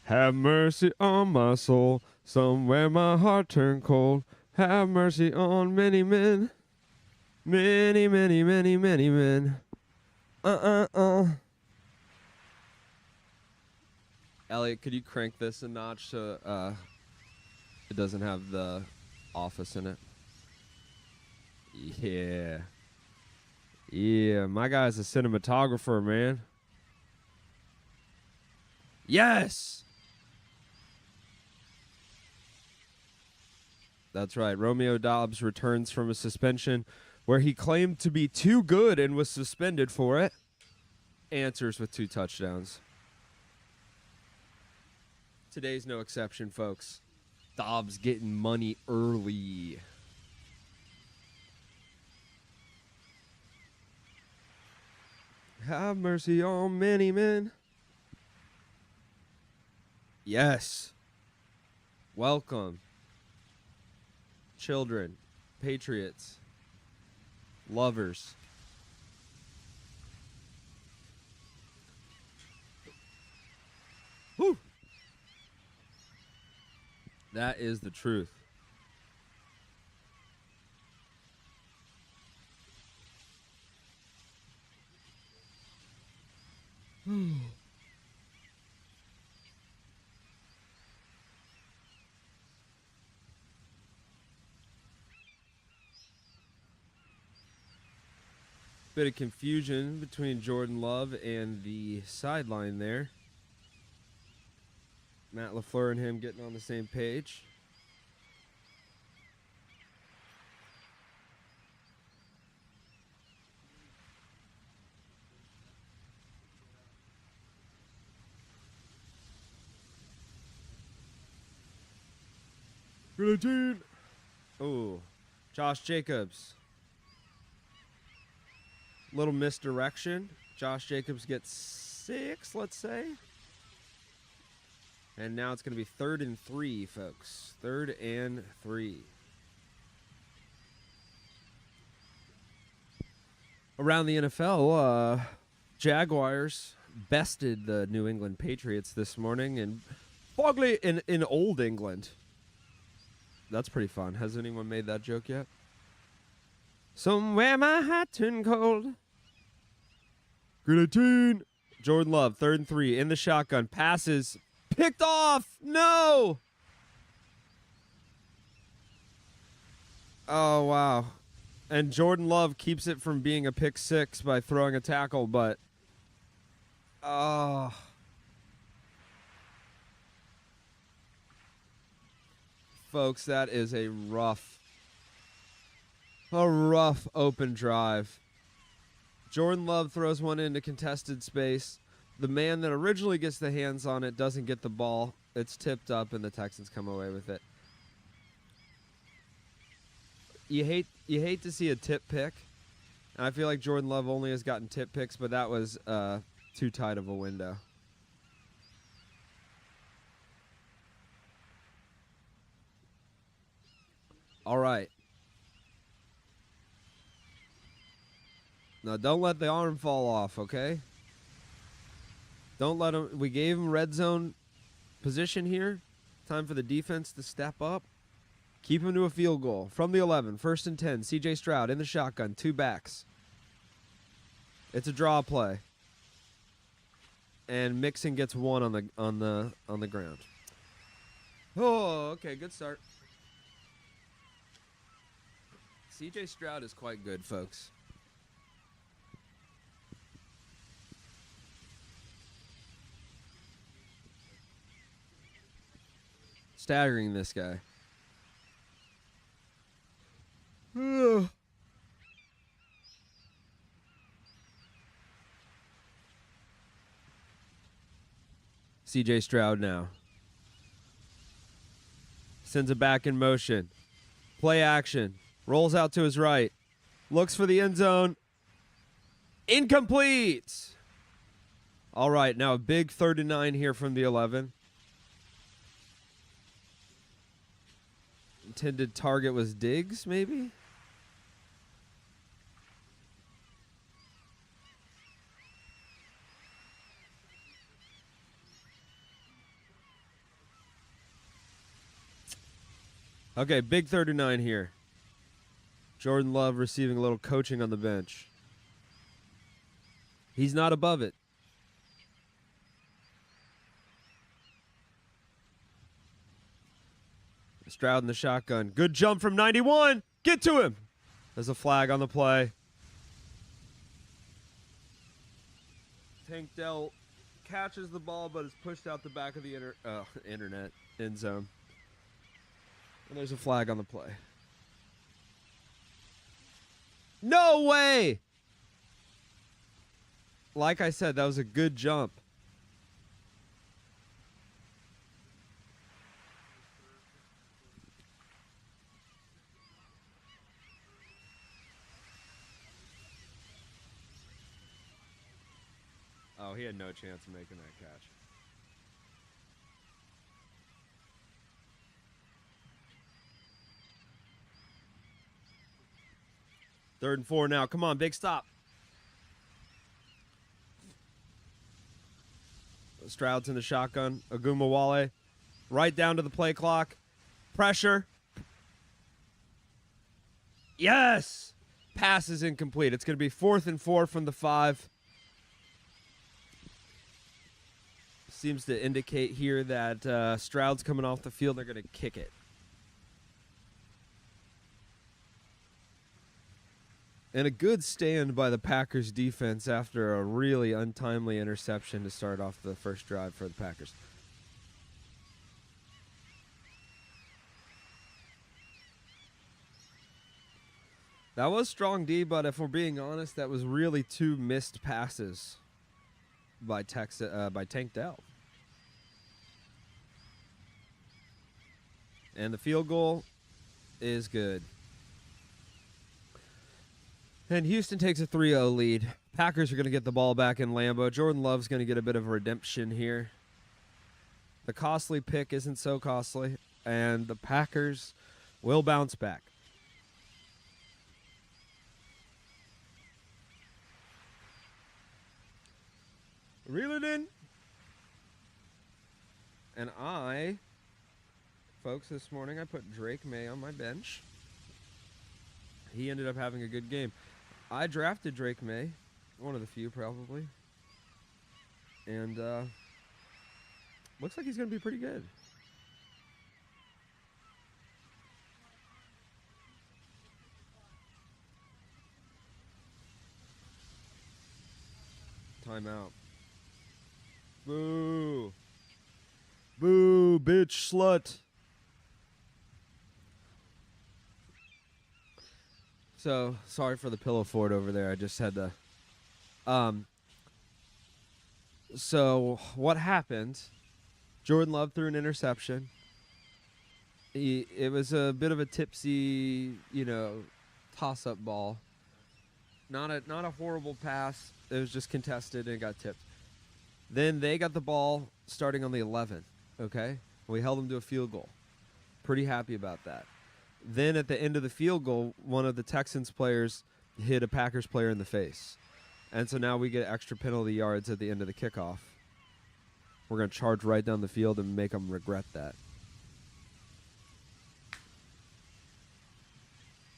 Have mercy on my soul. Somewhere my heart turned cold. Have mercy on many men. Many, many, many, many men. Elliott, could you crank this a notch so it doesn't have the office in it? Yeah. Yeah, my guy's a cinematographer, man. Yes! That's right. Romeo Dobbs returns from a suspension where he claimed to be too good and was suspended for it. Answers with 2 touchdowns. Today's no exception, folks. Dobbs getting money early. Have mercy on many men. Yes. Welcome. Children, patriots, lovers. Whew. That is the truth. Bit of confusion between Jordan Love and the sideline there. Matt LaFleur and him getting on the same page. Oh, Josh Jacobs. Little misdirection. Josh Jacobs gets 6, let's say. And now it's going to be 3rd and 3, folks. 3rd and 3. Around the NFL, Jaguars bested the New England Patriots this morning in Fogley in Old England. That's pretty fun. Has anyone made that joke yet? Somewhere my heart turned cold. Grenadine. Jordan Love, 3rd and 3 in the shotgun. Passes. Picked off. No. Oh, wow. And Jordan Love keeps it from being a pick 6 by throwing a tackle, but folks, that is a rough open drive. Jordan Love throws one into contested space. The man that originally gets the hands on it doesn't get the ball. It's tipped up, and the Texans come away with it. You hate to see a tip pick. And I feel like Jordan Love only has gotten tip picks, but that was too tight of a window. All right. Now, don't let the arm fall off, okay? Don't let him. We gave him red zone position here. Time for the defense to step up. Keep him to a field goal. From the 11, 1st and 10. C.J. Stroud in the shotgun, 2 backs. It's a draw play. And Mixon gets 1 on the ground. Oh, okay, good start. C.J. Stroud is quite good, folks. Staggering, this guy. C.J. Stroud now. Sends it back in motion. Play action. Rolls out to his right. Looks for the end zone. Incomplete. All right, now a big 3rd and 9 here from the 11. Intended target was Diggs, maybe? Okay, big 39 here. Jordan Love receiving a little coaching on the bench. He's not above it. Stroud in the shotgun. Good jump from 91. Get to him. There's a flag on the play. Tank Dell catches the ball, but is pushed out the back of the internet end zone. And there's a flag on the play. No way! Like I said, that was a good jump. Oh, he had no chance of making that catch. Third and 4 now. Come on, big stop. Stroud's in the shotgun. Agumawale right down to the play clock. Pressure. Yes! Pass is incomplete. It's going to be 4th and 4 from the 5. Seems to indicate here that Stroud's coming off the field. They're going to kick it. And a good stand by the Packers defense after a really untimely interception to start off the first drive for the Packers. That was strong D, but if we're being honest, that was really 2 missed passes by Tank Dell. And the field goal is good. And Houston takes a 3-0 lead. Packers are going to get the ball back in Lambeau. Jordan Love's going to get a bit of a redemption here. The costly pick isn't so costly, and the Packers will bounce back. Reel it in. And folks, this morning I put Drake May on my bench. He ended up having a good game. I drafted Drake May, one of the few probably. And looks like he's going to be pretty good. Timeout. Boo. Boo, bitch, slut. So, sorry for the pillow fort over there. I just had to... So, what happened? Jordan Love threw an interception. It was a bit of a tipsy, toss-up ball. Not a horrible pass. It was just contested and it got tipped. Then they got the ball starting on the 11, okay? We held them to a field goal. Pretty happy about that. Then at the end of the field goal, one of the Texans players hit a Packers player in the face. And so now we get extra penalty yards at the end of the kickoff. We're going to charge right down the field and make them regret that.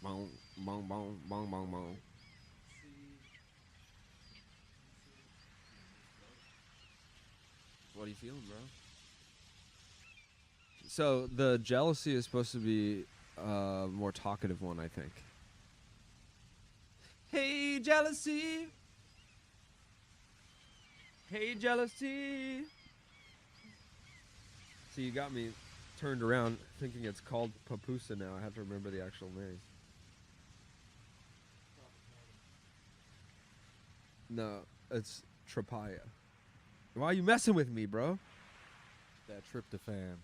Bong, bong, bong, bong, bong, bong. What are you feeling, bro? So the jealousy is supposed to be a more talkative one, I think. Hey, jealousy. Hey, jealousy. See, you got me turned around thinking it's called Papusa now. I have to remember the actual name. No, it's Tropaya. Why are you messing with me, bro? That tryptophan.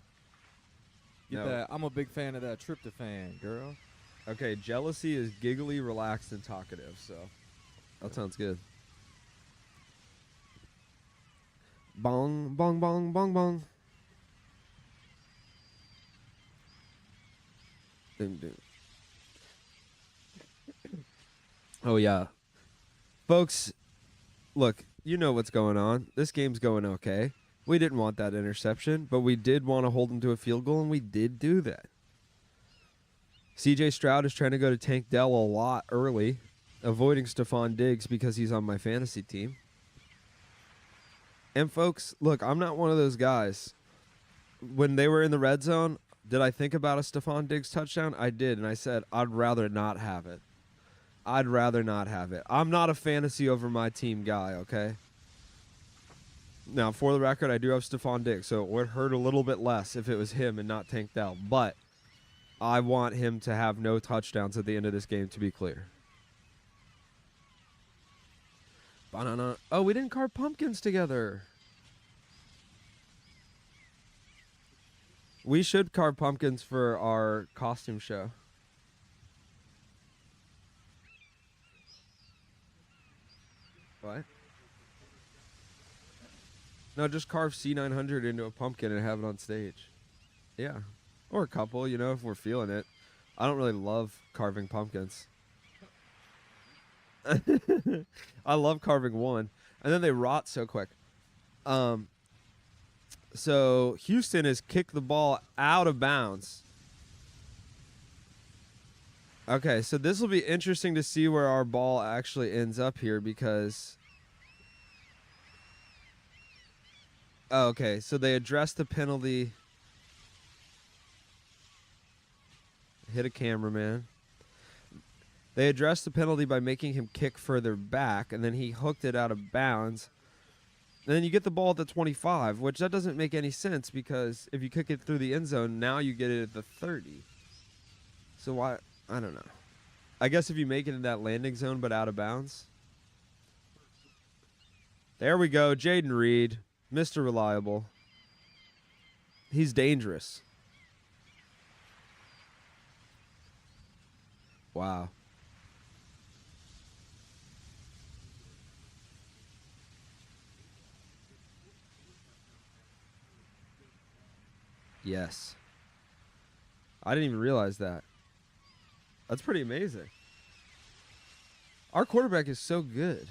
Get No. that. I'm a big fan of that tryptophan, girl. Okay, jealousy is giggly, relaxed, and talkative, so that sounds good. Bong, bong, bong, bong, bong. Ding, ding. Oh, yeah. Folks, look, you know what's going on. This game's going okay. We didn't want that interception, but we did want to hold them to a field goal, and we did do that. CJ Stroud is trying to go to Tank Dell a lot early, avoiding Stephon Diggs because he's on my fantasy team. And folks, look, I'm not one of those guys. When they were in the red zone, did I think about a Stephon Diggs touchdown? I did, and I said, I'd rather not have it. I'd rather not have it. I'm not a fantasy over my team guy, okay? Now, for the record, I do have Stephon Diggs, so it would hurt a little bit less if it was him and not Tank Dell. But I want him to have no touchdowns at the end of this game, to be clear. Banana. Oh, we didn't carve pumpkins together. We should carve pumpkins for our costume show. What? No, just carve C900 into a pumpkin and have it on stage. Yeah. Or a couple, you know, if we're feeling it. I don't really love carving pumpkins. I love carving one. And then they rot so quick. So Houston has kicked the ball out of bounds. Okay, so this will be interesting to see where our ball actually ends up here because... Oh, okay, so they addressed the penalty. Hit a cameraman. They addressed the penalty by making him kick further back, and then he hooked it out of bounds. And then you get the ball at the 25, which that doesn't make any sense because if you kick it through the end zone, now you get it at the 30. So why? I don't know. I guess if you make it in that landing zone but out of bounds. There we go. Jaden Reed, Mr. Reliable. He's dangerous. Wow. Yes. I didn't even realize that. That's pretty amazing. Our quarterback is so good.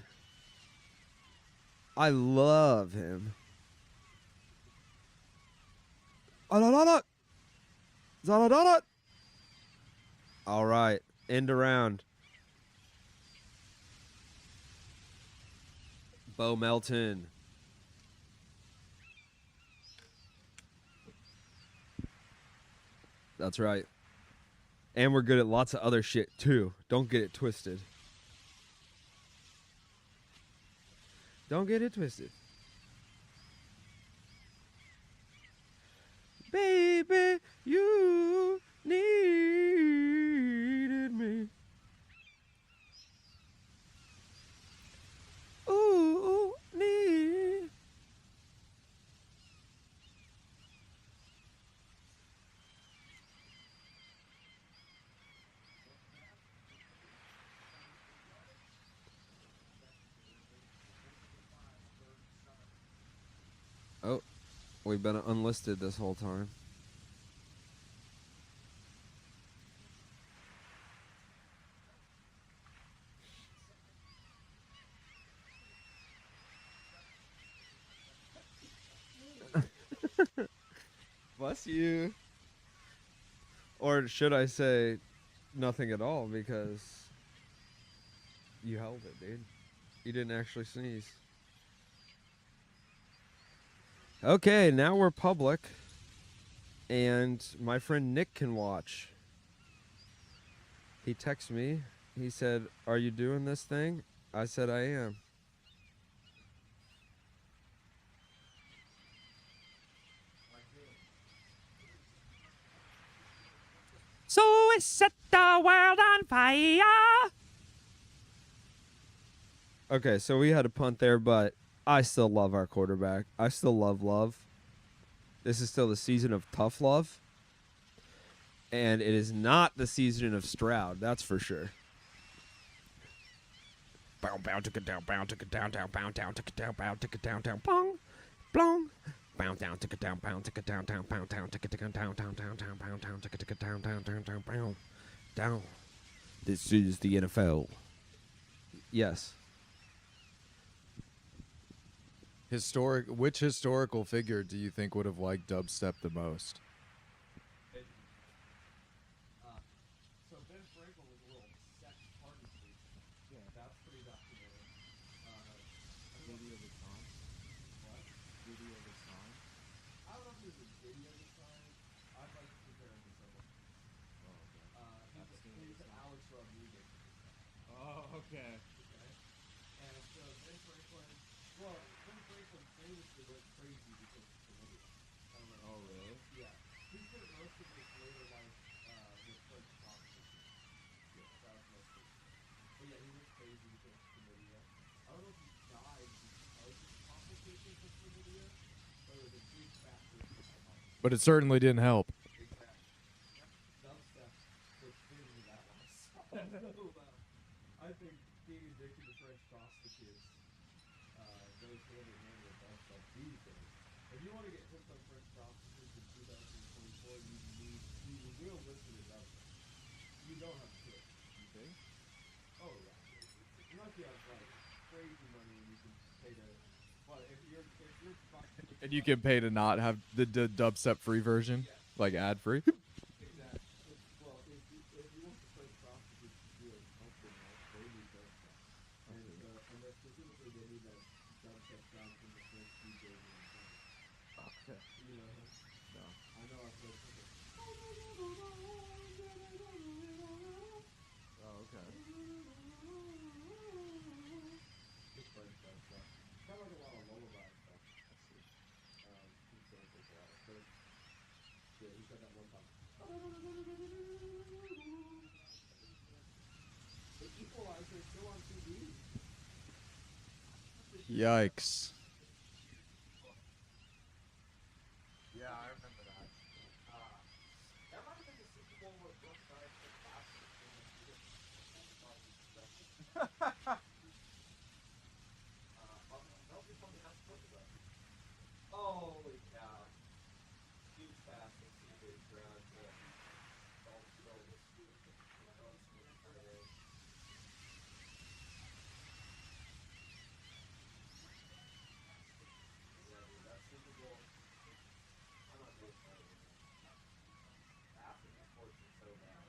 I love him. All right. End around. Bo Melton. That's right. And we're good at lots of other shit, too. Don't get it twisted. Don't get it twisted. Baby, you needed me. Ooh, need. Oh, we've been unlisted this whole time. Bless you. Or should I say nothing at all because you held it, dude. You didn't actually sneeze. Okay, now we're public, and my friend Nick can watch. He texted me. He said, "Are you doing this thing?" I said, "I am." So we set the world on fire. Okay, so we had a punt there, but I still love our quarterback. I still love Love. This is still the season of tough love. And it is not the season of Stroud, that's for sure. Bow, bow, tick it down, bow, tick it down, down, bow, down, tick it down, bow, tick it down, down, bong, blong. Bow down, tick it down, bow, tick it down, down, bow, down, tick it down, down, down, down, down, bow, down, tick it down, down, down, down, bow, down. This is the NFL. Yes. Which historical figure do you think would have liked dubstep the most? Okay. And so Ben Franklin, well, Ben Franklin famously went crazy because of chlamydia. Oh, really? Yeah. He spent most of his later life with French prostitutes. Yeah, that was most of it. But yeah, he went crazy because of chlamydia. I don't know if he died because of complications of chlamydia, but it was a big factor in his life. But it certainly didn't help. Exactly. Dubstep puts things into that last song. I think being addicted to French prostitutes goes hand in hand with dubstep these days. If you want to get hooked on French prostitutes in 2024, you will listen to dubstep. You don't have to. You think? Oh yeah. Unless you have like crazy money and you can pay to. Well, if you're fucking. And you can pay to not have the dubstep free version, like ad free. Exactly. Well, if you want the French prostitutes to feel comfortable, they need dubstep. And specifically, they need that dubstep sound from the French DJs in the song. Okay. You know? No. I know I've played something. Oh, okay. It's French dubstep. Kind of like a lot of lullaby stuff. He samples a lot of French. Yeah, he said that one time. The Equalizer is still on TV. Yikes. Yeah, I remember that. That might have been the Super Bowl where Brooke died for plastic. Holy cow. Huge pass at CJ Stroud to Dalton Schultz. Yeah, dude, that Super Bowl, I'm not really excited about that. Half of these sports are so bad.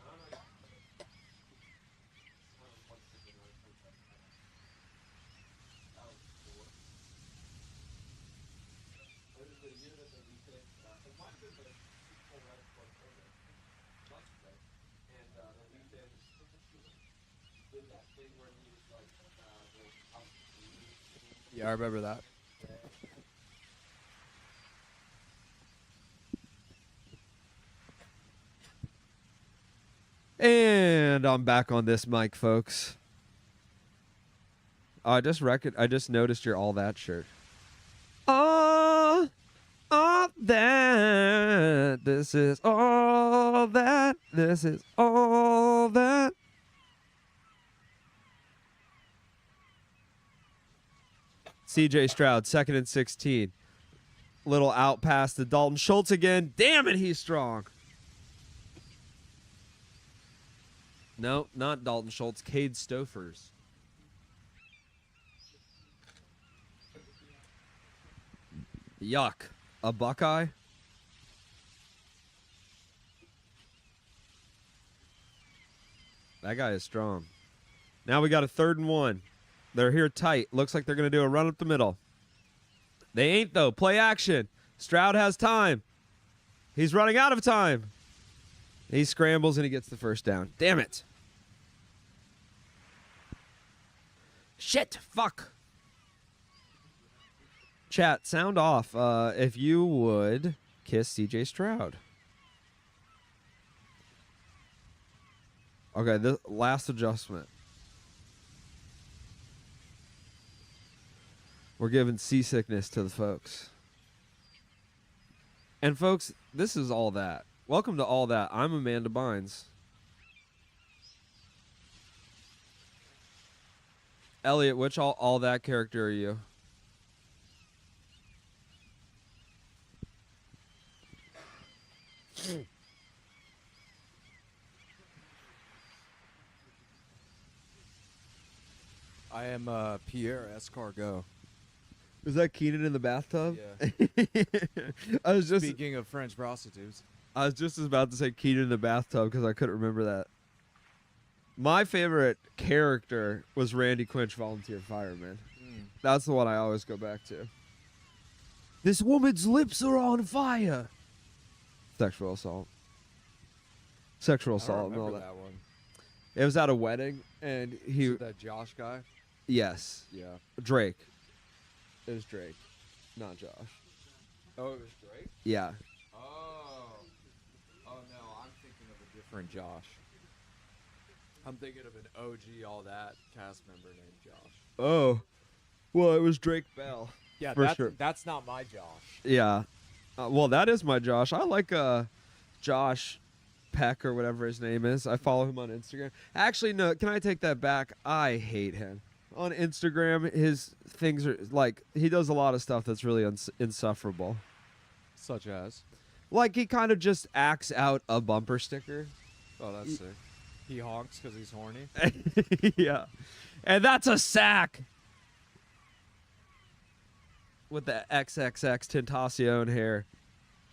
I don't know. I don't know what Super Bowl is. That was cool. It was the year that we picked, it might have been the Super Bowl right before COVID. Must have been. And the weekend did that thing where he was like, Yeah, I remember that. And I'm back on this mic, folks. I just noticed your All That shirt. All that. This is all that. This is all that. CJ Stroud, 2nd and 16. Little out pass to Dalton Schultz again. Damn it, he's strong. No, not Dalton Schultz. Cade Stofers. Yuck. A Buckeye? That guy is strong. Now we got a 3rd and 1. They're here tight. Looks like they're going to do a run up the middle. They ain't, though. Play action. Stroud has time. He's running out of time. He scrambles and he gets the first down. Damn it. Shit. Fuck. Chat, sound off if you would kiss CJ Stroud. Okay, the last adjustment. We're giving seasickness to the folks. And folks, this is All That. Welcome to All That. I'm Amanda Bynes. Elliott, which all That character are you? I am Pierre Escargot. Was that Keenan in the bathtub? Yeah. I was just Speaking of French prostitutes. I was just about to say Keenan in the bathtub because I couldn't remember that. My favorite character was Randy Quinch, volunteer fireman. That's the one I always go back to. This woman's lips are on fire. Sexual assault. Sexual I don't assault and all remember that. that one. It was at a wedding, and he Is it that Josh guy? yes, Yeah. Drake. It was Drake, not Josh. Oh, it was Drake? Yeah. Oh. Oh, no, I'm thinking of a different Josh. I'm thinking of an OG all that cast member named Josh. Oh, well, it was Drake Bell. Yeah, For sure. that's not my Josh. Yeah. Well, that is my Josh. I like Josh Peck or whatever his name is. I follow him on Instagram. Actually, no. Can I take that back? I hate him. On Instagram, his things are like he does a lot of stuff that's really insufferable. Such as? Like he kind of just acts out a bumper sticker. Oh, that's sick. He honks because he's horny. Yeah. And that's a sack. With the XXX Tentacion hair.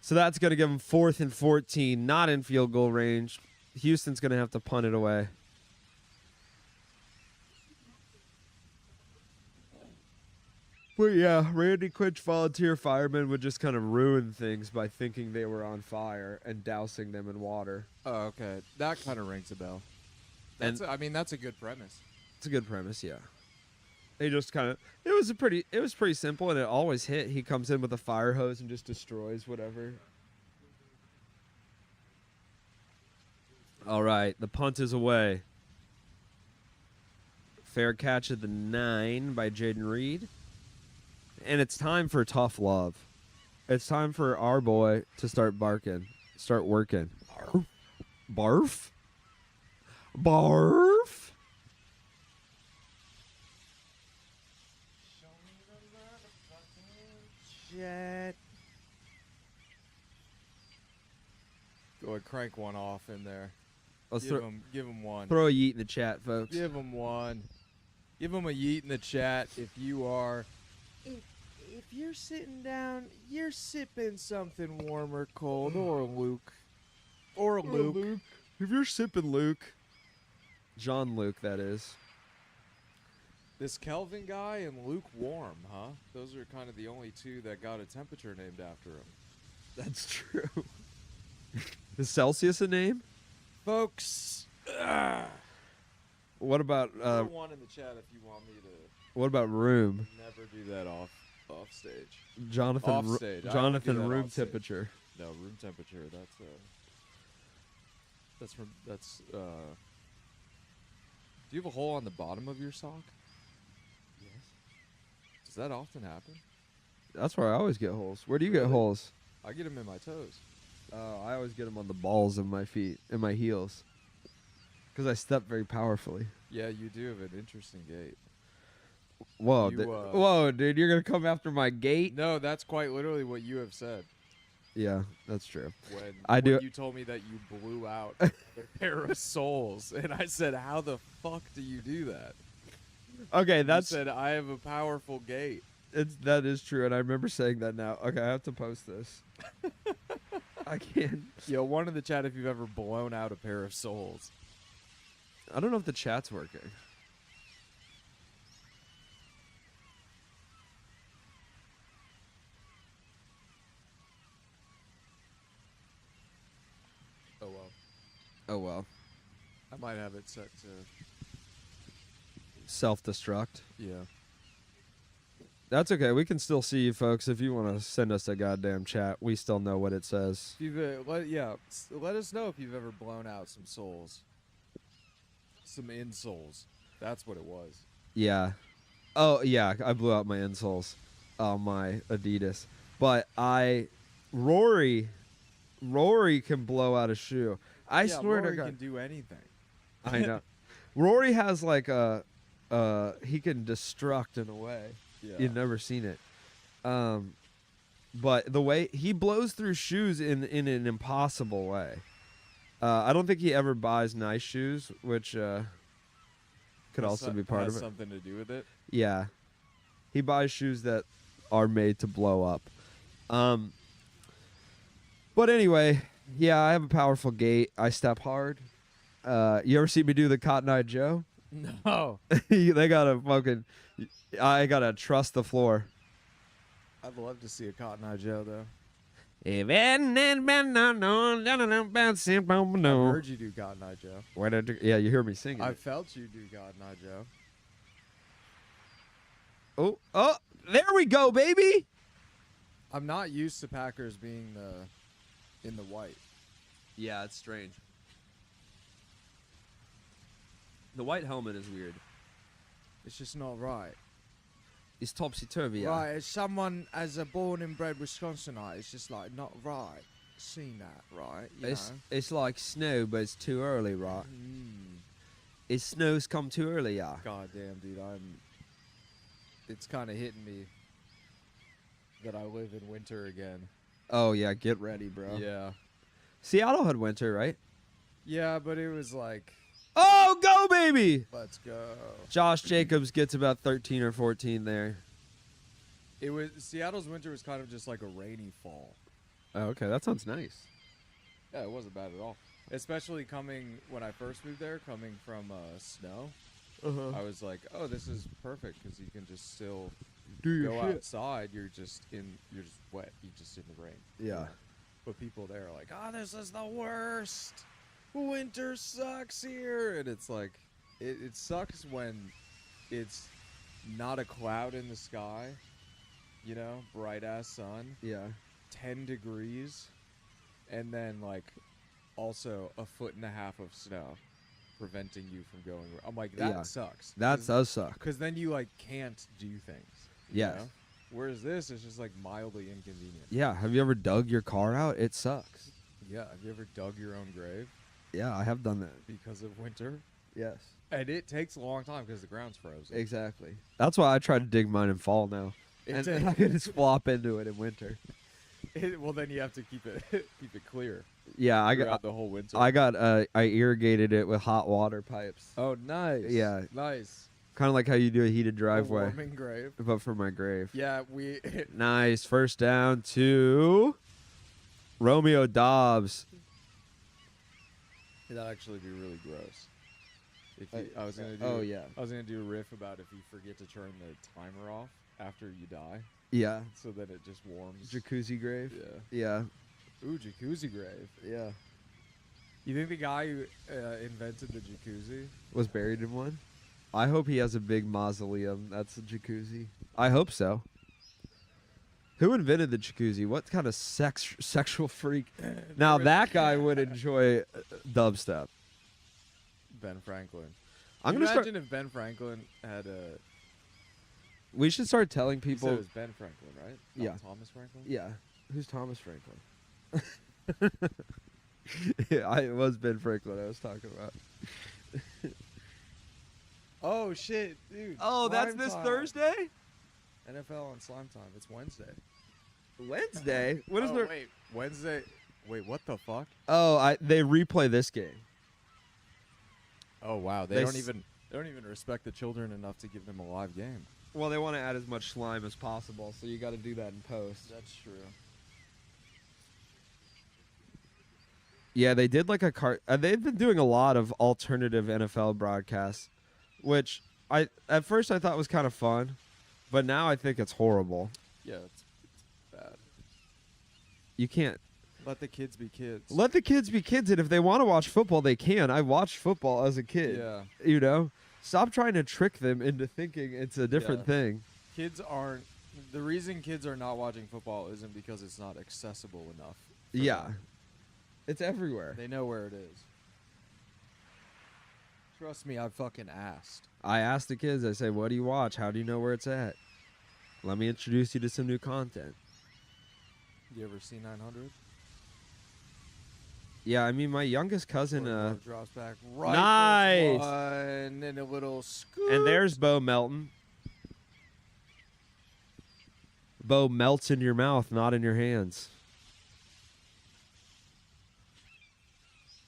So that's going to give him 4th and 14, not in field goal range. Houston's going to have to punt it away. But yeah, Randy Quitch volunteer firemen would just kind of ruin things by thinking they were on fire and dousing them in water. Oh, okay. That kind of rings a bell. And- I mean, that's a good premise. It's a good premise, yeah. They just kind of it was pretty simple, and it always hit. He comes in with a fire hose and just destroys whatever. All right, the punt is away. Fair catch at the 9 by Jaden Reed. And it's time for tough love. It's time for our boy to start barking, start working. Barf? Barf? Shit. Go ahead, crank one off in there. Let's Give him one. throw a yeet in the chat, folks. Give him one. Give him a yeet in the chat if you are. If you're sitting down, you're sipping something warm or cold, or Luke. Or Luke. If you're sipping Luke. John Luke, that is. This Kelvin guy and lukewarm, huh? Those are kind of the only two that got a temperature named after him. That's true. Is Celsius a name? Folks, What about throw one in the chat if you want me to what about room? never do that off stage. Jonathan Off stage. I don't Jonathan do that room off stage. temperature. No, room temperature. That's. Do you have a hole on the bottom of your sock? Yes. Does that often happen? That's where I always get holes. Where do you get Really? holes? I get them in my toes. I always get them on the balls of my feet and my heels. Because I step very powerfully. Yeah, you do have an interesting gait. Whoa, You, whoa, dude! You're gonna come after my gate? No, that's quite literally what you have said Yeah, that's true. when, I do- when you told me that you blew out a pair of soles, and I said, "How the fuck do you do that?" Okay, You that's said, "I have a powerful gait." that is true, and I remember saying that now. Okay, I have to post this. I can't. Yo, one in the chat if you've ever blown out a pair of soles. I don't know if the chat's working. Oh well, Oh well. I might have it set to Self-destruct. yeah. That's okay. We can still see you, folks. If you want to send us a goddamn chat, we still know what it says. If you've, let us know if you've ever blown out some soles, some insoles. That's what it was. Yeah. Oh, yeah. I blew out my insoles on my Adidas. But Rory can blow out a shoe. I swear Rory to God. can do anything. I know. Rory has like he can destruct in a way. Yeah. You've never seen it. But the way he blows through shoes in an impossible way. I don't think he ever buys nice shoes, which could also be part has of it. something to do with it. Yeah. He buys shoes that are made to blow up. But anyway, yeah, I have a powerful gait. I step hard. You ever see me do the Cotton Eye Joe? No. They gotta fucking. I gotta trust the floor. I'd love to see a Cotton Eye Joe though. I've heard you do God Night, Joe. Yeah, you hear me singing. I felt you do God Night, Joe. Oh, there we go, baby. I'm not used to Packers being in the white. Yeah, it's strange. The white helmet is weird. It's just not right. It's topsy-turvy, yeah. Right, as someone as a born and bred Wisconsinite, it's just like not right. Seen that, right? You know? It's like snow, but it's too early, right? It snows come too early, yeah. God damn, dude, it's kind of hitting me that I live in winter again. Oh, yeah, get ready, bro. Yeah. Seattle had winter, right? Yeah, but it was like, Oh, go, baby! let's go. Josh Jacobs gets about 13 or 14 there. It was Seattle's winter was kind of just like a rainy fall. Oh, okay, that sounds nice. Yeah, it wasn't bad at all. Especially coming when I first moved there, coming from snow. I was like, oh, this is perfect because you can just still go outside. You're just wet. You're just in the rain. Yeah. But people there are like, oh, this is the worst. Winter sucks here. And it's like, it sucks when it's not a cloud in the sky, you know, bright ass sun, Yeah. 10 degrees, and then like also a foot and a half of snow preventing you from going. I'm like, that Yeah. sucks. That does suck. Because then you like can't do things. you Yes. know? Whereas this is just like mildly inconvenient. Yeah, have you ever dug your car out? It sucks. Yeah. Have you ever dug your own grave Yeah, I have done that. because of winter? Yes. And it takes a long time because the ground's frozen. Exactly. That's why I try to dig mine in fall now. It And I can just flop into it in winter. well, then you have to keep it clear Yeah, I throughout got the whole winter. I irrigated it with hot water pipes. Oh, nice. Yeah. Nice. Kind of like how you do a heated A driveway, warming grave. but for my grave. Yeah, we. Nice. First down to Romeo Dobbs. That'd actually be really gross. If you, I was gonna do. Oh, yeah. I was gonna do a riff about if you forget to turn the timer off after you die, Yeah. so that it just warms. Jacuzzi grave. Yeah. Yeah. Ooh, jacuzzi grave. Yeah. You think the guy who invented the jacuzzi? Was buried in one. I hope he has a big mausoleum. That's a jacuzzi. I hope so. Who invented the jacuzzi? What kind of sexual freak? Now that guy would enjoy dubstep. Ben Franklin. I'm Can you gonna start. imagine if Ben Franklin had a. We should start telling You said people. it was Ben Franklin, right? Not Yeah. Thomas Franklin. Yeah. Who's Thomas Franklin? Yeah, it was Ben Franklin I was talking about. Oh shit, dude! Oh, that's Slime this time. Thursday? NFL on Slime Time. It's Wednesday. Wednesday? What is there? Wait, Wednesday. Wait, what the fuck? Oh, they replay this game. Oh wow, They they don't s- even respect the children enough to give them a live game. Well, they want to add as much slime as possible, so you got to do that in post. That's true. Yeah, they did like a they've been doing a lot of alternative NFL broadcasts, which at first I thought was kind of fun, but now I think it's horrible. Yeah, it's bad. You can't Let the kids be kids. let the kids be kids, and if they want to watch football, they can. I watched football as a kid. Yeah. You know, stop trying to trick them into thinking it's a different Yeah. thing. Kids aren't. The reason kids are not watching football isn't because it's not accessible enough. for Yeah, them. it's everywhere. They know where it is. Trust me, I fucking asked. I asked the kids, I say, what do you watch? How do you know where it's at? Let me introduce you to some new content. You ever see 900? Yeah, I mean, my youngest cousin, Where it drops back right. Nice. One, and a little scoop. and there's Bo Melton. Bo melts in your mouth, not in your hands.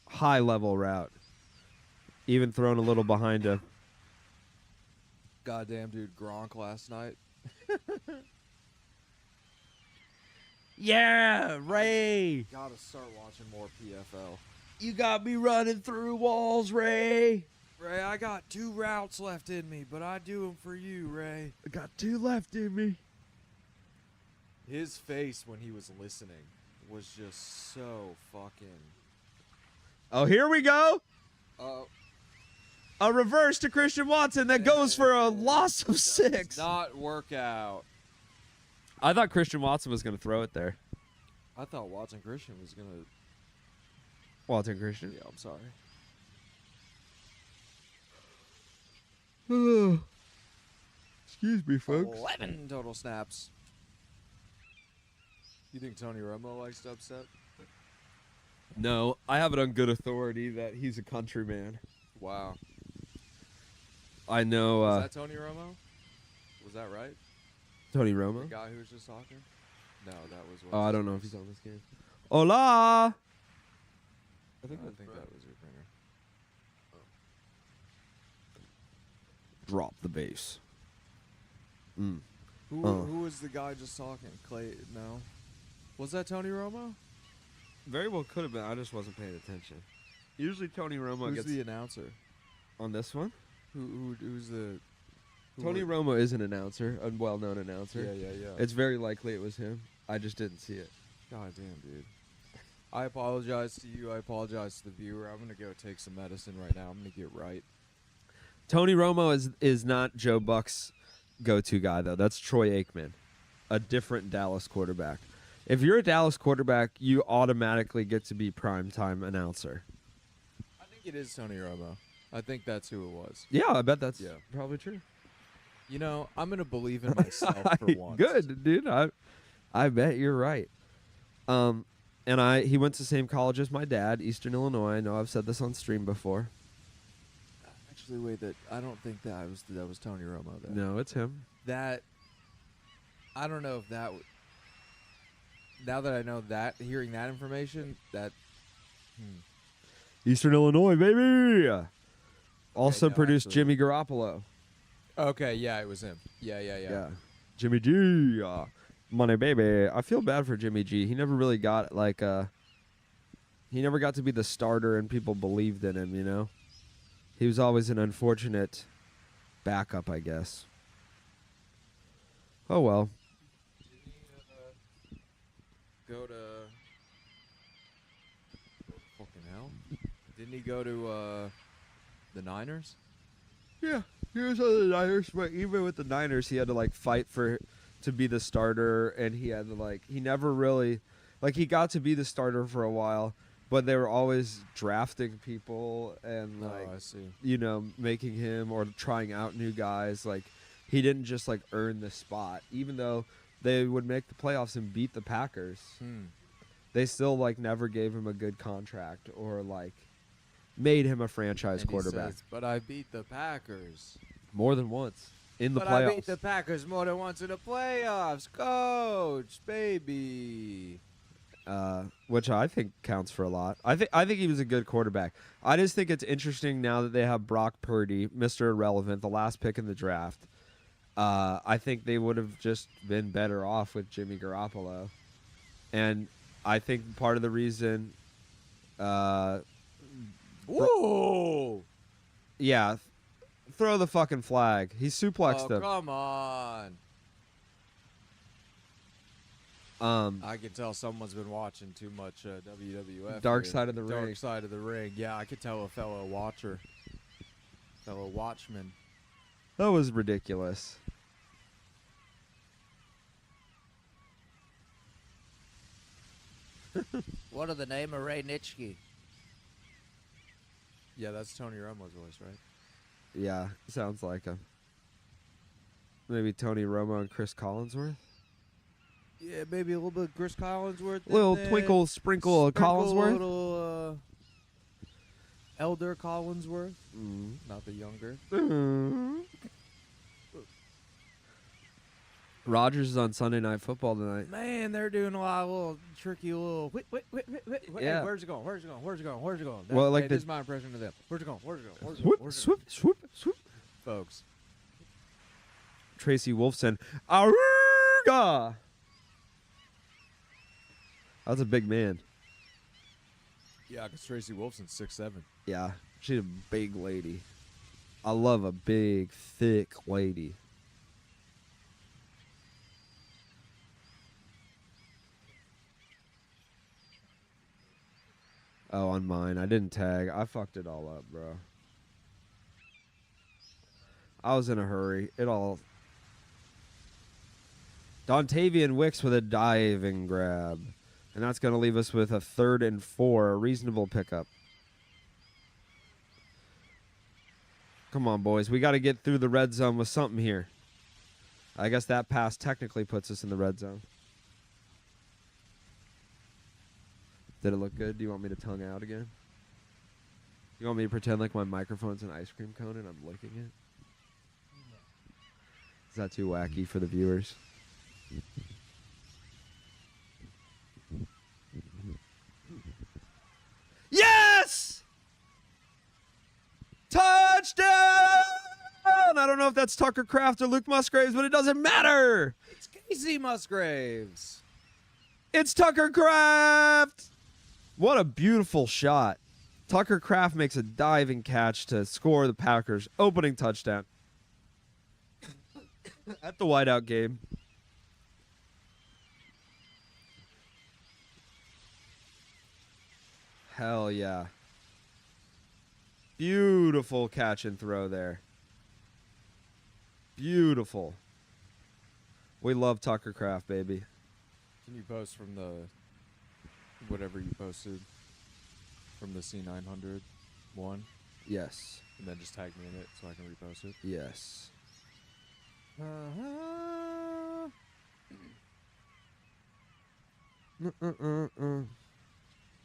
High level route. Even thrown a little behind him. Goddamn dude, Gronk last night. Yeah, Ray. Gotta start watching more PFL. You got me running through walls, Ray. Ray, I got 2 routes left in me, but I do them for you, Ray. I got 2 left in me. His face when he was listening was just so fucking. Oh, here we go. Oh, A reverse to Christian Watson that goes for a loss of 6. not work out. I thought Christian Watson was going to throw it there. I thought Watson Christian was gonna. Watson Christian. Yeah, I'm sorry. Excuse me, folks. 11 total snaps. You think Tony Romo likes to upset? No, I have it on good authority that he's a countryman. Wow. I know Was that Tony Romo? Was that right? Tony The Romo. guy who was just talking? No, that was. Oh, I don't know if he's on this game. Hola. I think that was your bringer. Drop the bass. Who was the guy just talking? Clay? No. Was that Tony Romo? Very well could have been. I just wasn't paying attention. Usually Tony Romo Who's gets the announcer? on this one. Who's the? Tony Romo is an announcer, a well-known announcer. Yeah. It's very likely it was him. I just didn't see it. God damn, dude. I apologize to you. I apologize to the viewer. I'm gonna go take some medicine right now. I'm gonna get right. Tony Romo is not Joe Buck's go-to guy, though. That's Troy Aikman, a different Dallas quarterback. If you're a Dallas quarterback, you automatically get to be primetime announcer. I think it is Tony Romo. I think that's who it was. Yeah, I bet that's Yeah. probably true. You know, I'm gonna believe in myself for once. Good, dude. I bet you're right. And he went to the same college as my dad, Eastern Illinois. I know I've said this on stream before. Actually, wait. I don't think that was Tony Romo. Though. No, it's him. That. I don't know if that. Now that I know that, hearing that information, that. Eastern Illinois, baby. Also no, produced actually- Jimmy Garoppolo. Okay, yeah, it was him. Yeah. Jimmy G. Money baby. I feel bad for Jimmy G. He never really got he never got to be the starter and people believed in him, you know? He was always an unfortunate backup, I guess. Oh well. Go to. Fucking hell! Didn't he go to the Niners? Yeah, he was on the Niners, but even with the Niners, he had to fight to be the starter, and he had to he never really he got to be the starter for a while, but they were always drafting people and I see. making him or trying out new guys. He didn't just earn the spot, even though they would make the playoffs and beat the Packers. They still never gave him a good contract or made him a franchise And he quarterback says, but I beat the Packers. more than once in the But playoffs. I beat the Packers more than once in the playoffs. Coach, baby. Which I think counts for a lot. I think he was a good quarterback. I just think it's interesting now that they have Brock Purdy, Mr. Irrelevant, the last pick in the draft. I think they would have just been better off with Jimmy Garoppolo. And I think part of the reason Whoa! yeah, throw the fucking flag. He suplexed him. Come on. I can tell someone's been watching too much WWF. Dark here. Side of the Ring. Dark Side of the Ring. Yeah, I could tell a fellow watcher. Fellow watchman. That was ridiculous. What are the name of Ray Nitschke? Yeah, that's Tony Romo's voice, right? Yeah, sounds like him. Maybe Tony Romo and Chris Collinsworth? Yeah, maybe a little bit of Chris Collinsworth. Little in there. twinkle, sprinkle of Sprinkle Collinsworth? A little Elder Collinsworth. Mm. Not the younger. Rogers is on Sunday Night Football tonight. Man, they're doing a lot of little tricky little. Wait. Yeah. Hey, where's it going? Where's it going? Where's it going? Where's it going? Well, like this the- is my impression of them. Where's it going? Where's it going? Where's it going? Swoop, Where's it swoop, swoop, swoop. going? Folks. Tracy Wolfson. Aruga! That's a big man. Yeah, because Tracy Wolfson's 6'7". Yeah, she's a big lady. I love a big, thick lady. Oh, on mine. I didn't tag. I fucked it all up, bro. I was in a hurry. It all... Dontavian Wicks with a diving grab. And that's going to leave us with a 3rd and 4. A reasonable pickup. Come on, boys. We got to get through the red zone with something here. I guess that pass technically puts us in the red zone. Did it look good? Do you want me to tongue out again? You want me to pretend like my microphone's an ice cream cone and I'm licking it? Is that too wacky for the viewers? Yes! Touchdown! I don't know if that's Tucker Kraft or Luke Musgraves, but it doesn't matter. It's Casey Musgraves. It's Tucker Kraft. What a beautiful shot. Tucker Kraft makes a diving catch to score the Packers' opening touchdown at the whiteout game. Hell yeah. Beautiful catch and throw there. Beautiful. We love Tucker Kraft, baby. Can you post from the whatever you posted from the C900 one, Yes. and then just tag me in it so I can repost it? Yes.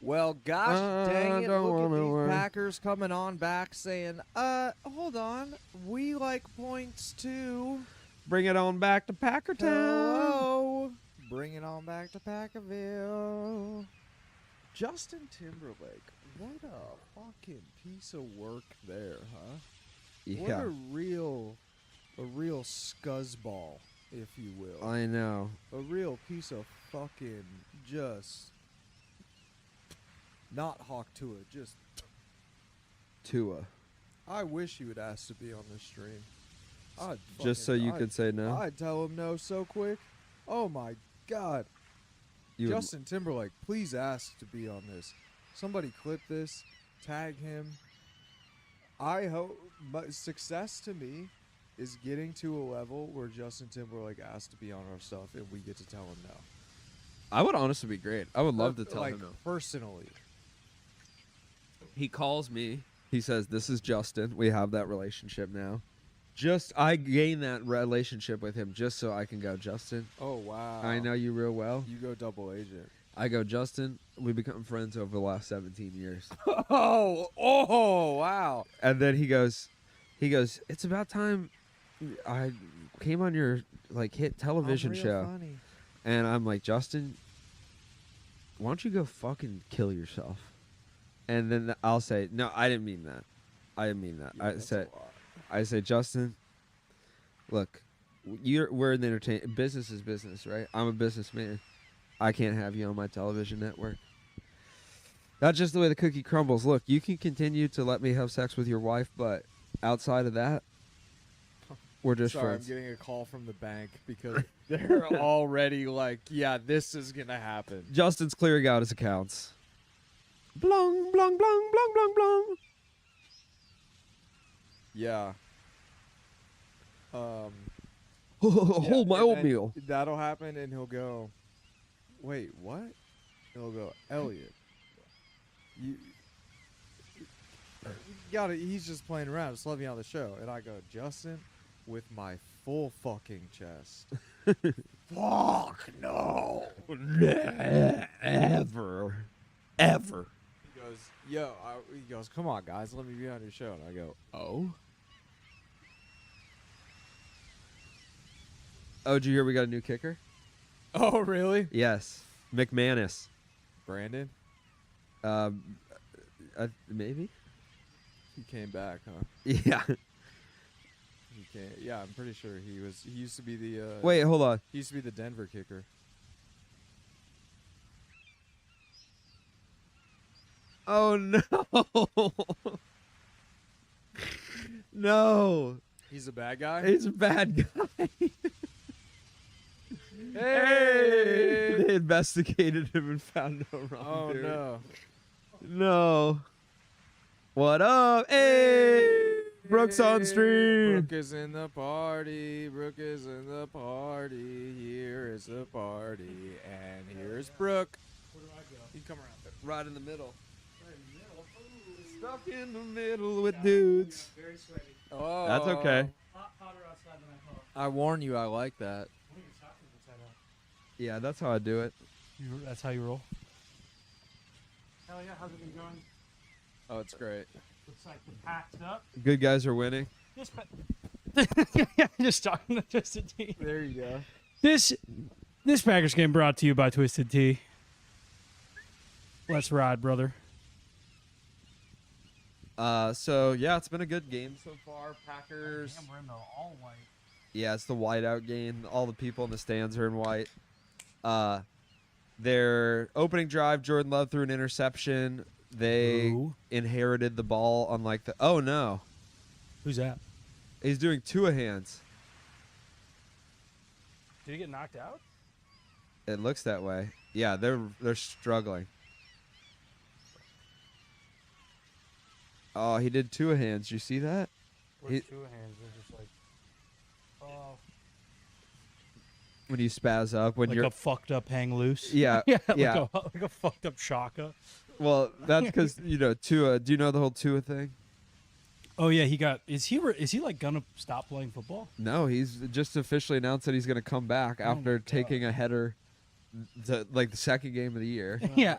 Well, gosh dang it, don't look at wanna these worry. Packers coming on back saying, hold on, we like points too. Bring it on back to Packertown. Hello. Bring it on back to Packerville. Justin Timberlake, what a fucking piece of work there, huh? What Yeah, a real scuzzball, if you will. I know. A real piece of fucking just not Hawk Tua, just Tua. I wish he would ask to be on this stream. Just so you could say no. I'd tell him no so quick. Oh my god. You would- Justin Timberlake, please ask to be on this. Somebody clip this, tag him. I hope success to me is getting to a level where Justin Timberlake asks to be on our stuff and we get to tell him no. I would honestly be great. I would love to tell like, him no. personally. He calls me. He says, "This is Justin. We have that relationship now." I gain that relationship with him just so I can go, Justin, Oh wow. I know you real well. You go double agent. I go, Justin, we become friends over the last 17 years. Oh wow. And then he goes, it's about time I came on your hit television I'm real show. funny. And I'm like, Justin, why don't you go fucking kill yourself? And then I'll say, no, I didn't mean that. I didn't mean that. Yeah, that's a lot. I say, Justin, look, we're in the business is business, right? I'm a businessman. I can't have you on my television network. That's just the way the cookie crumbles. Look, you can continue to let me have sex with your wife, but outside of that, we're just Sorry, friends. I'm getting a call from the bank because they're already like, yeah, this is gonna happen. Justin's clearing out his accounts. Blong, blong, blong, blong, blong, blong. Yeah. Hold my and then oatmeal. That'll happen, and he'll go, wait, what? He'll go, Elliott. You gotta. He's just playing around. Just let me on the show, and I go, Justin, with my full fucking chest. Fuck no. Ever. He goes, he goes, come on, guys, let me be on your show. And I go, oh? Oh, did you hear we got a new kicker? Oh, really? Yes. McManus. Brandon? Maybe? He came back, huh? Yeah. He came. Yeah, I'm pretty sure he was. He used to be the. Wait, hold on. He used to be the Denver kicker. Oh, no. No. He's a bad guy? He's a bad guy. Hey! They investigated him and found no Oh, wrongdoing. no. No. What up? Hey! Brook's on stream. Brook is in the party. Brook is in the party. Here is the party. And here's Brook. Where do I go? You come around there. Right in the middle. Right in the middle. Ooh. Stuck in the middle with dudes. Yeah, very sweaty. Oh. That's okay. Hotter outside than I thought. I warn you, I like that. What are your stockings inside out? Yeah, that's how I do it. That's how you roll? Hell yeah, how's it been going? Oh, it's great. Looks like the packed up. Good guys are winning. Just talking to Twisted Tea. There you go. This Packers game brought to you by Twisted Tea. Let's ride, brother. So yeah, it's been a good game so far. Packers. Damn, we're in the all white. Yeah, it's the whiteout game. All the people in the stands are in white. Their opening drive, Jordan Love threw an interception. They Ooh. inherited the ball on like the. Oh no, Who's that? he's doing two hands. Did he get knocked out? It looks that way. Yeah, they're struggling. Oh, he did two hands. You see that? Where's He- two hands? They're just like, oh, When you spaz up, when like you're. a fucked up hang loose. Yeah, yeah, yeah. like a fucked up shaka. Well, that's because Tua. Do you know the whole Tua thing? Oh yeah, he got. Is he like gonna stop playing football? No, he's just officially announced that he's going to come back Oh after my God. taking a header, like the second game of the year. Yeah.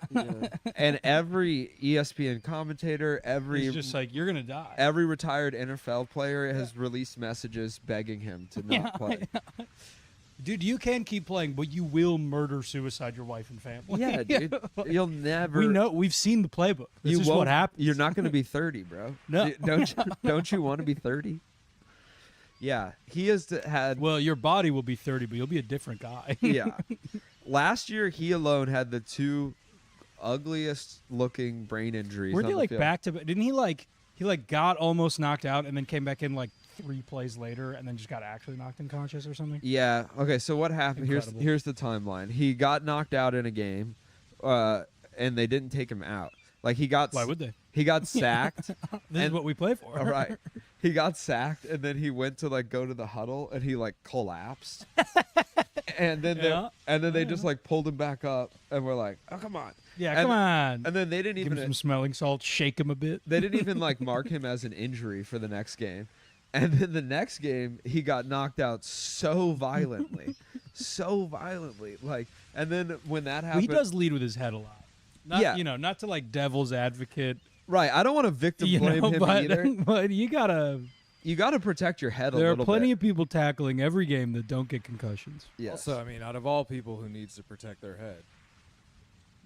And every ESPN commentator, He's just like, you're gonna die. every retired NFL player has released messages begging him to not play. Dude, you can keep playing, but you will murder, suicide your wife and family. Yeah, dude, you'll never. We know. We've seen the playbook. This is what won't- happens. You're not going to be 30, bro. No. Don't you want to be 30? Yeah, he has had. Well, your body will be 30, but you'll be a different guy. Yeah. Last year, he alone had the two ugliest looking brain injuries. Weren't on they the like field. back to? Didn't he like? He like got almost knocked out and then came back in like 3 plays later and then just got actually knocked unconscious or something. Yeah. Okay. So what happened? Incredible. Here's the timeline. He got knocked out in a game, and they didn't take him out. Like he got. Why would they? He got sacked. This is And- what we play for. All right. He got sacked, and then he went to like go to the huddle, and he like collapsed. And then Yeah. they just like pulled him back up, and we're like, oh come on. Yeah, And- come on. And then they didn't Give him even some smelling salt. Shake him a bit. they didn't even like mark him as an injury for the next game. And then the next game, he got knocked out so violently, like. And then when that Well, happened, he does lead with his head a lot. Not, Yeah. not to like devil's advocate. right. I don't want to victim blame him but, either. but you gotta. You got to protect your head a There are little plenty bit. of people tackling every game that don't get concussions. Yes. Also, I mean, out of all people who needs to protect their head,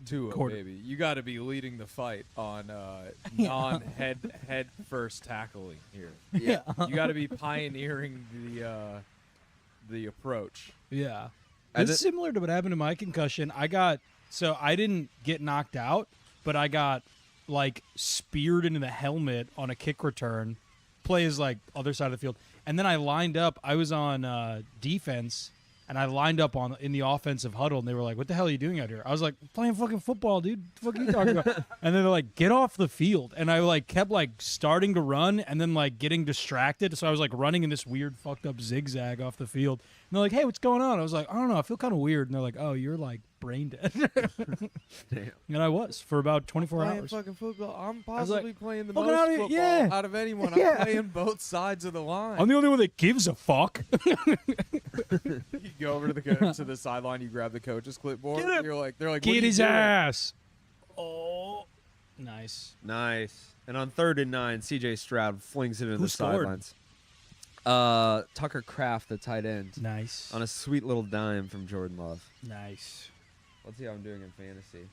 Tua, Quarter- baby, you got to be leading the fight on non-head first tackling here. Yeah. You got to be pioneering the approach. Yeah. And It's similar to what happened to my concussion. I didn't get knocked out, but I got like speared into the helmet on a kick return. Play is like other side of the field. And then I lined up. I was on defense, and I lined up in the offensive huddle, and they were like, "What the hell are you doing out here?" I was like, "Playing fucking football, dude. What the fuck are you talking about?" And then they're like, "Get off the field." And I like kept like starting to run, and then like getting distracted. So I was like running in this weird fucked up zigzag off the field. And they're like, "Hey, what's going on?" I was like, "I don't know. I feel kind of weird." And they're like, "Oh, you're like brain dead." Damn. And I was for about 24 Playing hours. fucking football. I'm was like, possibly playing the "Fucking most out of here." football Yeah. out of anyone. Yeah. I'm playing both sides of the line. I'm the only one that gives a fuck. You go over to the sideline. You grab the coach's clipboard. Get him. They're like, what Get are you his doing? ass. Oh, nice. Nice. And on 3rd and 9, C.J. Stroud flings it into Who the scored? sidelines. Tucker Kraft, the tight end, Nice. on a sweet little dime from Jordan Love. Nice. Let's see how I'm doing in fantasy.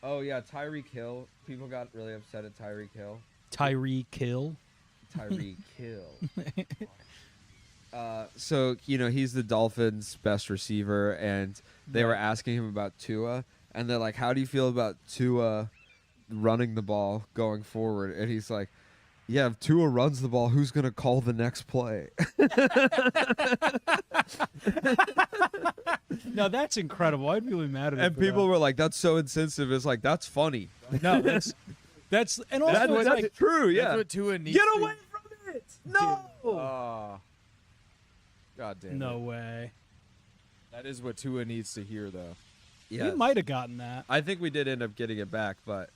Oh yeah, Tyreek Hill. People got really upset at Tyreek Hill. Tyree Kill. Tyreek Hill. So he's the Dolphins' best receiver, and they were asking him about Tua, and they're like, "How do you feel about Tua running the ball going forward?" And he's like, Yeah, if Tua runs the ball, who's going to call the next play? No, that's incredible. I'd be really mad at him. And people were like, that's so insensitive. It's like, that's funny. no, that's and also That's it's like true, yeah. That's what Tua needs. Get to- away from it! No! God damn no it. way. That is what Tua needs to hear, though. Yeah. We might have gotten that. I think we did end up getting it back, but...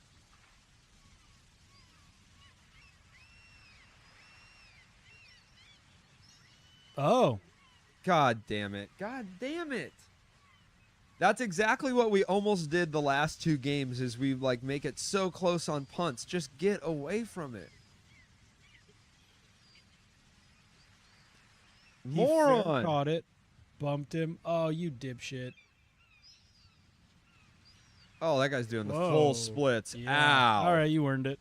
Oh, God damn it. God damn it. That's exactly what we almost did the last 2 games is we like make it so close on punts. Just get away from it. he fair Moron. caught it, bumped him. Oh, you dipshit. Oh, that guy's doing the Whoa. full splits. Yeah. Ow. All right, you earned it.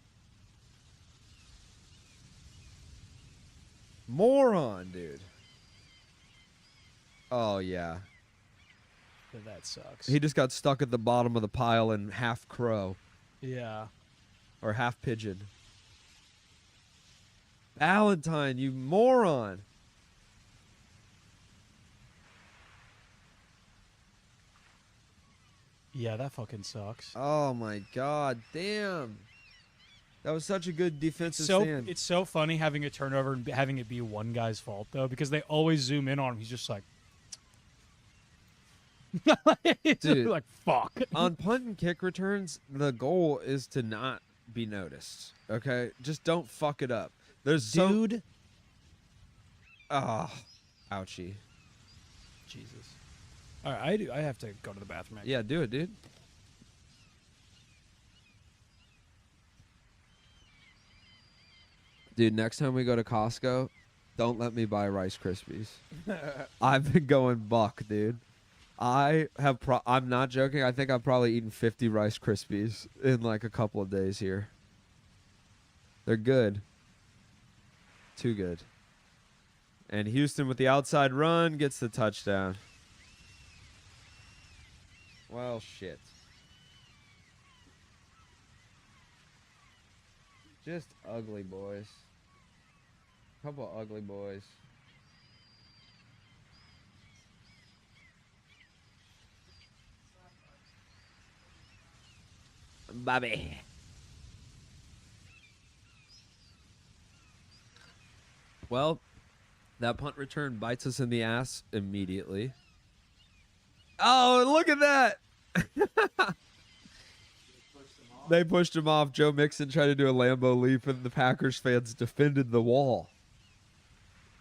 Moron, dude. Oh, yeah. That sucks. He just got stuck at the bottom of the pile in half crow Yeah. or half pigeon. Valentine, you moron. Yeah, that fucking sucks. Oh, my God. Damn. That was such a good defensive So stand. it's so funny having a turnover and having it be one guy's fault though, because they always zoom in on him. He's just like, Dude. like fuck. On punt and kick returns, the goal is to not be noticed. Okay, just don't fuck it up. There's Dude, ah, ouchie. Jesus. All right, I have to go to the bathroom. Actually. Yeah, do it, dude. Dude, next time we go to Costco, don't let me buy Rice Krispies. I've been going buck, dude. I'm not joking. I think I've probably eaten 50 Rice Krispies in like a couple of days here. They're good. Too good. And Houston with the outside run gets the touchdown. Well, shit. Just ugly boys. Couple ugly boys. Bobby. Well, that punt return bites us in the ass immediately. Oh, look at that! They pushed him off. Joe Mixon tried to do a Lambo leap, and the Packers fans defended the wall.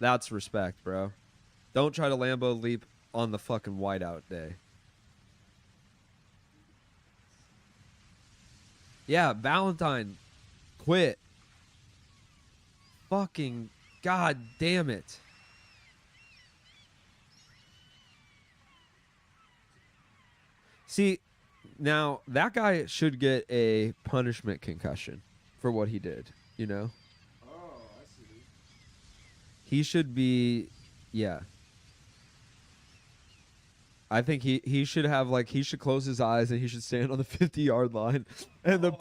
That's respect, bro. Don't try to Lambo leap on the fucking whiteout day. Yeah, Valentine, quit. Fucking god damn it. See, now that guy should get a punishment concussion for what he did, you know? Oh, I see. He should be, yeah. I think he should have, like, he should close his eyes and he should stand on the 50-yard line. And the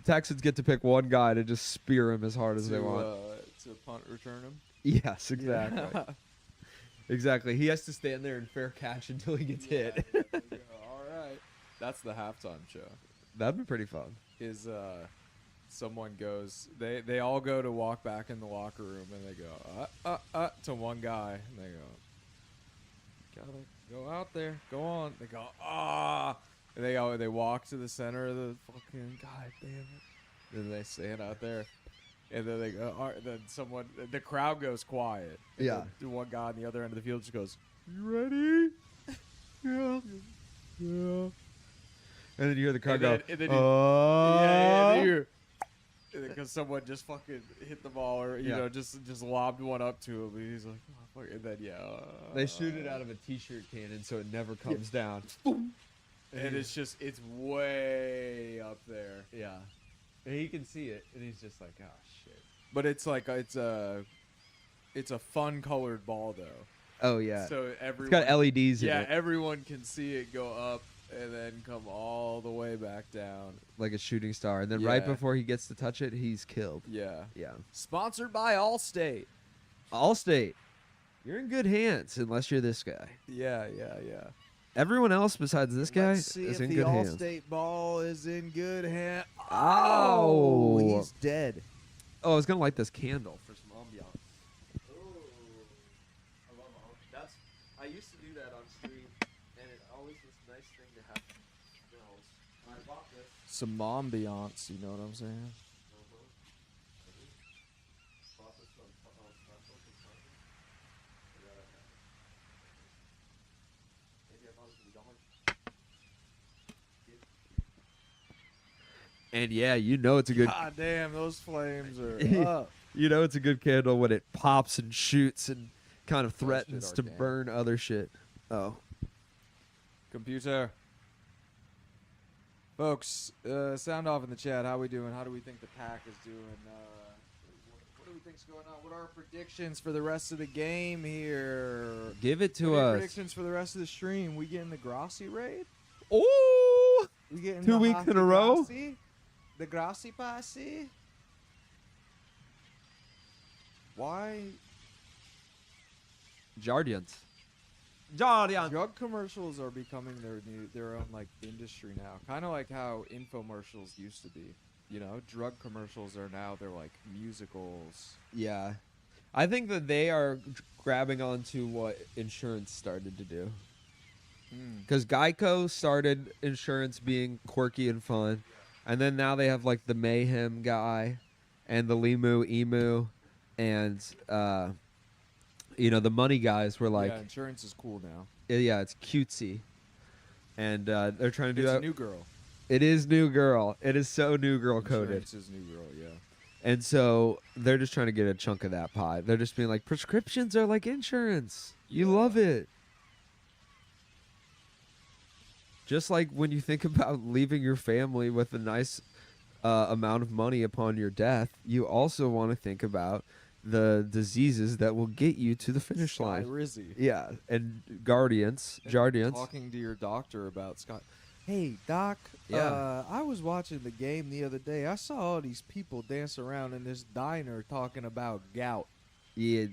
Texans get to pick one guy to just spear him as hard as they want. To punt return him. Yes, exactly. Exactly. He has to stand there and fair catch until he gets hit. All right. That's the halftime show. That'd be pretty fun. Is someone goes, they all go to walk back in the locker room and they go to one guy and they go, gotta go out there, go on. They go and they walk to the center of the fucking, god damn it. Then they stand out there. And then they go, all right, then the crowd goes quiet. And Yeah. The one guy on the other end of the field just goes, "You ready?" Yeah. Yeah. And then you hear the crowd And go, then- and then oh. Because someone just fucking hit the ball or, you Yeah. know, just lobbed one up to him. And he's like, oh, fuck. And then, They shoot it out of a t-shirt cannon so it never comes down. And it's way up there. Yeah. And he can see it, and he's just like, oh, shit. But it's like, it's a fun colored ball, though. Oh, yeah. So It's everyone. got LEDs in Yeah, it. everyone can see it go up and then come all the way back down. like a shooting star. And then right Yeah. before he gets to touch it, he's killed. Yeah. Yeah. Sponsored by Allstate. Allstate, you're in good hands unless you're this guy. Yeah. Everyone else besides this guy Let's see is if in the good hands. Allstate ball is in good hands. Oh. He's dead. Oh, I was gonna light this candle for some ambiance. I used to do that on stream, and it always was a nice thing to have smells. I bought this. Some ambiance, you know what I'm saying? And yeah, you know it's a good. God damn, those flames are up. You know it's a good candle when it pops and shoots and kind of shit, threatens to Arcane. burn other shit. Oh, Computer. Folks, sound off in the chat. How we doing? How do we think the pack is doing? What do we think's going on? What are our predictions for the rest of the game here? give it to What are your us. predictions for the rest of the stream? We getting the Grossi raid? Oh, We getting 2 the weeks in Hockey a row? Grossi? The Grossi posse? Why? Jardians. Jardians. Drug commercials are becoming their own like industry now. Kind of like how infomercials used to be. You know, drug commercials are now they're like musicals. Yeah, I think that they are grabbing onto what insurance started to do. Because Geico started insurance being quirky and fun, and then now they have like the Mayhem guy, and the Limu Emu, and the money guys were like, yeah, insurance is cool now. yeah, it's cutesy, and they're trying to do It's that. a new girl. It is new girl. It is so new girl coded. Insurance is new girl. Yeah. And so they're just trying to get a chunk of that pie. They're just being like, prescriptions are like insurance. You love it. Just like when you think about leaving your family with a nice amount of money upon your death, you also want to think about the diseases that will get you to the finish line. Rizzy. Yeah, and Jardians. Talking to your doctor about Scott. Hey, doc. Yeah. I was watching the game the other day. I saw all these people dance around in this diner talking about gout. Yeah,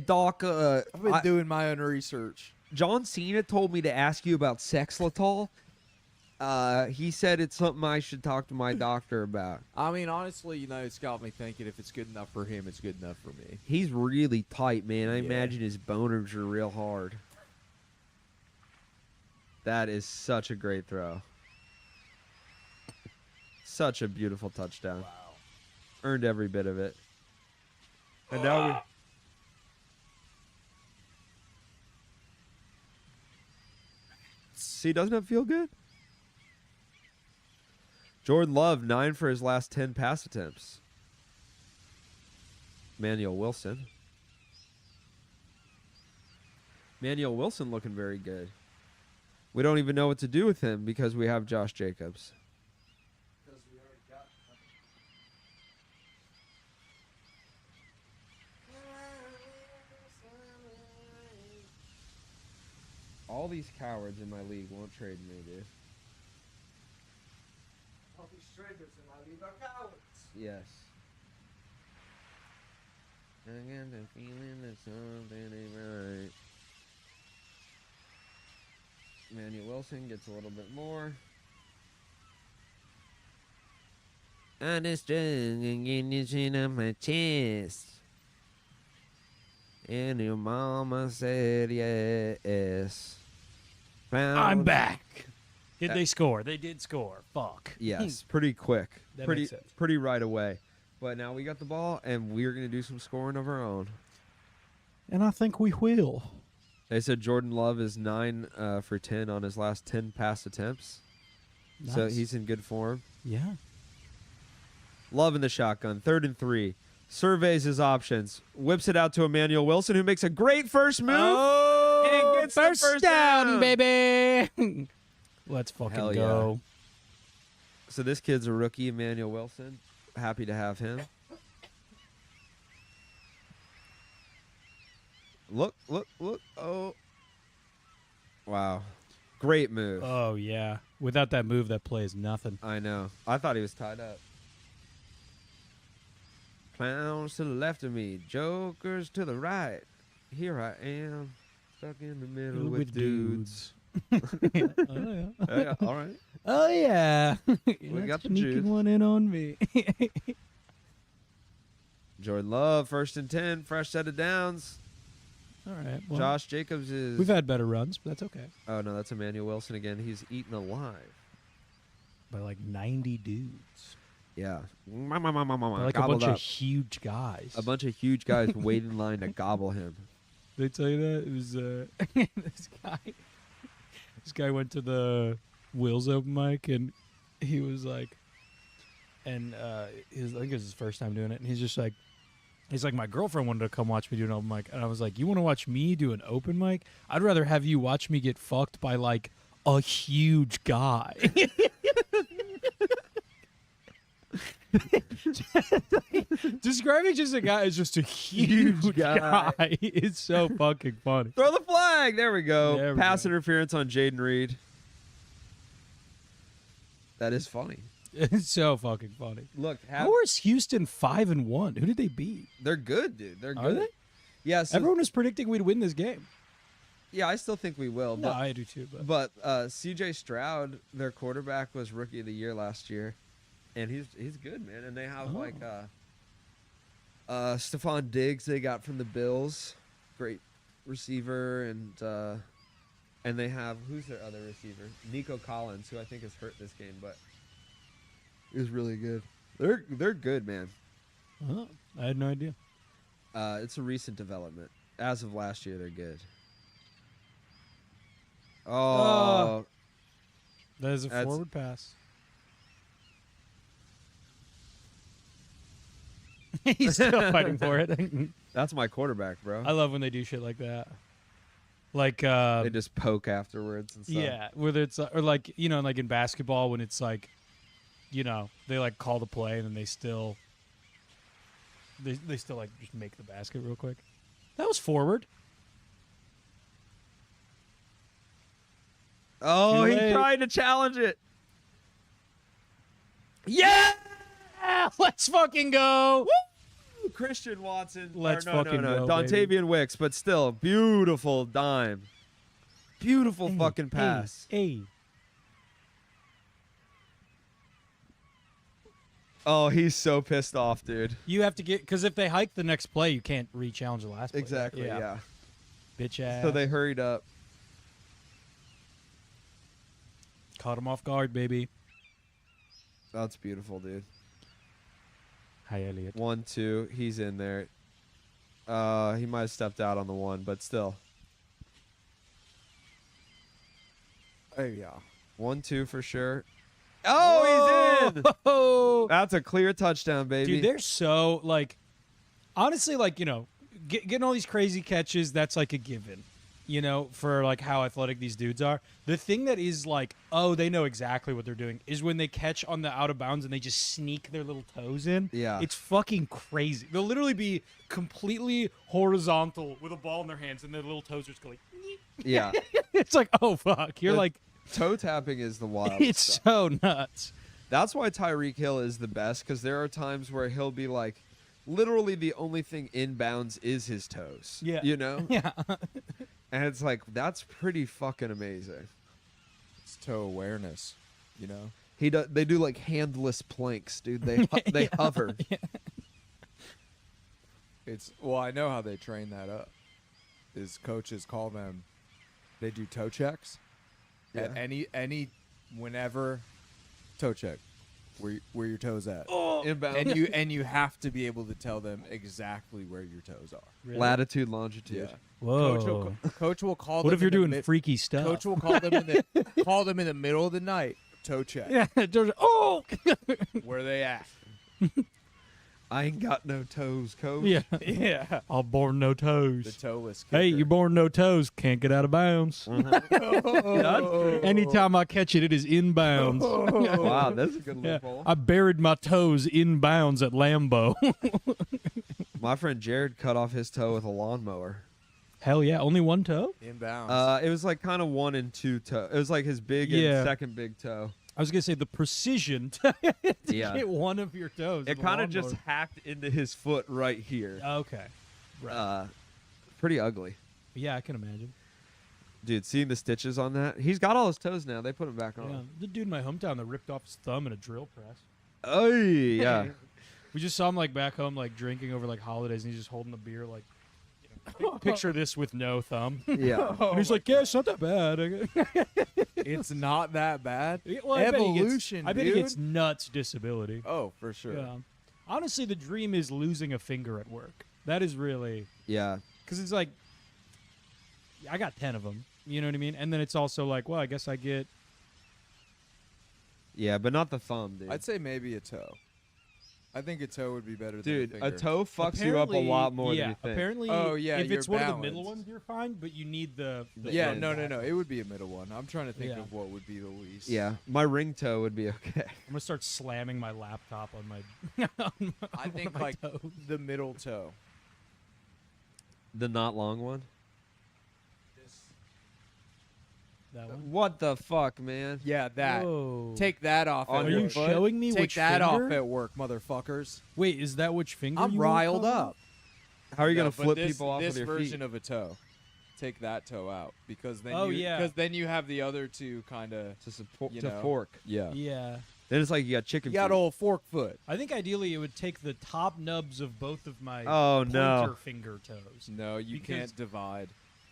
doc. I've been doing my own research. John Cena told me to ask you about Sexletol. He said it's something I should talk to my doctor about. I mean, honestly, you know, it's got me thinking if it's good enough for him, it's good enough for me. He's really tight, man. I Yeah. imagine his boners are real hard. That is such a great throw. Such a beautiful touchdown. Wow. Earned every bit of it. And now we... See, doesn't it feel good? Jordan Love, 9 for his last 10 pass attempts. Manuel Wilson. Manuel Wilson looking very good. We don't even know what to do with him because we have Josh Jacobs. All these cowards in my league won't trade me, dude. All these strangers in my league are cowards. Yes. I got the feeling that something ain't right. Manuel Wilson gets a little bit more. I just getting this shit on my chest. And your mama said yes. I'm back. Did they score? They did score. Fuck. Yes, pretty quick. That pretty makes sense. pretty right away. But now we got the ball, and we're going to do some scoring of our own. And I think we will. They said Jordan Love is 9 for 10 on his last 10 pass attempts. So Nice. he's in good form. Yeah. Love in the shotgun. 3rd and 3. Surveys his options. Whips it out to Emmanuel Wilson, who makes a great first move. Oh, and gets the first down. baby. Let's fucking Hell yeah. go. So this kid's a rookie, Emmanuel Wilson. Happy to have him. Look. Oh. Wow. Great move. Oh yeah. Without that move, that play is nothing. I know. I thought he was tied up. Clowns to the left of me, jokers to the right. Here I am, stuck in the middle with dudes. Oh yeah. Yeah, all right. Oh yeah. We got the sneaking juice. one in on me. Jordan Love, 1st and 10, fresh set of downs. All right. Well, Josh Jacobs is. we've had better runs, but that's okay. Oh no, that's Emmanuel Wilson again. He's eaten alive. By like 90 dudes. Yeah. By like a Gobbled bunch up. of huge guys. A bunch of huge guys wait in line to gobble him. Did I tell you that? It was this guy. This guy went to the Will's open mic and he was like, and I think it was his first time doing it, and he's like, my girlfriend wanted to come watch me do an open mic, and I was like, you want to watch me do an open mic? I'd rather have you watch me get fucked by like a huge guy. Describing just a guy as just a huge guy. It's so fucking funny. Throw the flag. There we go. There we Pass go. interference on Jaden Reed. That is funny. It's so fucking funny. Look, How is Houston 5-1? Who did they beat? they're good, dude. They're Are good. they? Yeah. So, Everyone was predicting we'd win this game. yeah, I still think we will. No, But, I do too. But C.J. Stroud, their quarterback, was Rookie of the Year last year, and he's good, man. And they have Stephon Diggs they got from the Bills, great receiver, and they have who's their other receiver? Nico Collins, who I think is hurt this game, but is really good. They're good, man. oh, I had no idea. It's a recent development. As of last year, they're good. Oh, That is a That's- forward pass. He's still fighting for it. that's my quarterback, bro. I love when they do shit like that. Like, They just poke afterwards and stuff. yeah, whether it's or like like in basketball when it's like, they like call the play and then they still like just make the basket real quick. That was forward. Oh, Too he late. tried to challenge it. Yeah, let's fucking go. Christian Watson. Let's no, fucking no, no. go, Dontavian baby. Wicks, but still, beautiful dime. Beautiful Hey, fucking pass. Hey. Oh, he's so pissed off, dude. You have to get because if they hike the next play, you can't re-challenge the last play. Exactly, yeah. Bitch ass. So they hurried up. Caught him off guard, baby. That's beautiful, dude. Hi, Elliott. 1-2. He's in there. He might have stepped out on the one, but still. Hey, yeah. 1-2 for sure. Oh, he's in. Oh, That's a clear touchdown, baby. dude, they're so like, honestly, like getting all these crazy catches. That's like a given, for like how athletic these dudes are. The thing that is like, oh, they know exactly what they're doing is when they catch on the out of bounds and they just sneak their little toes in. Yeah. It's fucking crazy. They'll literally be completely horizontal with a ball in their hands and their little toes are just going. Yeah. It's like, oh fuck, you're The like, Toe tapping is the wild. it's stuff. so nuts. That's why Tyreek Hill is the best, because there are times where he'll be like, literally the only thing inbounds is his toes. Yeah. Yeah. And it's like, that's pretty fucking amazing. It's toe awareness, They do like handless planks, dude. They hover. I know how they train that up. Is coaches call them, they do toe checks. At whenever, toe check, where your toes at, Inbound. and you have to be able to tell them exactly where your toes are. Really? Latitude, longitude. Yeah. Whoa. Coach will call. What them if you're in the doing mid- freaky stuff? Coach will call them call them in the middle of the night. Toe check. Yeah. Oh. Where they at? I ain't got no toes, coach. Yeah. Yeah. All born no The toes. toeless. Hey, kicker. you're born no toes. Can't get out of bounds. Anytime I catch it, it is inbounds. Wow, that's a good Yeah. loophole. I buried my toes inbounds at Lambeau. My friend Jared cut off his toe with a lawnmower. Hell yeah, only one toe? Inbounds. It was like kind of 1 and 2 toe. It was like his big Yeah. and second big toe. I was gonna say the precision to Yeah. get one of your toes. It with a kind of just lawnmower. hacked into his foot right here. Okay. Right. Pretty ugly. Yeah, I can imagine. Dude, seeing the stitches on that. He's got all his toes now. They put him back on. Yeah, the dude in my hometown that ripped off his thumb in a drill press. Oh, yeah. We just saw him like back home, like drinking over like holidays, and he's just holding the beer, like. Picture this with no thumb. Yeah. And he's like, yeah, it's not that bad. It's not that bad. Well, Evolution, I bet he dude. gets nuts disability. Oh, for sure. Yeah. Honestly, the dream is losing a finger at work. That is really Yeah. because it's like I got 10 of them. You know what I mean? And then it's also like, well, I guess I get. Yeah, but not the thumb, dude. I'd say maybe a toe. I think a toe would be better Dude, than a a finger. toe fucks you up a lot more yeah, than you think. apparently. Oh, yeah, if you're it's one of the balanced. middle ones, you're fine. But you need the Yeah, front no. back. It would be a middle one. I'm trying to think Yeah. of what would be the least. Yeah, my ring toe would be okay. I'm gonna start slamming my laptop on my. on I one think of my like toes. the middle toe. The not long one? That one. What the fuck, man? Yeah, that. Whoa. Take that off. On at your Are you work. foot? showing me Take which that finger? off at work, motherfuckers. Wait, is that which finger? I'm you want riled cut up. off? How are you No, going to but flip this, people off this with your version feet? of a toe. Take that toe out because then Oh, you yeah. because then you have the other two kind of To support, you to know. fork. yeah. Yeah. Then it's like you got chicken You got feet. old fork foot. I think ideally it would take the top nubs of both of my Oh, pointer no. finger toes. No, you Because- can't divide.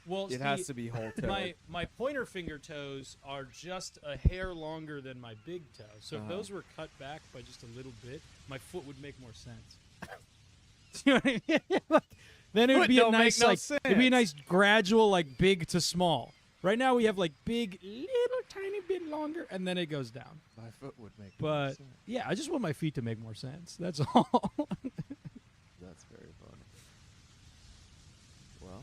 Well, It has to be whole toe. my pointer finger toes are just a hair longer than my big toe. So if Uh-huh. those were cut back by just a little bit, my foot would make more sense. You know what I mean? Like, then it would Foot be a don't make nice no like it'd be a nice sense. gradual like big to small. Right now we have like big, little tiny bit longer, and then it goes down. My foot would make But yeah, I just want my feet to make more sense. That's all. that's very funny. Well,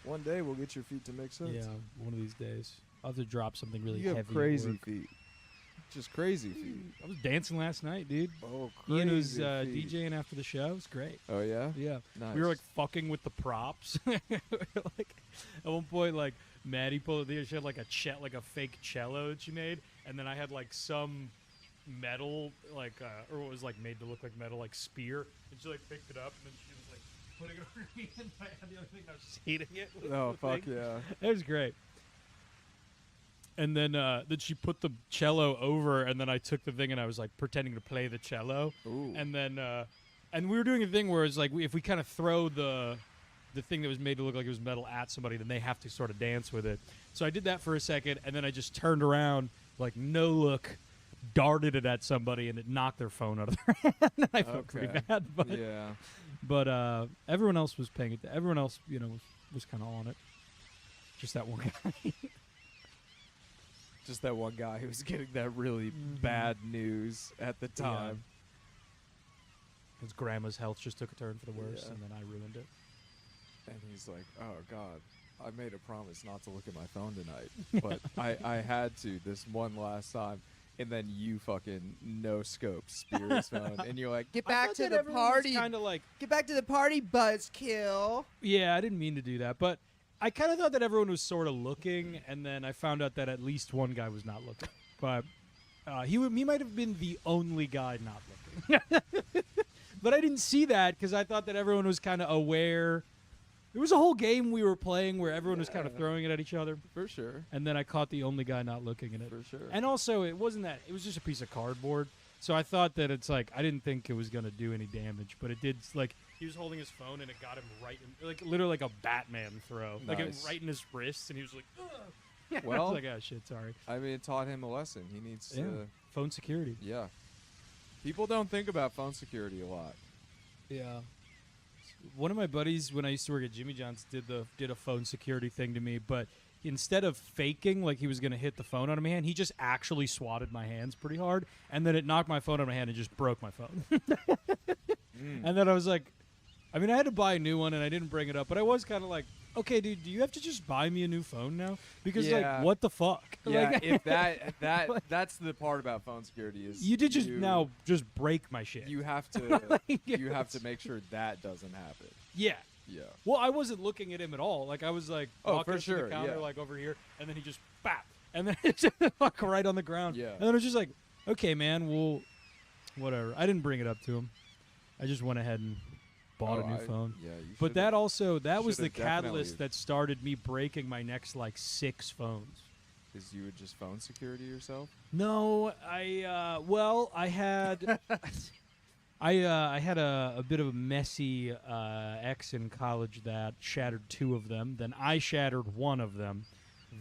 one day we'll get your feet to make sense. Yeah, one of these days I'll have to drop something really you have heavy. at crazy work. feet. Just crazy feet. I was dancing last night, dude. Oh, crazy Ian was feet. DJing after the show. It was great. Oh yeah. Yeah. Nice. We were like fucking with the props. We were, like at one point, like Maddie pulled it. She had like like a fake cello that she made, and then I had like some metal, like or what was like made to look like metal, like spear, and she like picked it up, and then she was like putting it over me, and I had the other thing. And I was just hitting it. With Oh the fuck thing. yeah. It was great. And then she put the cello over, and then I took the thing and I was like pretending to play the cello. Ooh. And then and we were doing a thing where it's like if we kind of throw the thing that was made to look like it was metal at somebody, then they have to sort of dance with it. So I did that for a second, and then I just turned around, like no look, darted it at somebody, and it knocked their phone out of their hand. I felt pretty Okay. bad, but Yeah. everyone else was paying it. Everyone else, you know, was kind of on it. Just that one guy. Just that one guy who was getting that really bad news at the Yeah. time. His grandma's health just took a turn for the worse, Yeah. and then I ruined it. And he's like, "Oh God, I made a promise not to look at my phone tonight, but I had to this one last time." And then you fucking no scope spear his phone, and you're like, "Get back to the party! Kind of like, Get back to the party, buzzkill!" yeah, I didn't mean to do that, but I kind of thought that everyone was sort of looking, and then I found out that at least one guy was not looking. But he might have been the only guy not looking. But I didn't see that because I thought that everyone was kind of aware. There was a whole game we were playing where everyone was kind of throwing it at each other, For sure, and then I caught the only guy not looking at it. for sure. And also, it wasn't that. It was just a piece of cardboard. So I thought that it's like I didn't think it was gonna do any damage, but it did. Like he was holding his phone and it got him right in, like literally like a Batman throw, like it Nice. right in his wrist, and he was like, ugh. I Well- was like, oh shit, sorry. I mean, it taught him a lesson. He needs Yeah. to, Phone security. yeah. People don't think about phone security a lot. Yeah. One of my buddies, when I used to work at Jimmy John's, did a phone security thing to me, but instead of faking like he was gonna hit the phone out of my hand, he just actually swatted my hands pretty hard, and then it knocked my phone out of my hand and just broke my phone. And then I was like, I mean, I had to buy a new one, and I didn't bring it up, but I was kind of like, okay, dude, do you have to just buy me a new phone now? Because Yeah. like, what the fuck? Yeah, Like, if that's the part about phone security is you did just now just break my shit. you have to Like, you have it's- to make sure that doesn't happen. Yeah. Yeah. Well, I wasn't looking at him at all. Like I was like Oh, walking for up to the sure, counter yeah. like over here, and then he just bap, and then it's just like right on the ground. Yeah. And then I was just like, okay, man, well, whatever. I didn't bring it up to him. I just went ahead and bought a new phone. Yeah, you But that was the should've catalyst definitely- that started me breaking my next like 6 phones. Is you would just phone security yourself? No, I had I had a bit of a messy ex in college that shattered 2 of them. Then I shattered 1 of them.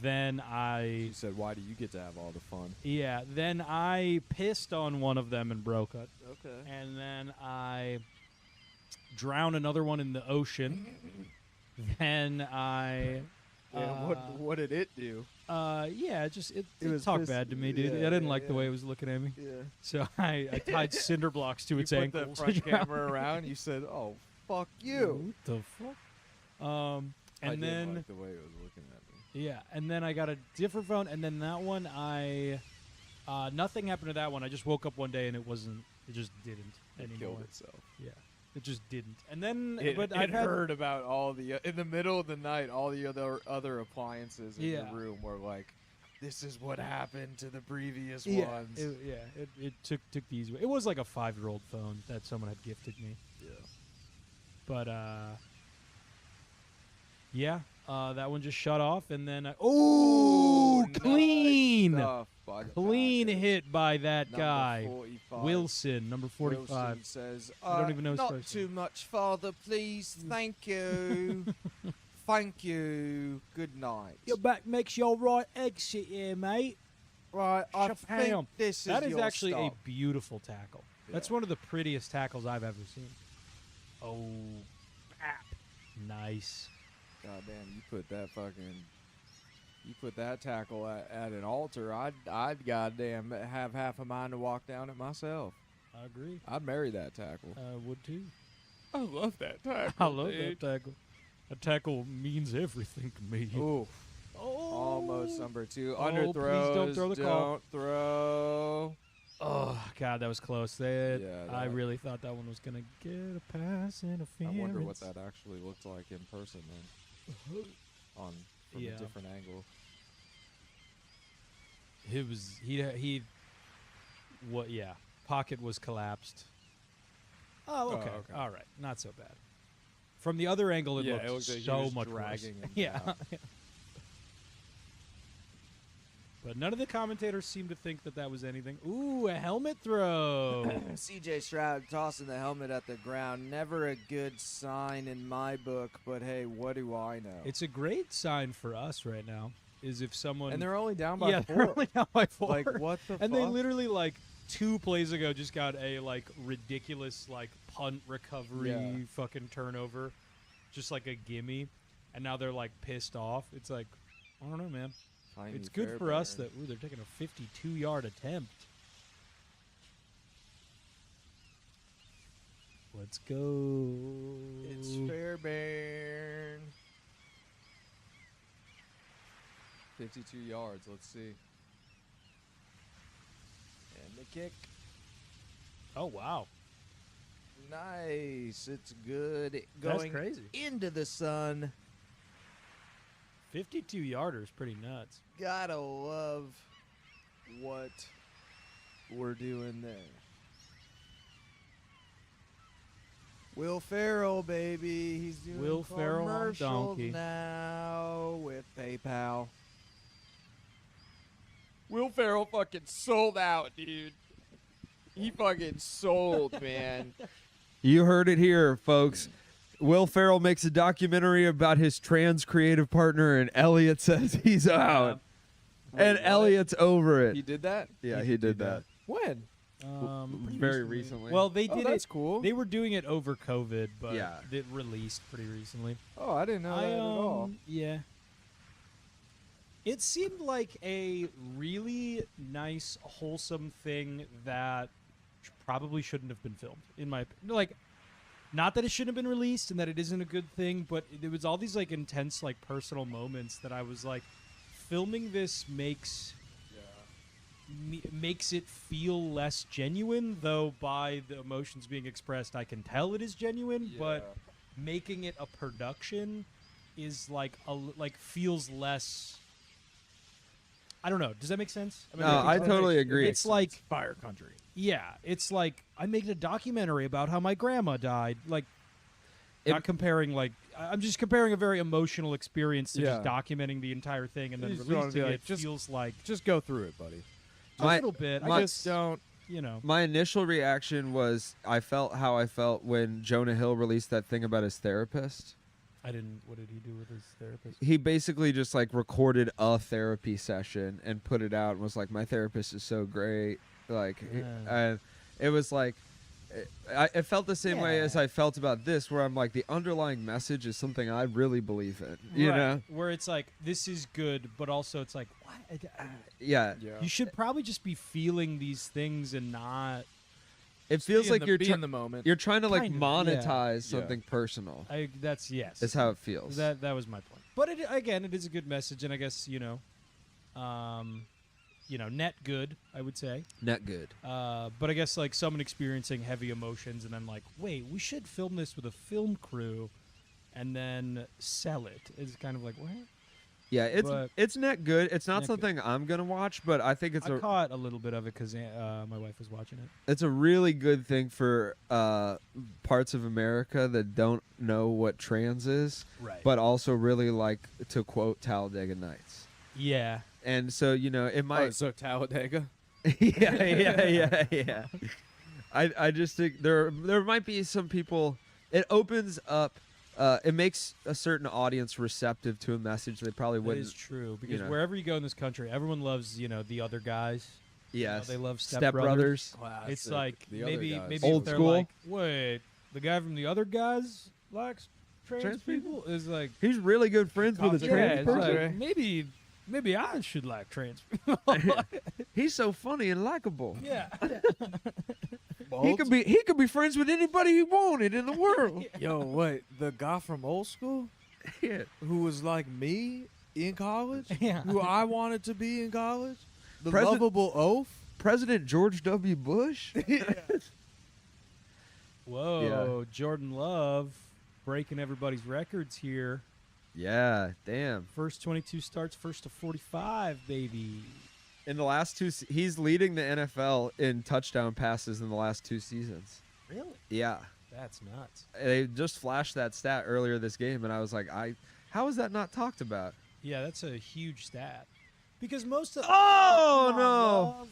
Then You said, why do you get to have all the fun? then I pissed on one of them and broke it. Okay. And then I drowned another one in the ocean. Then I what did it do? it was talked pissed- bad to me, dude. yeah, I didn't yeah, like the yeah. way it was looking at me. Yeah. So I tied cinder blocks to You its put ankles. the front camera around. You said, "Oh, fuck you." What the fuck? I And didn't then like the way it was looking at me. yeah, and then I got a different phone, and then that one nothing happened to that one. I just woke up one day and it just didn't It anymore. killed itself. Yeah, it just didn't. And then, But I've had heard about all the in the middle of the night. All the other appliances in Yeah. the room were like, "This is what happened to the previous yeah, ones." it took the easy way. It was like a 5-year-old phone that someone had gifted me. Yeah. But that one just shut off, and then Nice clean, stuff by the clean Packers. hit by that Number guy, 45. Wilson, number 45. Wilson says, I don't even know his not first too name." much, Father, please. Thank you. Thank you. Good night. Your back makes your right exit here, mate. Right, I Chappelle. think this That is your actually stop. a beautiful tackle. That's Yeah. one of the prettiest tackles I've ever seen. Oh, bap. Nice. Goddamn, you put that tackle at an altar. I'd goddamn have half a mind to walk down it myself. I agree. I'd marry that tackle. I would too. I love that tackle. I love that tackle. A tackle means everything to me. Ooh, Oh. almost number 2. Oh, Under please throws. don't throw the call. Don't throw. Oh, God, that was close. Yeah, I that- really thought that one was going to get a pass interference. I wonder what that actually looked like in person then. From Yeah. a different angle. It was, yeah. Pocket was collapsed. Oh, okay. okay. All right. Not so bad. From the other angle, it Yeah, looked it looked like he so was much dragging worse. him Yeah. down. But none of the commentators seemed to think that was anything. Ooh, a helmet throw. CJ Stroud tossing the helmet at the ground. Never a good sign in my book, but hey, what do I know? It's a great sign for us right now. Is if someone and they're only down by yeah, 4. they're only down by 4. Like, what the And fuck? they literally, like, 2 plays ago just got a, like, ridiculous, like, punt recovery Yeah. fucking turnover. Just like a gimme. And now they're, like, pissed off. It's like, I don't know, man. Tiny It's good for us Fairbairn. that, they're taking a 52-yard attempt. Let's go. It's Fairbairn. 52 yards. Let's see. And the kick. Oh, wow. Nice. It's good. That's Going crazy. into the sun. 52-yarder is pretty nuts. Gotta love what we're doing there. Will Ferrell, baby. He's doing Will Ferrell on commercials donkey. now with PayPal. Will Ferrell fucking sold out, dude. He fucking sold, man. You heard it here, folks. Will Ferrell makes a documentary about his trans creative partner, and Elliott says he's out. And Wait, what? Elliott's over it. He did that? Yeah, he did that. When? Pretty Very recently. Well, they Oh, did that's it. cool. They were doing it over COVID, but Yeah. it released pretty recently. Oh, I didn't know that at all. Yeah. It seemed like a really nice, wholesome thing that probably shouldn't have been filmed. In my like, not that it shouldn't have been released and that it isn't a good thing, but there was all these like intense, like personal moments that I was like, filming this makes it feel less genuine. Though by the emotions being expressed, I can tell it is genuine. But making it a production is like feels less. I don't know. Does that make sense? No, I totally agree. It's like Fire Country. yeah, it's like I made a documentary about how my grandma died. Like, It- not comparing I'm just comparing a very emotional experience to just Yeah. documenting the entire thing and then You just wanna releasing be like, it. just- Feels like Just go through it, buddy. a My- little bit. my- I Just guess don't. My initial reaction was I felt how I felt when Jonah Hill released that thing about his therapist. I didn't. What did he do with his therapist? He basically just like recorded a therapy session and put it out and was like, "My therapist is so great." Like, Yeah. it was like, it felt the same way as Yeah. I felt about this, where I'm like, the underlying message is something I really believe in. You Right, know? where it's like this is good, but also it's like what? Yeah. Yeah. You should probably just be feeling these things and not. It feels like you're be try- in the moment. you're trying to like Kind of, monetize yeah. something personal. That's yes. Is how it feels. That was my point. But it is a good message, and I guess net good. I would say. Net good. But I guess like someone experiencing heavy emotions and then like, wait, we should film this with a film crew, and then sell it. Is kind of like what? Yeah, But- it's net good. It's not Net good. something I'm gonna watch, but I think I caught a little bit of it because my wife was watching it. it's a really good thing for parts of America that don't know what trans is, Right. but also really like to quote Talladega Nights. yeah. And so it might. so Talladega. yeah. I just think there might be some people. It opens up. It makes a certain audience receptive to a message they probably That wouldn't. is true because know. wherever you go in this country, everyone loves the other guys. Yes. they love Step Brothers. It's like The other maybe guys. maybe Old if they're school. like, wait, the guy from the other guys likes trans people is like He's really good friends with a yeah, trans it's person. like, maybe I should like trans people. He's so funny and likable. yeah. He could be friends with anybody he wanted in the world. Yo, wait, the guy from old school Yeah. who was like me in college, Yeah. who I wanted to be in college, the President- lovable oaf. President George W. Bush. Whoa, Jordan Love breaking everybody's records here. Yeah, damn. First 22 starts, first to 45, baby. In the last he's leading the NFL in touchdown passes in the last 2 seasons. Really? Yeah. That's nuts. They just flashed that stat earlier this game, and I was like, how is that not talked about? Yeah, that's a huge stat. Because most of Oh, Come on, no. Love.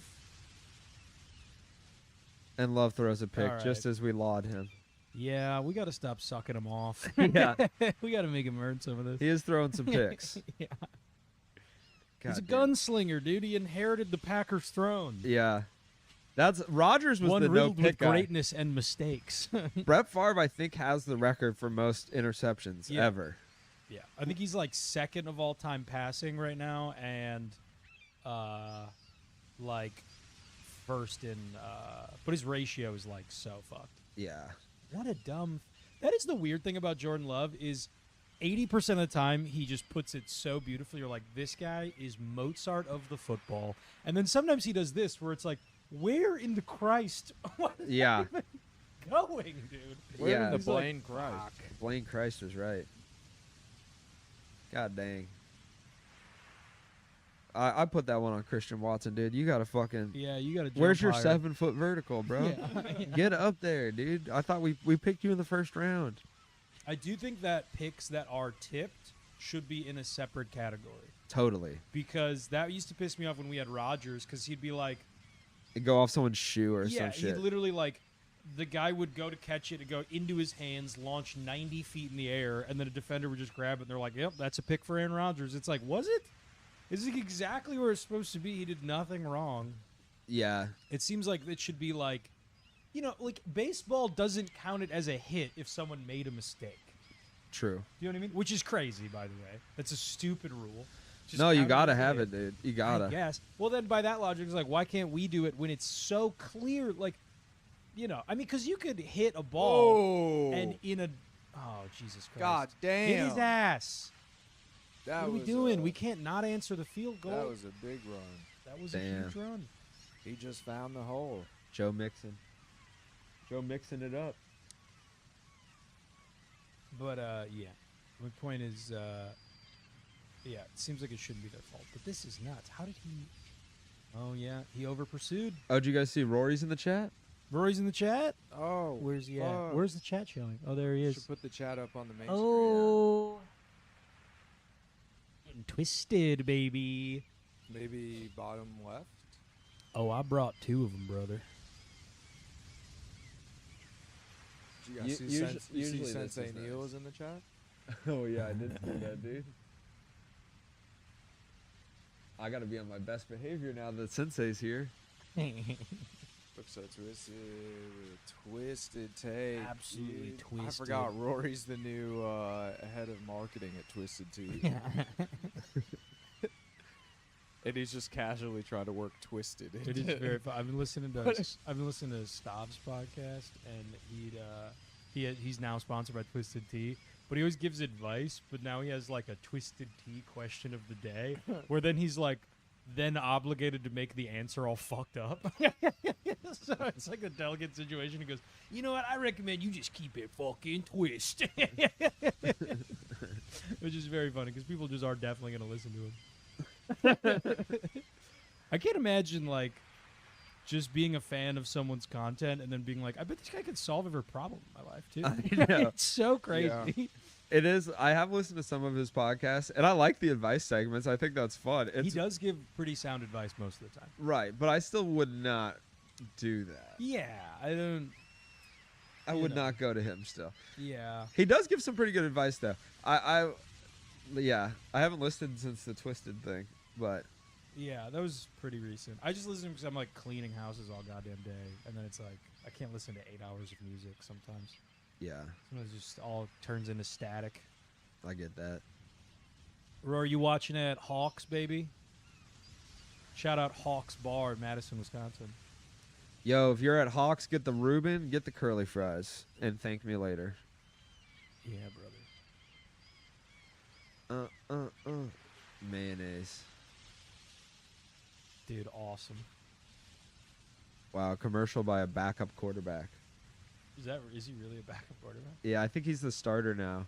And Love throws a pick All right. just as we laud him. Yeah, we got to stop sucking him off. Yeah. We got to make him earn some of this. He is throwing some picks. Yeah. God He's a damn. gunslinger, dude. He inherited the Packers' throne. Yeah. That's Rodgers was One the no riddled with pick guy. greatness and mistakes. Brett Favre, I think, has the record for most interceptions Yeah. ever. Yeah, I think he's like second of all time passing right now, and like first in. But his ratio is like so fucked. Yeah. What a dumb. That is the weird thing about Jordan Love is 80% of the time he just puts it so beautifully. You're like, this guy is Mozart of the football, and then sometimes he does this where it's like, where in the Christ? What is Yeah. that even going, dude? Where Yeah. in the He's like, Blaine Christ? Blaine Christ was right. God dang. I put that one on Christian Watson, dude. You gotta fucking. Yeah, you got to. Where's your 7-foot vertical, bro? Yeah. Get up there, dude. I thought we picked you in the first round. I do think that picks that are tipped should be in a separate category Totally. because that used to piss me off when we had Rodgers because he'd be like, It'd go off someone's shoe or yeah, some shit. he'd literally like, the guy would go to catch it, to go into his hands, launch 90 feet in the air, and then a defender would just grab it, and they're like, yep, that's a pick for Aaron Rodgers. It's like, was it? Is it exactly where it's supposed to be? He did nothing wrong. Yeah. It seems like it should be like, like baseball doesn't count it as a hit if someone made a mistake. True. You know what I mean? Which is crazy, by the way. That's a stupid rule. Just No, you count gotta as a have hit. it, dude. You I gotta. guess. Well, then by that logic, it's like, why can't we do it when it's so clear? Like, I mean, because you could hit a ball Oh, and in a. Oh, Jesus Christ. God Hit damn! his ass. That What are we was, doing? We can't not answer the field goal. That was a big run. That was Damn. a huge run. He just found the hole. Joe Mixon. Joe mixing it up. But yeah, my point is, yeah, it seems like it shouldn't be their fault. But this is nuts. How did he? Oh yeah, he over pursued. Oh, did you guys see Rory's in the chat? Rory's in the chat. Oh, Where's he at? fuck. Where's the chat showing? Oh, there he is. Should put the chat up on the main Oh, getting twisted, baby. screen. Maybe bottom left. Oh, I brought 2 of them, brother. Did you guys see, Usually you see this Sensei is Neil nice. is in the chat? Oh yeah, I did see that, dude. I gotta be on my best behavior now that Sensei's here. Looks so twisted. Twisted take. Absolutely dude. I twisted. forgot Rory's the new head of marketing at Twisted Tea. And he's just casually trying to work Twisted. It is very fun. I've been listening to Stav's podcast, and he's now sponsored by Twisted Tea. But he always gives advice. But now he has like a Twisted Tea question of the day, where then he's like, then obligated to make the answer all fucked up. So it's like a delicate situation. He goes, you know what? I recommend you just keep it fucking twist, which is very funny because people just are definitely going to listen to him. I can't imagine like just being a fan of someone's content and then being like, I bet this guy could solve every problem in my life too. I know. It's so crazy. Yeah. It is. I have listened to some of his podcasts, and I like the advice segments. I think that's fun. He does give pretty sound advice most of the time. Right, but I still would not do that. Yeah, I don't. I You would know. not go to him still. Yeah, He does give some pretty good advice, though. Yeah, I haven't listened since the Twisted thing, but yeah, that was pretty recent. I just listen because I'm like cleaning houses all goddamn day, and then it's like I can't listen to 8 hours of music sometimes. yeah, Sometimes it just all turns into static. I get that. Roy, are you watching at Hawks, baby? Shout out Hawks Bar in Madison, Wisconsin. Yo, if you're at Hawks, get the Reuben, get the curly fries, and thank me later. Yeah, brother. Mayonnaise. Dude, awesome. Wow, commercial by a backup quarterback. Is he really a backup quarterback? Yeah, I think he's the starter now,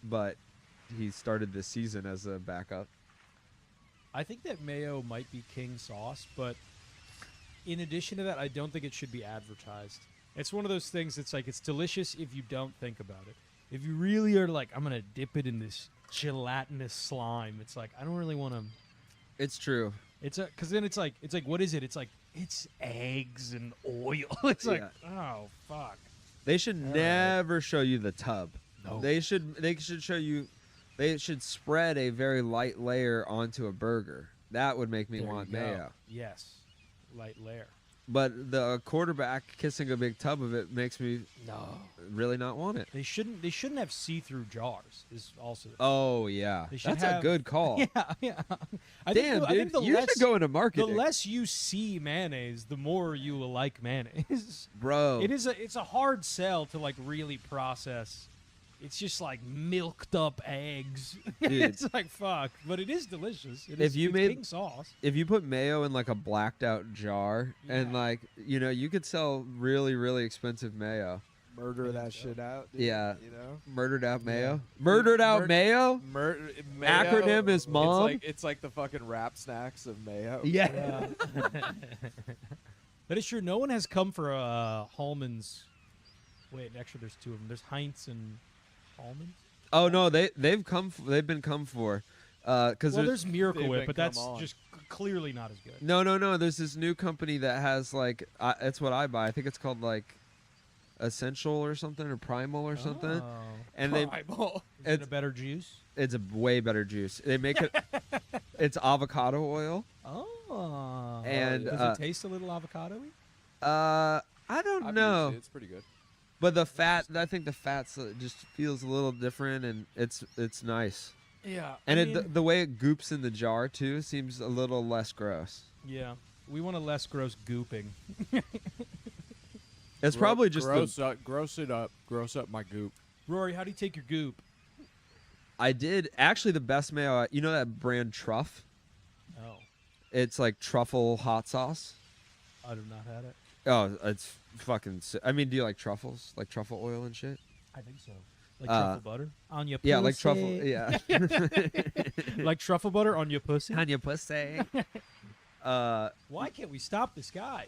but he started this season as a backup. I think that mayo might be king sauce, but in addition to that, I don't think it should be advertised. It's one of those things that's like, it's delicious if you don't think about it. If you really are like, I'm going to dip it in this gelatinous slime, it's like, I don't really want to. It's true. Because then it's like, what is it? It's like, it's eggs and oil. It's like, oh, fuck. They should All never show you the tub. No. They should show you. They should spread a very light layer onto a burger. That would make me There want you go. mayo. Yes. Light layer. But the quarterback kissing a big tub of it makes me No. really not want it. They shouldn't have see-through jars. Is also. Oh yeah, They should that's a have- good call. Yeah. I Damn, I think dude, the you less, should go into the marketing, less you see mayonnaise, the more you will like mayonnaise. bro. It's a hard sell to like really process. It's just like milked up eggs. Dude. It's like fuck, but it is delicious. If you it's made- king sauce. If you put mayo in like a blacked out jar and Yeah. like Mm-hmm. you could sell really really expensive mayo. Murder that shit out. Dude, Yeah. You know? Murdered out Yeah. mayo. Murdered out Mur- mayo. Mayo, Acronym is mom? It's like the fucking rap snacks of mayo. Yeah. That is true. No one has come for Hallman's. Wait, actually, there's 2 of them. There's Heinz and Hallman's. Oh no, they've been come for, because Well, there's Miracle They've Whip, been but that's come on. just clearly not as good. no. There's this new company that has like it's what I buy. I think it's called like Essential or something or Primal or something. Oh. And they Primal. Is it a better juice? it's a way better juice. They make it. It's avocado oil. Oh. And, does it taste a little avocado-y? I don't I've know. used it. It's pretty good. But the fat, I think the fat just feels a little different, and it's nice. Yeah. And the way it goops in the jar too seems a little less gross. yeah. We want a less gross gooping. It's probably just gross up my goop. Rory, how do you take your goop? I did actually the best mayo. You know that brand Truff? Oh, It's like truffle hot sauce. I have not had it. Oh, it's fucking. I mean, do you like truffles, like truffle oil and shit? I think so. Like truffle butter on your pussy. Yeah, like truffle. Yeah. Like truffle butter on your pussy. On your pussy. Why can't we stop this guy?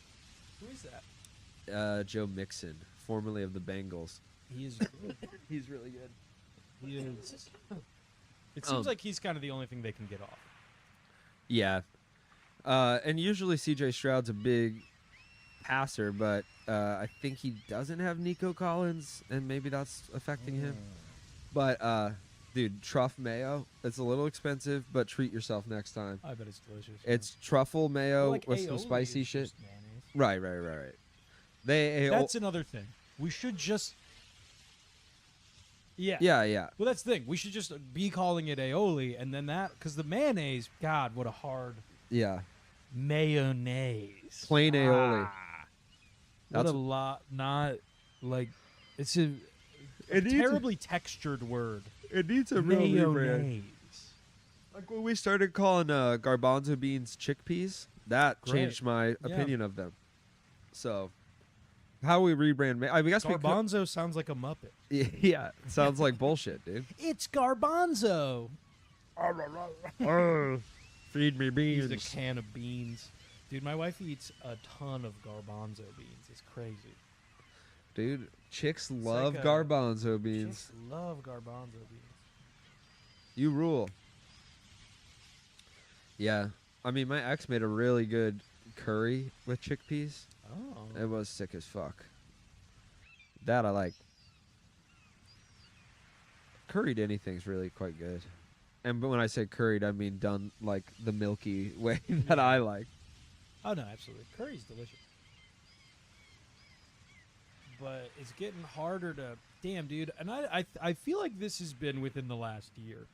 Who is that? Joe Mixon, formerly of the Bengals. He is good. He's really good. He is. It seems like he's kind of the only thing they can get off. Yeah. And usually C.J. Stroud's a big passer, but I think he doesn't have Nico Collins, and maybe that's affecting him. But, dude, truff mayo, it's a little expensive, but treat yourself next time. I bet it's delicious. It's truffle mayo like with some aioli spicy is shit. just mayonnaise. Right. That's That's another thing. We should just. Yeah. yeah. Well, that's the thing. We should just be calling it aioli, and then that, because the mayonnaise, God, what a hard Yeah. mayonnaise. Plain aioli. What That's- a lot. Not like it's a It needs a- terribly textured word. It needs a real rebrand. Mayonnaise. Like when we started calling garbanzo beans chickpeas, that Great. changed my Yeah. opinion of them. So, how we rebrand? I guess Garbanzo sounds like a Muppet. yeah, it sounds like bullshit, dude. It's garbanzo. Feed me He's a can of beans. Dude, my wife eats a ton of garbanzo beans. It's crazy. Dude, chicks love like a- garbanzo beans. Chicks love garbanzo beans. You rule. Yeah, I mean, my ex made a really good curry with chickpeas. Oh. It was sick as fuck. That I like. Curried anything's really quite good. And but when I say curried, I mean done like the milky way that I like. Oh, no, absolutely. Curry's delicious. But it's getting harder to... Damn, dude. And I feel like this has been within the last year.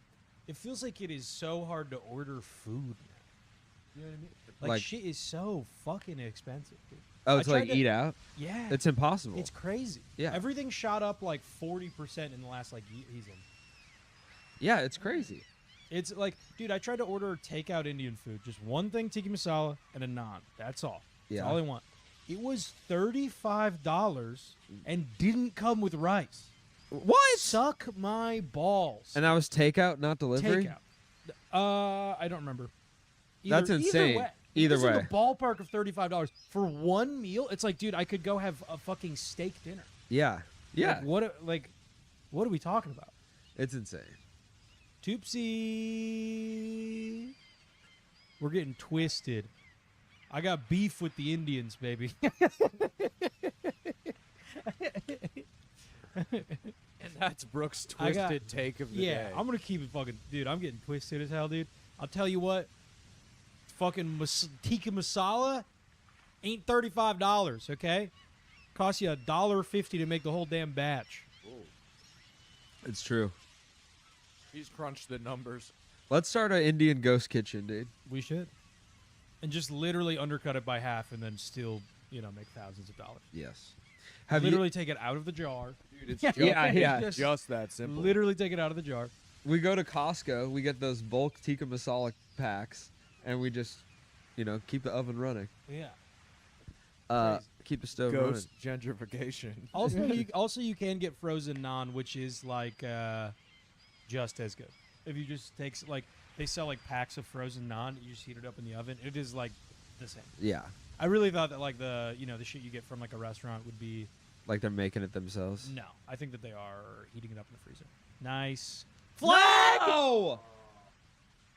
It feels like it is so hard to order food now. You know what I mean? Like shit is so fucking expensive, dude. Oh, I to like tried to- eat out? Yeah. It's impossible. It's crazy. Yeah. Everything shot up like 40% in the last like season. Yeah, it's crazy. It's like, dude, I tried to order takeout Indian food. Just one thing, tikka masala, and a naan. That's all. That's Yeah. all I want. It was $35 and didn't come with rice. What? Suck my balls. And that was takeout, not delivery? Takeout. I don't remember. That's insane. Either This is way. the ballpark of $35 for one meal. It's like, dude, I could go have a fucking steak dinner. Yeah. Yeah. What are we talking about? It's insane. Toopsie. We're getting twisted. I got beef with the Indians, baby. And that's Brooks' I got- twisted take of the Yeah, day. I'm gonna keep it fucking, dude. I'm getting twisted as hell, dude. I'll tell you what, fucking tikka masala ain't $35, okay? Costs you $1.50 to make the whole damn batch. It's true. He's crunched the numbers. Let's start an Indian ghost kitchen, dude. We should, and just literally undercut it by half, and then still, make thousands of dollars. Yes. Have Literally take it out of the jar. Dude, it's Yeah. just, just that simple. Literally take it out of the jar. we go to Costco, we get those bulk tikka masala packs, and we just, keep the oven running. Yeah. Keep the stove Ghost gentrification. Also, you can get frozen naan, which is like just as good. If you just take they sell like packs of frozen naan, you just heat it up in the oven. It is like the same. running. Yeah. I really thought that like the the shit you get from like a restaurant would be Like they're making it themselves. no. I think that they are heating it up in the freezer. Nice flag. Oh!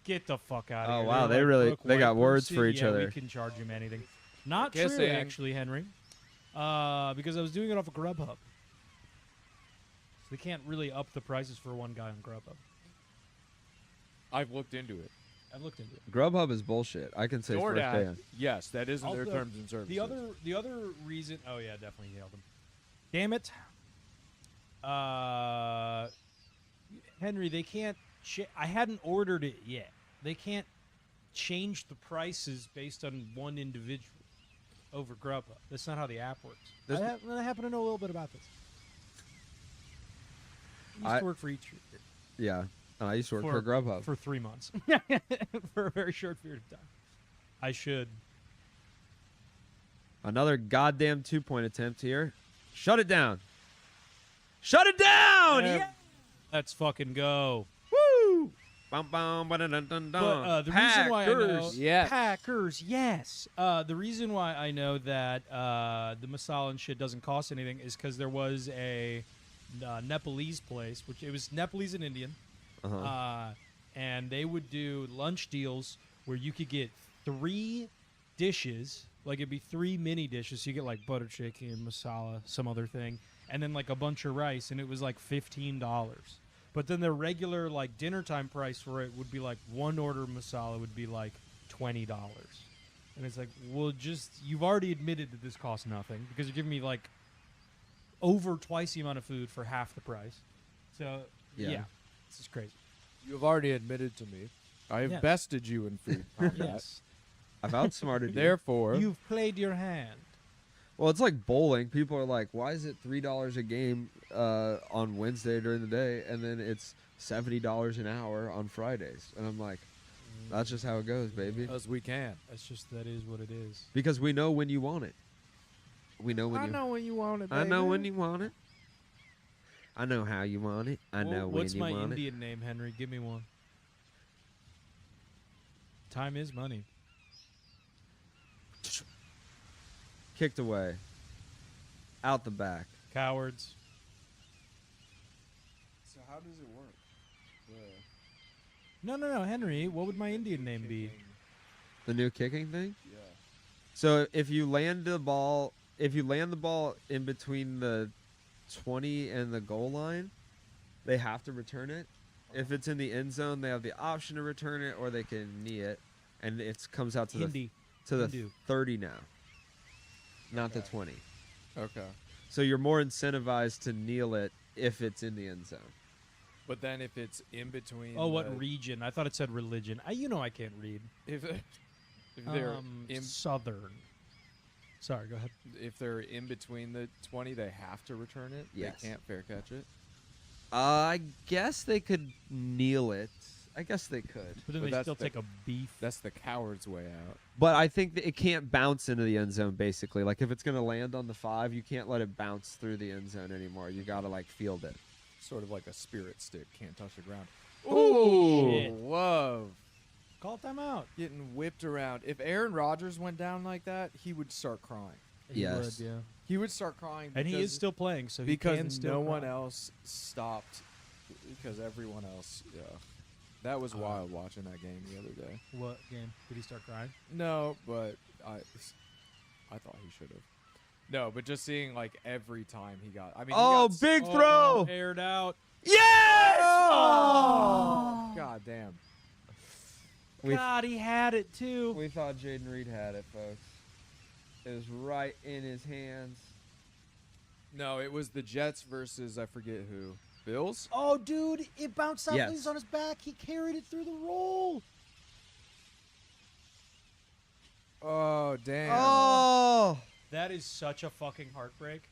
Get the fuck out of Oh, here. wow, They're they like, really- "Look, they white got words person, for each yeah, other." We can charge him anything. Not true, Kissing. actually, Henry. Because I was doing it off of Grubhub. So they can't really up the prices for one guy on Grubhub. I've looked into it. I've looked into it. Grubhub is bullshit. I can say DoorDash, firsthand. yes, that is in their Also, terms and services. The other reason. Oh yeah, definitely nailed them. Damn it, Henry. They can't. I hadn't ordered it yet. They can't change the prices based on one individual over Grubhub. That's not how the app works. I happen to know a little bit about this. I used to work for each Yeah. I used to work for Grubhub. for 3 months for a very short period of time. I should. Another goddamn 2-point attempt here. Shut it down. Shut it down! Let's fucking go. Woo! Bum, bum, ba-dun-dun-dun-dun. But the reason why I know Packers. Yes. Packers, yes. The reason why I know that the masala and shit doesn't cost anything is because there was a Nepalese place, which it was Nepalese and Indian, and they would do lunch deals where you could get 3 dishes, like it'd be 3 mini dishes. So you get like butter chicken, masala, some other thing, and then like a bunch of rice, and it was like $15. But then the regular like dinner time price for it would be like 1 order masala would be like $20. And it's like, well, just you've already admitted that this costs nothing because you're giving me like over twice the amount of food for half the price. So yeah, this is crazy. You have already admitted to me. I have Yes. bested you in food combat. Yes, I've outsmarted you. Therefore, you've played your hand. Well, it's like bowling. People are like, why is it $3 a game on Wednesday during the day, and then it's $70 an hour on Fridays? And I'm like, that's just how it goes, baby. as we can. That's just that is what it is. Because we know when you want it. We know when I you. know when you want it. I know baby. when you want it. I know how you want it. I know when What's you my want it. Indian name, Henry? Give me one. Time is money. Kicked away. Out the back. Cowards. So how does it work? No, Henry. What would my Indian name be? The new kicking thing. Yeah. So if you land the ball in between the 20 and the goal line, they have to return it. If it's in the end zone, they have the option to return it, or they can knee it, and it comes out to Hindi. the Hindu. 30 now, not the Okay. 20. Okay. So you're more incentivized to kneel it if it's in the end zone. But then if it's in between. Oh, what the- region? I thought it said religion. You know I can't read. If they're in Southern. Sorry, go ahead. if they're in between the 20, they have to return it. Yes. They can't fair catch it. I guess they could kneel it. I guess they could. But then But they that's still the- take a beef. That's the coward's way out. But I think that it can't bounce into the end zone, basically. Like, if it's going to land on the 5, you can't let it bounce through the end zone anymore. You got to, like, field it. Sort of like a spirit stick, can't touch the ground. Ooh. Shit. Whoa. Call timeout. Getting whipped around. If Aaron Rodgers went down like that, he would start crying. He Yes. would, yeah. He would start crying And he because- is still playing, so he because can still no cry. one else stopped. Because everyone else, yeah. That was wild watching that game the other day. What game? Did he start crying? No, but I thought he should have. No, but just seeing like every time he got. I mean, he Oh, got big Oh, throw! aired out. Yes! Oh! God damn. We- God, he had it too. We thought Jaden Reed had it, folks. It was right in his hands. No, it was the Jets versus I forget who. Bills? Oh, dude, it bounced out. Yes. He's on his back. He carried it through the roll. Oh, damn. Oh! That is such a fucking heartbreak.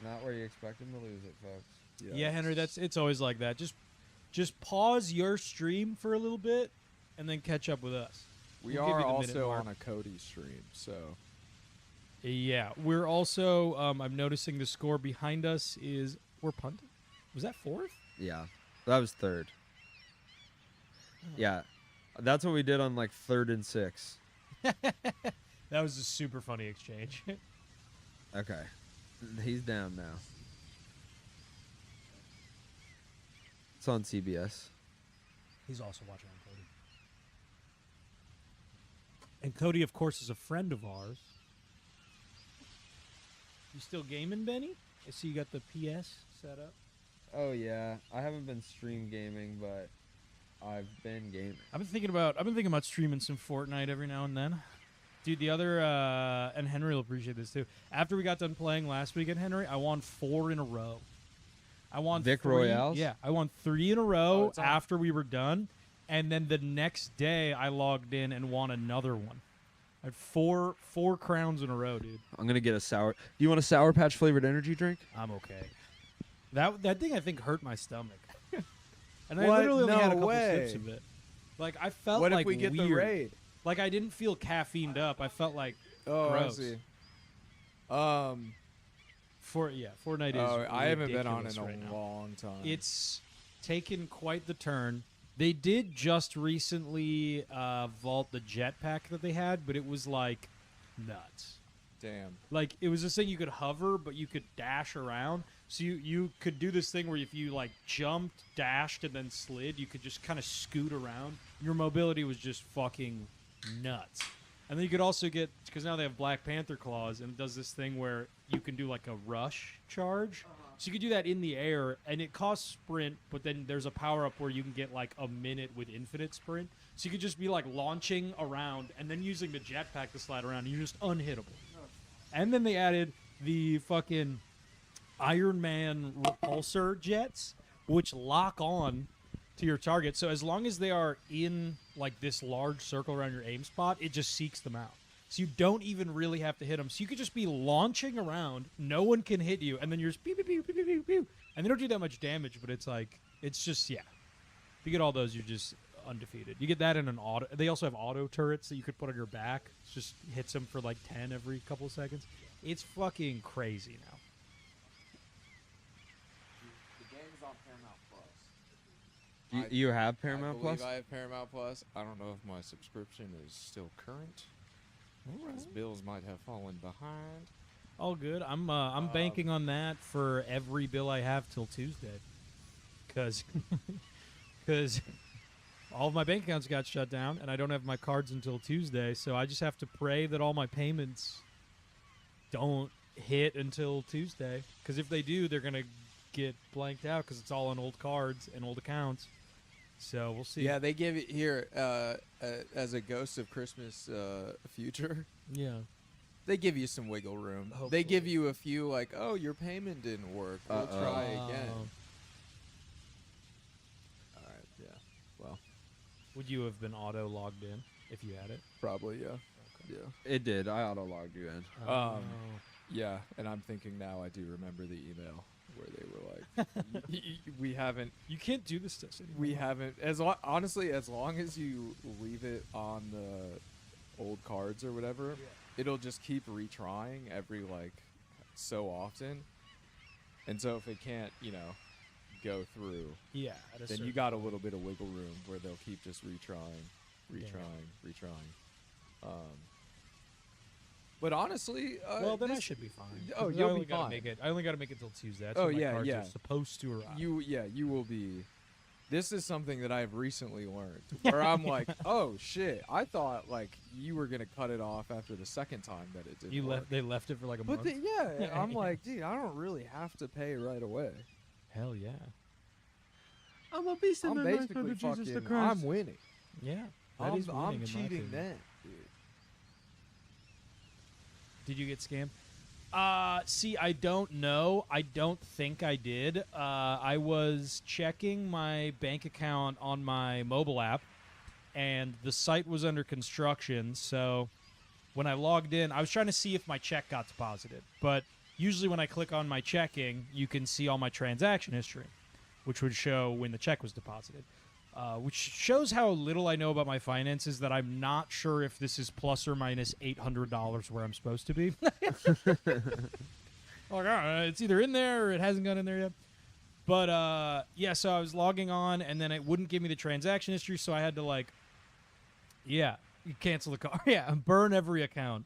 Not where you expect him to lose it, folks. Yeah, Henry, it's always like that. Just pause your stream for a little bit, and then catch up with us. We We'll give are you the minute also mark. on a Cody stream, so. Yeah, we're also. I'm noticing the score behind us is we're punting. Was that fourth? Yeah. That was third. Yeah. That's what we did on, like, 3rd and 6. That was a super funny exchange. Okay. He's down now. It's on CBS. He's also watching on Cody. And Cody, of course, is a friend of ours. You still gaming, Benny? I see you got the PS set up. Oh, yeah. I haven't been stream gaming, but I've been gaming. I've been thinking about streaming some Fortnite every now and then. Dude, the other and Henry will appreciate this too. After we got done playing last weekend, Henry, I won 4 in a row. I won Vic 3, Royales? Yeah, I won 3 in a row Oh, it's on. after we were done, and then the next day I logged in and won another one. I had four crowns in a row, dude. I'm going to get a sour. Do you want a Sour Patch flavored energy drink? I'm okay. That thing I think hurt my stomach, and I What? literally only No had a couple way. sips of it. Like I felt What like if we get weird. the raid? Like I didn't feel caffeined up. I felt like Oh, gross. I see. Fortnite is. I haven't been on in ridiculous a right now. long time. It's taken quite the turn. They did just recently vault the jetpack that they had, but it was like nuts. damn. Like it was this thing you could hover, but you could dash around. So you could do this thing where if you like jumped, dashed, and then slid, you could just kind of scoot around. Your mobility was just fucking nuts. And then you could also get, because now they have Black Panther claws, and it does this thing where you can do like a rush charge. So you could do that in the air, and it costs sprint, but then there's a power-up where you can get like a minute with infinite sprint. So you could just be like launching around and then using the jetpack to slide around, and you're just unhittable. And then they added the fucking Iron Man repulsor jets, which lock on to your target. So as long as they are in like this large circle around your aim spot, it just seeks them out. So you don't even really have to hit them. So you could just be launching around, no one can hit you, and then you're just pew, pew, pew, pew, pew, pew, pew. And they don't do that much damage, but it's like, it's just, yeah. If you get all those, you're just undefeated. You get that in an auto. They also have auto turrets that you could put on your back. It just hits them for like 10 every couple of seconds. It's fucking crazy now. The game is on Paramount Plus. You have I Paramount believe Plus? I have Paramount Plus. I don't know if my subscription is still current. Because bills might have fallen behind. All good. I'm banking on that for every bill I have till Tuesday, because all of my bank accounts got shut down and I don't have my cards until Tuesday. So I just have to pray that all my payments don't hit until Tuesday. Because if they do, they're gonna get blanked out because it's all on old cards and old accounts. So we'll see. Yeah, they give it here as a Ghost of Christmas future. Yeah. They give you some wiggle room. Hopefully. They give you a few like, oh, your payment didn't work. We'll try again. All right, yeah. Well, Would you have been auto logged in if you had it? probably yeah. Yeah. It did. I auto-logged you in. Oh. Yeah, and I'm thinking now I do remember the email where they were like, we haven't, You can't do this stuff anymore. we haven't, honestly, as long as you leave it on the old cards or whatever, it'll just keep retrying every, like, so often. And so if it can't, go through, Yeah. At a then you certain got a point. little bit of wiggle room where they'll keep just retrying. But honestly, Well, then I this- should be fine. Oh, 'Cause you'll I only be gotta fine. Make it. I only got to make it till Tuesday. That's Oh, when my yeah, cards yeah. are supposed to arrive. You will be. This is something that I've recently learned, where I'm like, oh shit, I thought like you were gonna cut it off after the second time that it didn't. You work. left. They left it for like a But month. yeah, I'm like, dude, I don't really have to pay right away. Hell yeah. I'm a beast I'm basically fucking. I'm winning. Yeah. That is winning, in I'm my cheating opinion. then, dude. Did you get scammed? See, I don't know. I don't think I did. I was checking my bank account on my mobile app, and the site was under construction. So when I logged in, I was trying to see if my check got deposited. But usually when I click on my checking, you can see all my transaction history, which would show when the check was deposited. Which shows how little I know about my finances, that I'm not sure if this is plus or minus $800 where I'm supposed to be. It's either in there or it hasn't gone in there yet. But yeah, so I was logging on, and then it wouldn't give me the transaction history, so I had to you cancel the card. Yeah, burn every account.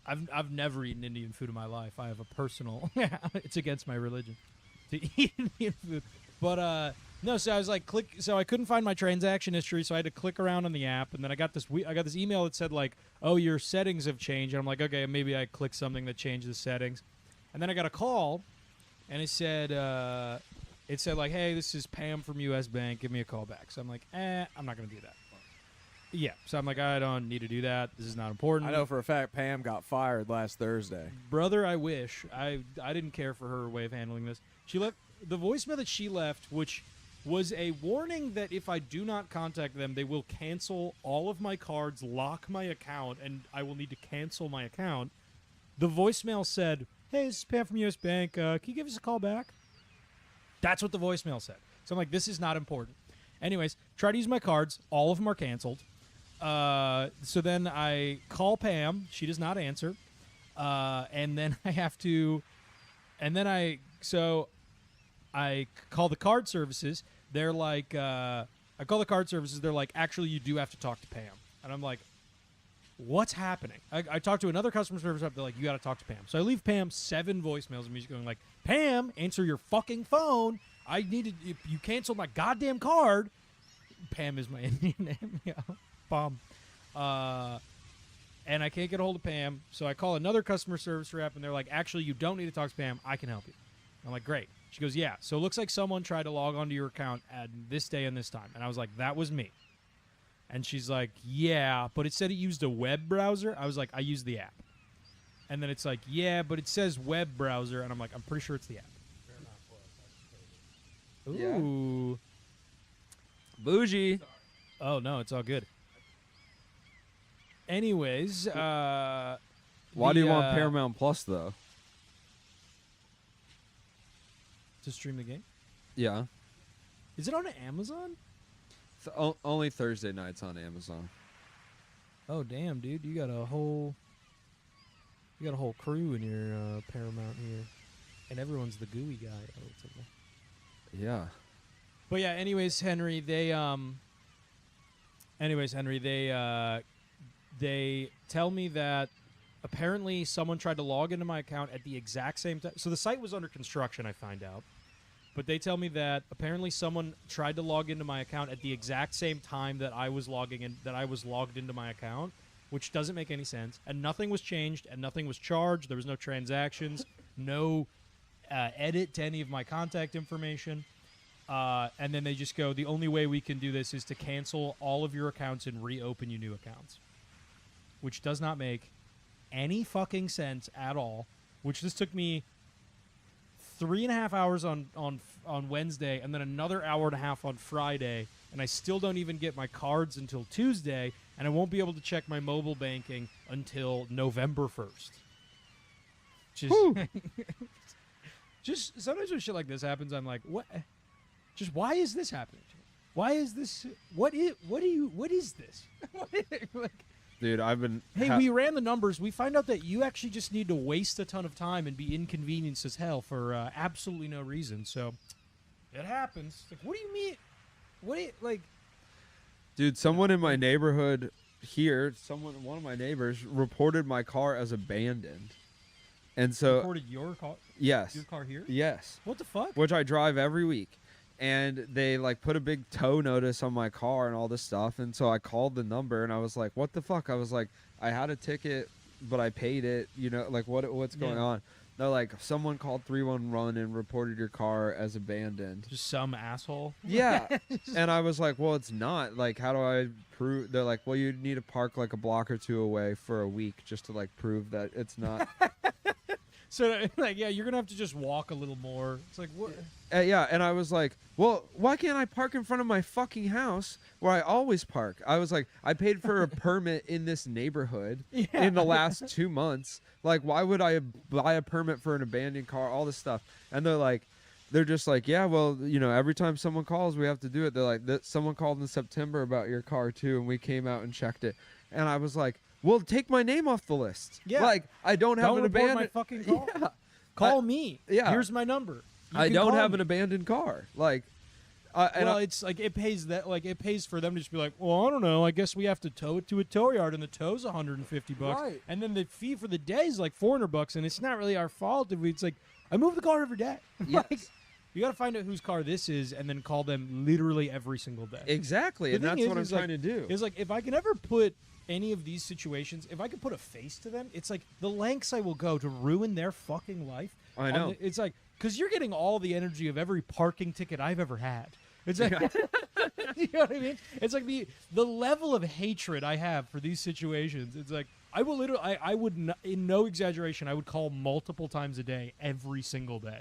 I've never eaten Indian food in my life. I have a personal. It's against my religion to eat Indian food. But no, so I was like, so I couldn't find my transaction history, so I had to click around on the app, and then I got this email that said like, oh, your settings have changed. And I'm like, okay, maybe I clicked something that changed the settings. And then I got a call, and it said like, hey, this is Pam from US Bank. Give me a call back. So I'm like, I'm not gonna do that. Yeah, so I'm like, I don't need to do that. This is not important. I know for a fact Pam got fired last Thursday. Brother, I wish. I didn't care for her way of handling this. She left the voicemail that she left, which was a warning that if I do not contact them, they will cancel all of my cards, lock my account, and I will need to cancel my account. The voicemail said, hey, this is Pam from US Bank. Can you give us a call back? That's what the voicemail said. So I'm like, this is not important. Anyways, try to use my cards. All of them are canceled. So then I call Pam. She does not answer. And then I have to And then I call the card services. They're like, I call the card services. They're like, actually, you do have to talk to Pam. And I'm like, what's happening? I talked to another customer service rep. They're like, you got to talk to Pam. So I leave Pam 7 voicemails of me just going like, Pam, answer your fucking phone. You canceled my goddamn card. Pam is my Indian name. Yeah, bomb. And I can't get a hold of Pam. So I call another customer service rep, and they're like, actually, you don't need to talk to Pam. I can help you. I'm like, great. She goes, yeah. So it looks like someone tried to log onto your account at this day and this time. And I was like, that was me. And she's like, yeah, but it said it used a web browser. I was like, I used the app. And then it's like, yeah, but it says web browser. And I'm like, I'm pretty sure it's the app. Ooh. Bougie. Oh, no, it's all good. Anyways, Why do you want Paramount Plus though? to stream the game? Yeah. Is it on Amazon? Only Thursday nights on Amazon. Oh, damn, dude. You got a whole crew in your Paramount here. And everyone's the gooey guy. Relatively. Yeah. But yeah, anyways, Henry, they tell me that apparently someone tried to log into my account at the exact same time. So the site was under construction, I find out. But they tell me that apparently someone tried to log into my account at the exact same time that I was logged into my account, which doesn't make any sense. And nothing was changed and nothing was charged. There was no transactions, no edit to any of my contact information. And then they just go, the only way we can do this is to cancel all of your accounts and reopen you new accounts. Which does not make any fucking sense at all. Which this took me 3.5 hours on Wednesday and then another hour and a half on Friday. And I still don't even get my cards until Tuesday. And I won't be able to check my mobile banking until November 1st. Just sometimes when shit like this happens, I'm like, what? Just why is this happening to me? Why is this? What is this? Like, Dude, I've been. hey, we ran the numbers. We find out that you actually just need to waste a ton of time and be inconvenienced as hell for absolutely no reason. So it happens. Like, what do you mean? What do you like? Dude, someone in my neighborhood here, one of my neighbors reported my car as abandoned, and so Reported your car? yes, Your car here? yes, What the fuck? which I drive every week. And they like put a big tow notice on my car and all this stuff. And so I called the number and I was like, what the fuck? I was like, I had a ticket, but I paid it. You know, like what's going on? They're like, someone called 311 and reported your car as abandoned. Just some asshole. Yeah. And I was like, well, it's not. Like, how do I prove? They're like, well, you need to park like a block or two away for a week just to like prove that it's not. So, like, yeah, you're going to have to just walk a little more. It's like, what? Yeah, and I was like, well, why can't I park in front of my fucking house where I always park? I was like, I paid for a permit in this neighborhood in the last 2 months. Like, why would I buy a permit for an abandoned car? All this stuff. And they're just like, yeah, well, you know, every time someone calls, we have to do it. They're like, someone called in September about your car, too, and we came out and checked it. And I was like, well, take my name off the list. Yeah. Like, I don't have an report abandoned my fucking car. Yeah. Call me. Yeah. Here's my number. I don't have an abandoned car. Like, it's like it pays for them to just be like, well, I don't know. I guess we have to tow it to a tow yard, and the tow's $150, Right. and then the fee for the day is like $400, and it's not really our fault if it's like I move the car every day. Yes. Like, you got to find out whose car this is, and then call them literally every single day. exactly, and The thing that's what I'm is trying to do. It's like if I can ever put any of these situations, if I could put a face to them, it's like the lengths I will go to ruin their fucking life. I know. It's like, because you're getting all the energy of every parking ticket I've ever had. It's like, you know what I mean? It's like the level of hatred I have for these situations. It's like, I will literally, I would, in no exaggeration, I would call multiple times a day, every single day.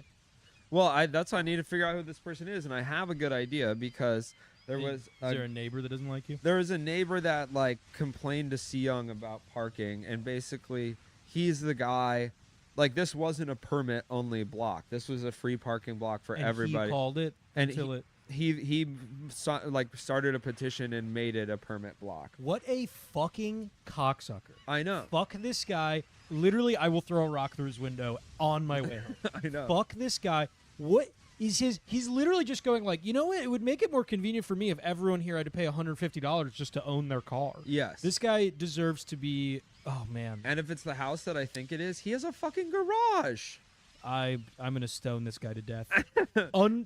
Well, that's why I need to figure out who this person is, and I have a good idea because Is there a neighbor that doesn't like you? there was a neighbor that like complained to Seyoung about parking, and basically he's the guy. Like, this wasn't a permit only block. This was a free parking block for And everybody. he called it And until it. he started a petition and made it a permit block. What a fucking cocksucker. I know. Fuck this guy. literally, I will throw a rock through his window on my way home. I know. Fuck this guy. What is his? He's literally just going like, you know what? It would make it more convenient for me if everyone here had to pay $150 just to own their car. Yes. This guy deserves to be. Oh man. And if it's the house that I think it is, he has a fucking garage. I'm gonna stone this guy to death.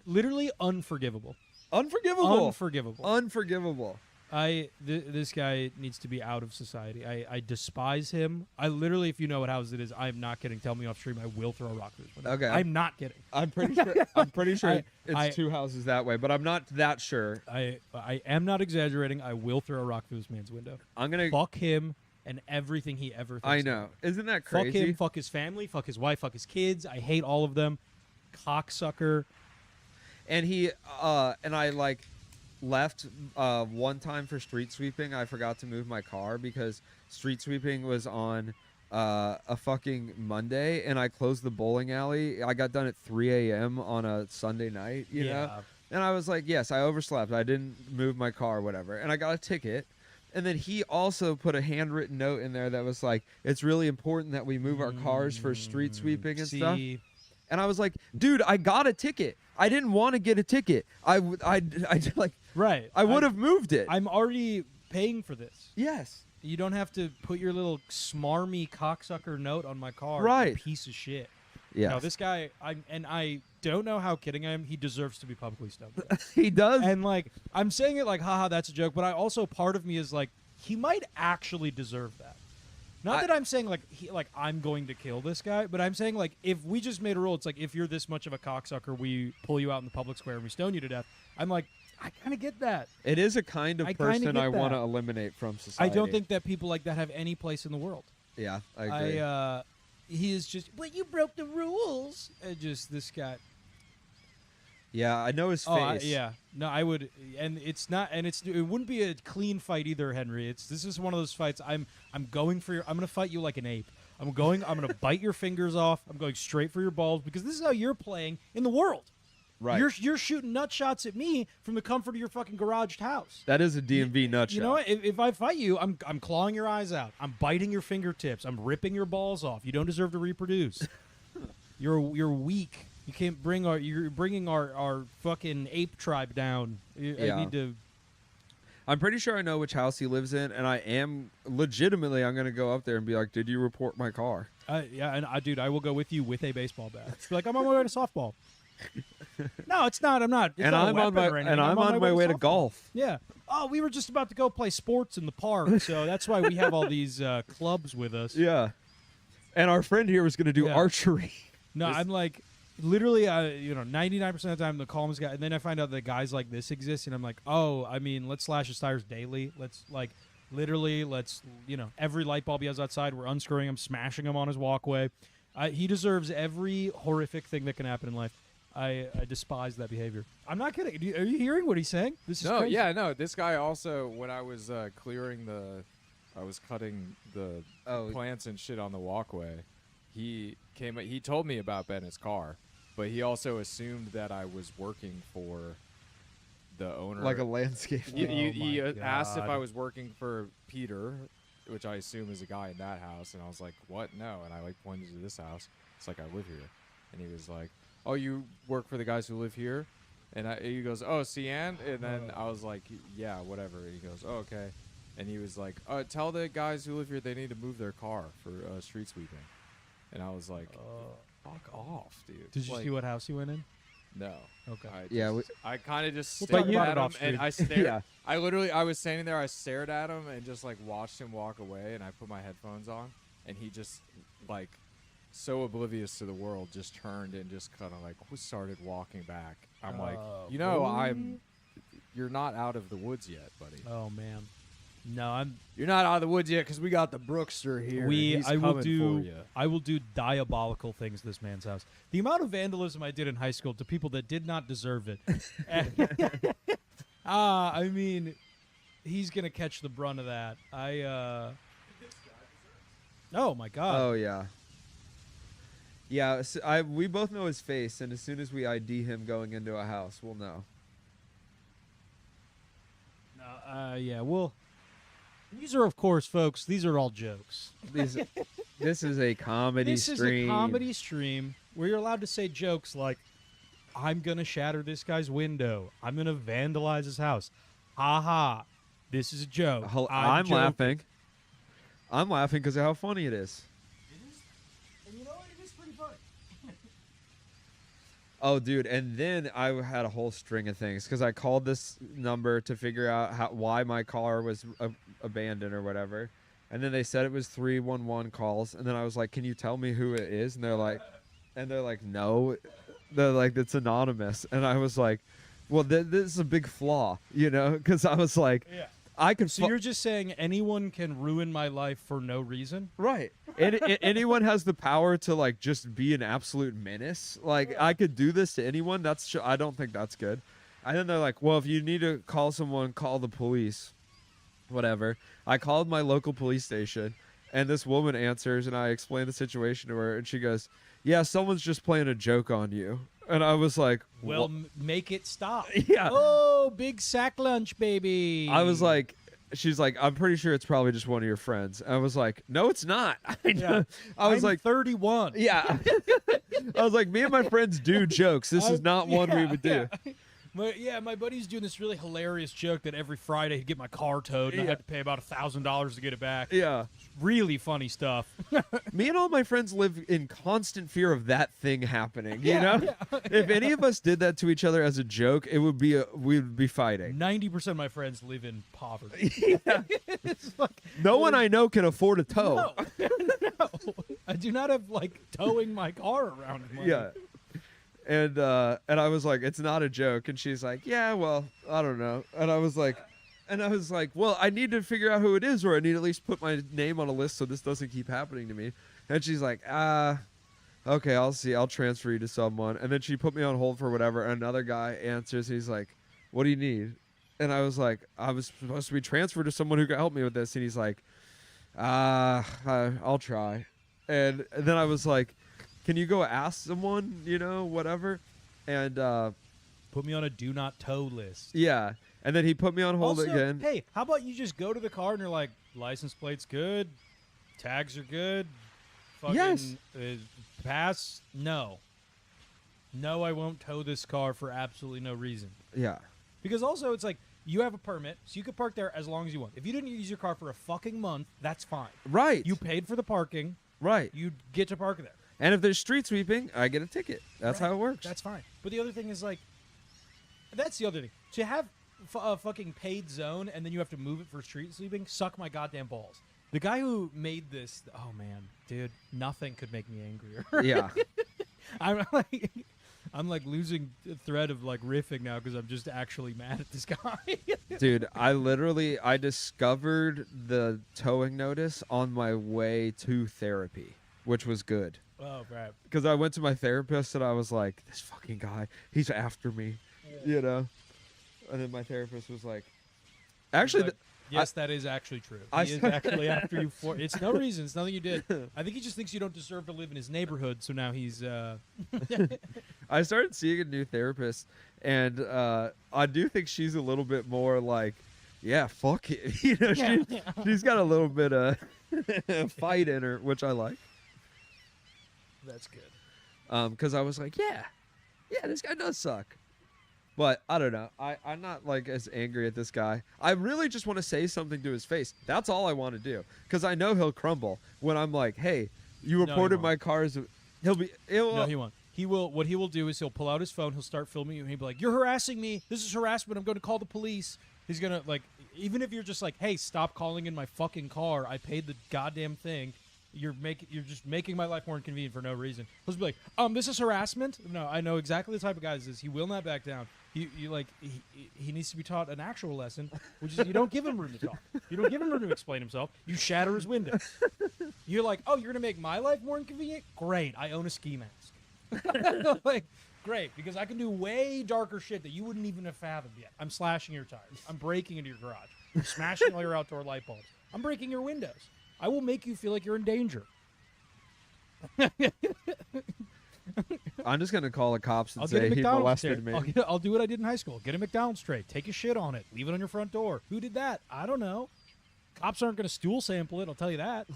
Literally unforgivable. Unforgivable. Unforgivable. Unforgivable. This guy needs to be out of society. I despise him. I literally, if you know what house it is, I'm not kidding. Tell me off stream. I will throw a rock through his window. Okay. I'm not kidding. I'm pretty sure. I'm pretty sure it's I- 2 houses that way, but I'm not that sure. I am not exaggerating. I will throw a rock through this man's window. I'm gonna. Fuck him and everything he ever thinks I of. know. Isn't that Fuck crazy? him. Fuck his family. Fuck his wife. Fuck his kids. I hate all of them. Cocksucker. And he and I like left one time for street sweeping. I forgot to move my car because street sweeping was on a fucking Monday, and I closed the bowling alley. I got done at 3 a.m. on a Sunday night, you know? And I was like, yes, I overslept. I didn't move my car, whatever. And I got a ticket. And then he also put a handwritten note in there that was like, it's really important that we move our cars for street sweeping and stuff. And I was like, dude, I got a ticket. I didn't want to get a ticket. I like, Right. I would have moved it. I'm already paying for this. Yes. You don't have to put your little smarmy cocksucker note on my car. Right. You piece of shit. Yeah. No, this guy, I don't know how kidding I am. He deserves to be publicly stoned. He does. And like, I'm saying it like, haha, that's a joke. But I also, part of me is like, he might actually deserve that. Not that I'm saying like I'm going to kill this guy, but I'm saying like if we just made a rule, it's like if you're this much of a cocksucker, we pull you out in the public square and we stone you to death. I'm like, I kind of get that. It is a kind of I kinda person get I want to that. eliminate from society. I don't think that people like that have any place in the world. Yeah, I agree. He is just, but you broke the rules. Just this guy. Yeah, I know his face. Yeah. No, I would, and it's not, and it wouldn't be a clean fight either, Henry. This is one of those fights. I'm going for I'm gonna fight you like an ape. I'm gonna bite your fingers off. I'm going straight for your balls because this is how you're playing in the world. Right. You're shooting nut shots at me from the comfort of your fucking garaged house. That is a DMV nutshell. You know what? If I fight you, I'm clawing your eyes out. I'm biting your fingertips. I'm ripping your balls off. You don't deserve to reproduce. You're weak. You can't bring you're bringing our fucking ape tribe down. I need to. I'm pretty sure I know which house he lives in, and I am legitimately. I'm gonna go up there and be like, "Did you report my car?" Yeah, and dude, I will go with you with a baseball bat. Be like, I'm on my way to softball. No, it's not. I'm not. It's And not a I'm on weapon my or anything. I'm on my way to softball. golf. Yeah. Oh, we were just about to go play sports in the park, so that's why we have all these clubs with us. Yeah. And our friend here was gonna do Yeah. archery. No, I'm like, literally, 99% of the time, I'm the calmest guy. And then I find out that guys like this exist, and I'm like, oh, I mean, let's slash his tires daily. Let's, every light bulb he has outside, we're unscrewing him, smashing him on his walkway. He deserves every horrific thing that can happen in life. I despise that behavior. I'm not kidding. Are you hearing what he's saying? This is crazy. No. This guy also, when I was I was cutting the plants and shit on the walkway. He told me about Bennett's car, but he also assumed that I was working for the owner. Like a landscape. He Oh my asked if God. I was working for Peter, which I assume is a guy in that house, and I was like, "What? No." And I pointed to this house. It's like, I live here. And he was like, "Oh, you work for the guys who live here?" And he goes, "Oh, Cian?" And then I was like, "Yeah, whatever." And he goes, "Oh, okay." And he was like, "Tell the guys who live here they need to move their car for street sweeping." And I was like, "Fuck off, dude." Did you see what house he went in? No. Okay. I kind of just We'll stared talk about at it him, off and stream. I stared. Yeah. I was standing there. I stared at him and just watched him walk away. And I put my headphones on, and he just so oblivious to the world, just turned and just kind of started walking back. I'm like, you're not out of the woods yet, buddy. Oh man. No, You're not out of the woods yet because we got the Brookster here. and he's coming for you. I will do diabolical things to this man's house. The amount of vandalism I did in high school to people that did not deserve it. I mean, he's gonna catch the brunt of that. Oh my God. Oh yeah. Yeah, we both know his face, and as soon as we ID him going into a house, we'll know. No, yeah, we'll These are, of course, folks. These are all jokes. This is a comedy This is stream. a comedy stream where you're allowed to say jokes like, "I'm gonna shatter this guy's window. I'm gonna vandalize his house." Ha ha! This is a joke. I'm joking. laughing. I'm laughing because of how funny it is. And you know what? It is pretty funny. Oh, dude, and then I had a whole string of things because I called this number to figure out why my car was abandoned or whatever, and then they said it was 311 calls, and then I was like, "Can you tell me who it is?" And they're like, "No," they're like, "It's anonymous," and I was like, "Well, this is a big flaw, you know?" Because I was like, Yeah. "I could." So you're just saying anyone can ruin my life for no reason? Right. Anyone has the power to like just be an absolute menace. Like I could do this to anyone. I don't think that's good. And then they're like, well, if you need to call someone, call the police. Whatever. I called my local police station, and this woman answers, and I explain the situation to her, and she goes, "Yeah, someone's just playing a joke on you." And I was like, Well, "Wha-" make it stop. Yeah. Oh, big sack lunch, baby. I was like, she's like, "I'm pretty sure it's probably just one of your friends." I was like, "No, it's not." Yeah. I was I'm like, 31. yeah. I was like, me and my friends do jokes. This is not one we would do. My buddy's doing this really hilarious joke that every Friday he'd get my car towed and I Yeah. had to pay about $1,000 to get it back. Yeah. Really funny stuff. Me and all my friends live in constant fear of that thing happening. You know, if any of us did that to each other as a joke, it would be we would be fighting. 90% of my friends live in poverty. It's like, No one I know can afford a tow. no. I do not have like towing my car around. Money. Yeah. And I was like, "It's not a joke," and she's like, "Yeah, well, I don't know," and I was like, "Well, I need to figure out who it is, or I need to at least put my name on a list so this doesn't keep happening to me." And she's like, "Okay, I'll see. I'll transfer you to someone." And then she put me on hold for whatever. And another guy answers. He's like, "What do you need?" And I was like, "I was supposed to be transferred to someone who could help me with this." And he's like, "I'll try." And then I was like, "Can you go ask someone, you know, whatever?" And Put me on a do not tow list. yeah. And then he put me on hold Also, again. hey, how about you just go to the car and you're like, license plate's good, tags are good, fucking Yes. Pass? No, I won't tow this car for absolutely no reason. Yeah. Because also, it's like you have a permit, so you can park there as long as you want. If you didn't use your car for a fucking month, that's fine. Right. You paid for the parking, right. you get to park there. And if there's street sweeping, I get a ticket. That's Right. how it works. That's fine. But the other thing is like, that's the other thing. To have a fucking paid zone and then you have to move it for street sweeping, suck my goddamn balls. The guy who made this, oh man, dude, nothing could make me angrier. Yeah. I'm like losing the thread of like riffing now because I'm just actually mad at this guy. Dude, I discovered the towing notice on my way to therapy, which was good. Oh, right. Because I went to my therapist and I was like, "This fucking guy, he's after me," you know? And then my therapist was like, actually, Like, yes, that is actually true. I He is said- actually after you for it's no reason. It's nothing you did. I think he just thinks you don't deserve to live in his neighborhood, so now he's I started seeing a new therapist, and I do think she's a little bit more like, yeah, fuck it. You know, she's got a little bit of fight in her, which I like. that's good. Because I was like, yeah, this guy does suck. But I don't know. I'm not like as angry at this guy. I really just want to say something to his face. That's all I want to do. Because I know he'll crumble when I'm like, "Hey, you he reported won't. my car's." He'll be. No, he won't. He will. What he will do is he'll pull out his phone. He'll start filming you. And he'll be like, "You're harassing me. This is harassment. I'm going to call the police." He's gonna like, even if you're just like, "Hey, stop calling in my fucking car. I paid the goddamn thing. You're just making my life more inconvenient for no reason." He'll just be like, this is harassment." No, I know exactly the type of guy this is. He will not back down. He needs to be taught an actual lesson, which is you don't give him room to talk. You don't give him room to explain himself. You shatter his window. You're like, "Oh, you're gonna make my life more inconvenient? Great, I own a ski mask." Like, great, because I can do way darker shit that you wouldn't even have fathomed yet. I'm slashing your tires. I'm breaking into your garage. I'm smashing all your outdoor light bulbs. I'm breaking your windows. I will make you feel like you're in danger. I'm just gonna call the cops and I'll get say a he McDonald's tray. molested me. I'll do what I did in high school. Get a McDonald's tray. Take a shit on it. Leave it on your front door. Who did that? I don't know. Cops aren't going to stool sample it. I'll tell you that.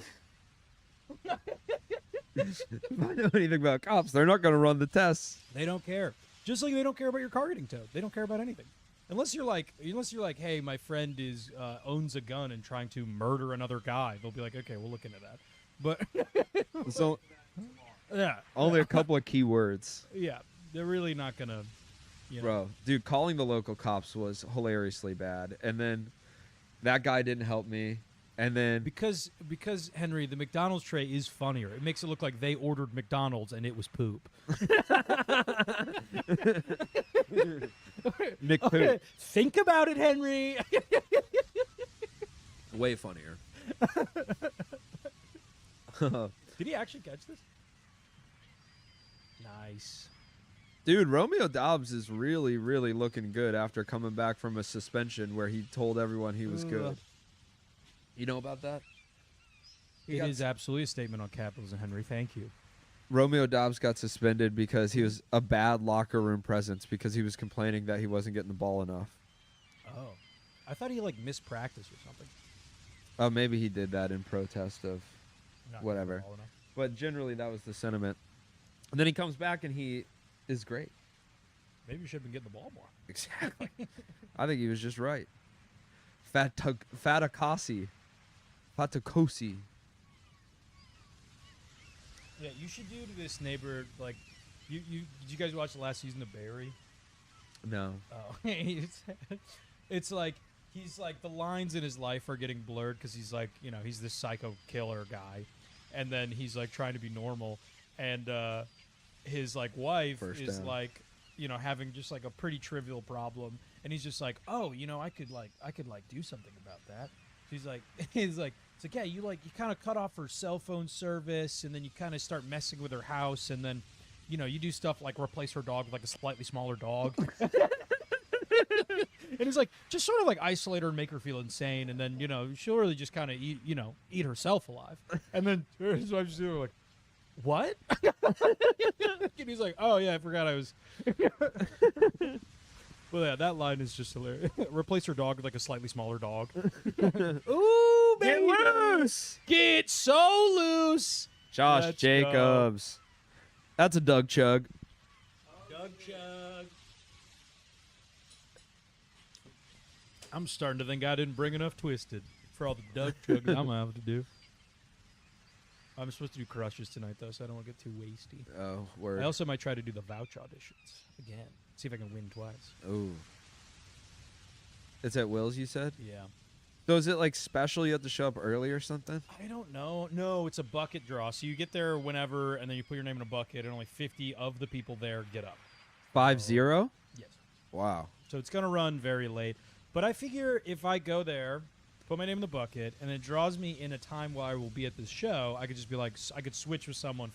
If I know anything about cops, they're not going to run the tests. They don't care. Just like they don't care about your car getting towed. They don't care about anything. Unless you're like, hey, my friend is owns a gun and trying to murder another guy. They'll be like, okay, we'll look into that. But So yeah, only a couple of key words. yeah, they're really not gonna. Bro, dude, calling the local cops was hilariously bad. And then that guy didn't help me. And then Because Henry, the McDonald's tray is funnier. It makes it look like they ordered McDonald's and it was poop. Nick Poop. Think about it, Henry. Way funnier. Did he actually catch this? Nice. Dude, Romeo Dobbs is really, really looking good after coming back from a suspension where he told everyone he was good. You know about that? It is absolutely a statement on capitalism, Henry. Thank you. Romeo Dobbs got suspended because he was a bad locker room presence because he was complaining that he wasn't getting the ball enough. Oh. I thought he, missed practice or something. Oh, maybe he did that in protest of Not whatever. getting the ball enough. But generally, that was the sentiment. And then he comes back and he is great. Maybe you should have been getting the ball more. Exactly. I think he was just right. Fatakosi. Yeah, you should do to this neighbor, did you guys watch the last season of Barry? No. Oh, it's like he's like the lines in his life are getting blurred because he's like he's this psycho killer guy, and then he's like trying to be normal, and his wife First is down. having just a pretty trivial problem, and he's just like, oh, I could do something about that. He's like it's like, yeah, you kind of cut off her cell phone service, and then you kind of start messing with her house, and then you do stuff like replace her dog with a slightly smaller dog. And it's like just sort of isolate her and make her feel insane, and then she'll really just kind of eat herself alive. And then his wife's just like, what? And he's like, oh yeah, I forgot I was. Well, yeah, that line is just hilarious. Replace her dog with a slightly smaller dog. Ooh, baby, Get loose! get so loose. Josh Let's Jacobs. That's a Doug Chug. Doug Chug. I'm starting to think I didn't bring enough Twisted for all the Doug Chugs I'm gonna have to do. I'm supposed to do crushes tonight though, so I don't want to get too wasty. Oh, word. I also might try to do the vouch auditions again. See if I can win twice. Ooh. It's at Will's, you said? Yeah. So is it special? You have to show up early or something? I don't know. No, it's a bucket draw. So you get there whenever, and then you put your name in a bucket, and only 50 of the people there get up. 5-0? Yes. Wow. So it's going to run very late. But I figure if I go there, put my name in the bucket, and it draws me in a time while I will be at this show, I could just be I could switch with someone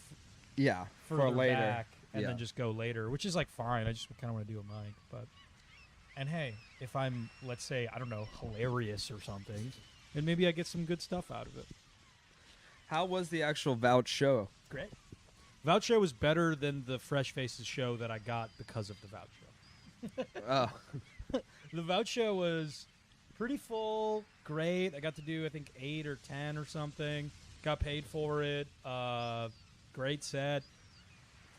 Yeah, for further later. back and Yeah. then just go later, which is fine. I just kind of want to do a mic. And hey, if I'm, let's say, I don't know, hilarious or something, then maybe I get some good stuff out of it. How was the actual Vouch show? Great. Vouch show was better than the Fresh Faces show that I got because of the Vouch show. Oh. The Vouch show was pretty full, great. I got to do, I think, 8 or 10 or something. Got paid for it. Great set.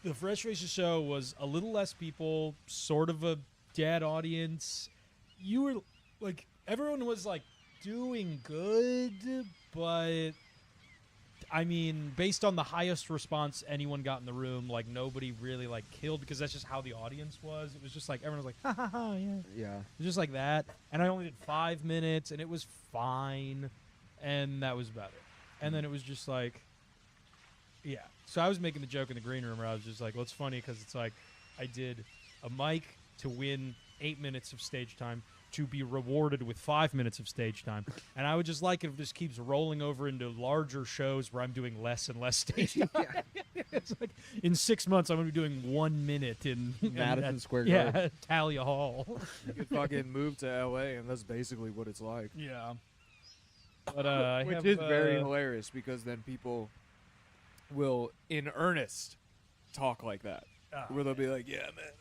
The Fresh Faces show was a little less people, sort of a dead audience. You were, everyone was, doing good, but... I mean, based on the highest response anyone got in the room, nobody really killed because that's just how the audience was. It was just everyone was ha ha ha, yeah. Yeah. It was just like that. And I only did 5 minutes and it was fine. And that was about it. And then it was just yeah. So I was making the joke in the green room where I was just well, it's funny because it's I did a mic to win 8 minutes of stage time, to be rewarded with 5 minutes of stage time. And I would just if it just keeps rolling over into larger shows where I'm doing less and less stage time. It's in 6 months, I'm going to be doing 1 minute in Madison Square Garden. Garden. Yeah, Talia Hall. You could fucking move to LA, and that's basically what it's like. Yeah. But Which is very hilarious because then people will, in earnest, talk like that. Where they'll be like, yeah, man,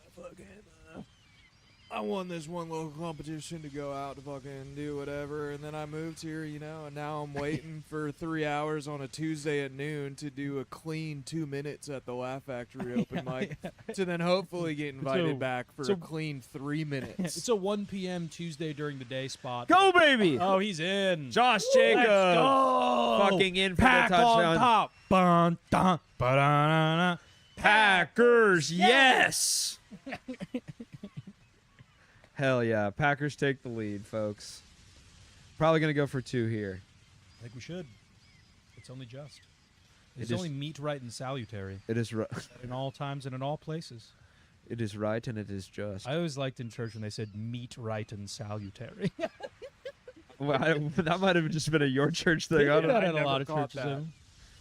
I won this one local competition to go out to fucking do whatever, and then I moved here, you know, and now I'm waiting for 3 hours on a Tuesday at noon to do a clean 2 minutes at the Laugh Factory open mic, to then hopefully get invited back for a clean 3 minutes. It's a 1 p.m. Tuesday during the day spot. Go, baby! Oh, he's in. Josh Jacobs. Let's go. Fucking in for Pack the touchdown. on top. Bun, dun, ba-da-na-na. Packers, yes! Hell yeah. Packers take the lead, folks. Probably going to go for 2 here. I think we should. It's only just. It It's is- only meet, right, and salutary It is right. in all times and in all places. It is right and it is just. I always liked in church when they said meet, right, and salutary. Well, that might have just been a your church thing. I don't that know. in a lot of caught churches.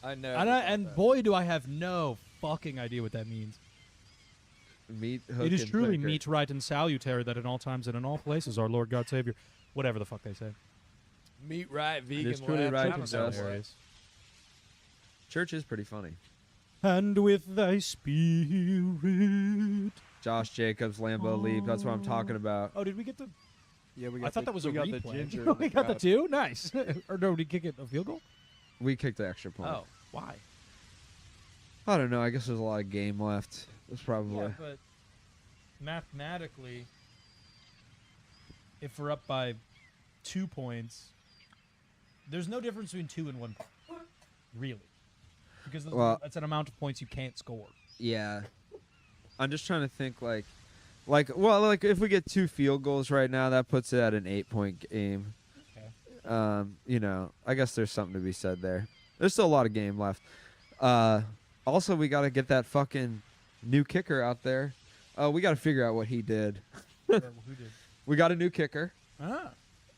that. I know. And boy, do I have no fucking idea what that means. Meat, hook, It is and truly sinker. meet, right, and salutary that in all times and in all places our Lord God Savior, whatever the fuck they say. Meat right, vegan is truly left. right I and don't know just. what. Hilarious. Church is pretty funny. And with thy spirit. Josh Jacobs, Lambeau Leap. That's what I'm talking about. Oh, did we get the? Yeah, we got I thought that was a we got replay. the ginger. we got the 2. Nice. Or no, did he kick it a field goal? We kicked the extra point. Oh, why? I don't know. I guess there's a lot of game left. It's probably. Yeah, but mathematically, if we're up by 2 points, there's no difference between 2 and 1 point, really, because that's an amount of points you can't score. Yeah. I'm just trying to think like if we get 2 field goals right now, that puts it at an 8-point game. Okay. You know, I guess there's something to be said there. There's still a lot of game left. Also, we got to get that fucking new kicker out there. We got to figure out what he did. Who did? We got a new kicker, Ah,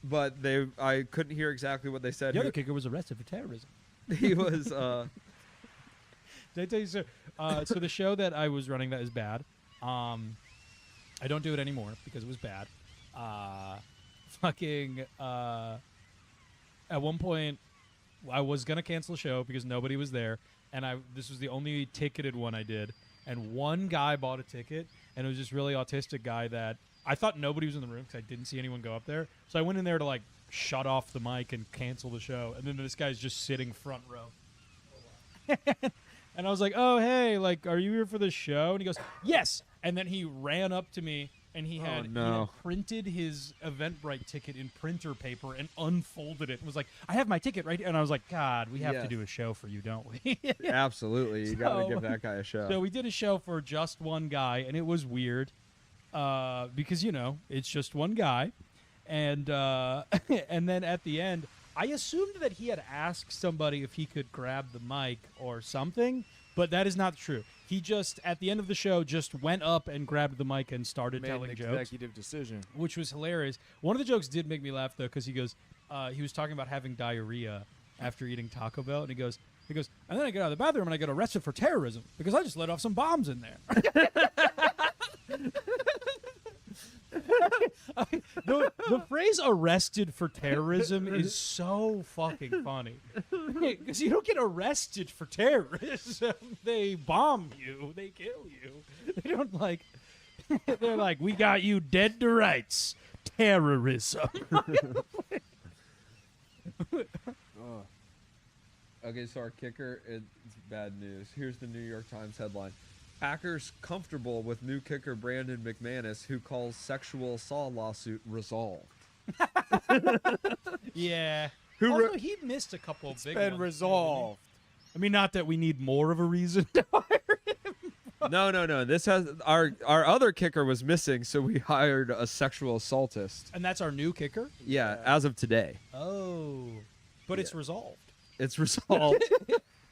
but I couldn't hear exactly what they said. the other kicker was arrested for terrorism. He was Did I tell you so? So the show that I was running that is bad. I don't do it anymore because it was bad. At one point, I was gonna cancel the show because nobody was there, and this was the only ticketed one I did. And one guy bought a ticket, and it was this really autistic guy that I thought nobody was in the room because I didn't see anyone go up there. So I went in there to like shut off the mic and cancel the show, and then this guy's just sitting front row. And I was like, "Oh, hey, like, are you here for the show?" And he goes, "Yes." And then he ran up to me, and he had printed his Eventbrite ticket in printer paper and unfolded it and was like, "I have my ticket right here." And I was like, "God, we have to do a show for you, don't we?" absolutely. You got to So- give that guy a show. So we did a show for just one guy, and it was weird because, you know, it's just one guy. And and then at the end, I assumed that he had asked somebody if he could grab the mic or something, but that is not true. He just, at the end of the show, just went up and grabbed the mic and started Made telling an jokes, executive decision. which was hilarious. One of the jokes did make me laugh, though, because he goes, he was talking about having diarrhea after eating Taco Bell, and he goes, and then I get out of the bathroom and I get arrested for terrorism because I just let off some bombs in there. The phrase "arrested for terrorism" is so fucking funny because you don't get arrested for terrorism. They bomb you, they kill you. They don't like. They're like, "We got you dead to rights." Terrorism. Okay, so our kicker, it's bad news. Here's the New York Times headline. Packers comfortable with new kicker Brandon McManus, who calls sexual assault lawsuit resolved. Yeah. Who also, wrote- he missed a couple of big Been ones. resolved. I mean, not that we need more of a reason to hire him. No. This has our other kicker was missing, so we hired a sexual assaultist. And that's our new kicker? Yeah, as of today. Oh. But it's resolved. It's resolved.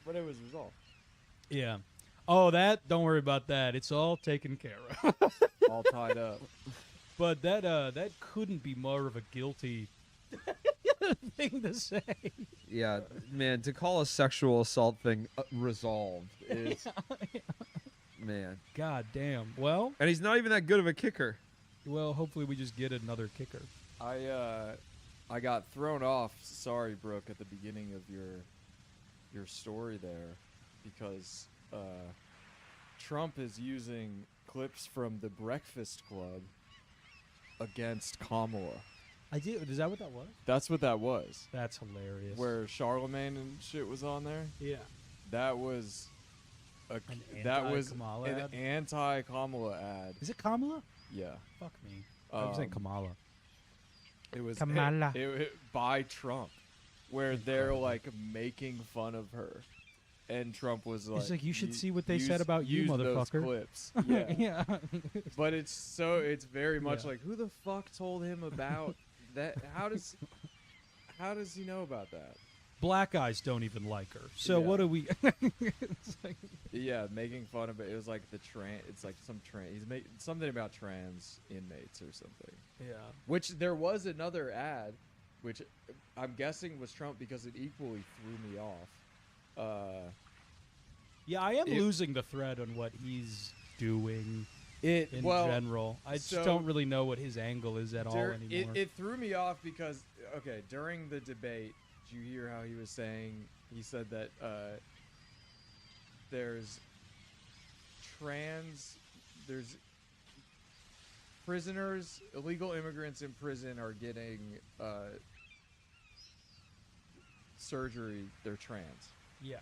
But it was resolved. Yeah. Oh, don't worry about that. It's all taken care of. All tied up. But that couldn't be more of a guilty thing to say. Yeah, man, to call a sexual assault thing resolved is man. God damn. Well, And he's not even that good of a kicker. hopefully we just get another kicker. I got thrown off. Sorry, Brooke, at the beginning of your story there, because Trump is using clips from the Breakfast Club against Kamala. I did. Is that what that was? That's what that was. That's hilarious. Where Charlemagne and shit was on there. Yeah. That was An that was anti-Kamala an ad? anti-Kamala ad. Is it Kamala? Yeah. Fuck me. I was saying Um, Kamala. It was Kamala. by Trump, where they're like making fun of her, and Trump was like, It's like, you should "U- see what they use- said about you, use motherfucker." Those clips. Yeah. Yeah. But it's very much Yeah. like, who the fuck told him about that? How does he know about that? Black guys don't even like her. So Yeah. what do we? It's like- Yeah, making fun of it. It was like it's like some He's making something about trans inmates or something. yeah. Which there was another ad, which I'm guessing was Trump because it equally threw me off. Yeah, I am It- losing the thread on what he's doing It in well, general. I just so don't really know what his angle is at all anymore. It threw me off because during the debate, did you hear how he was saying? He said that there's prisoners, illegal immigrants in prison are getting surgery. They're trans, yeah.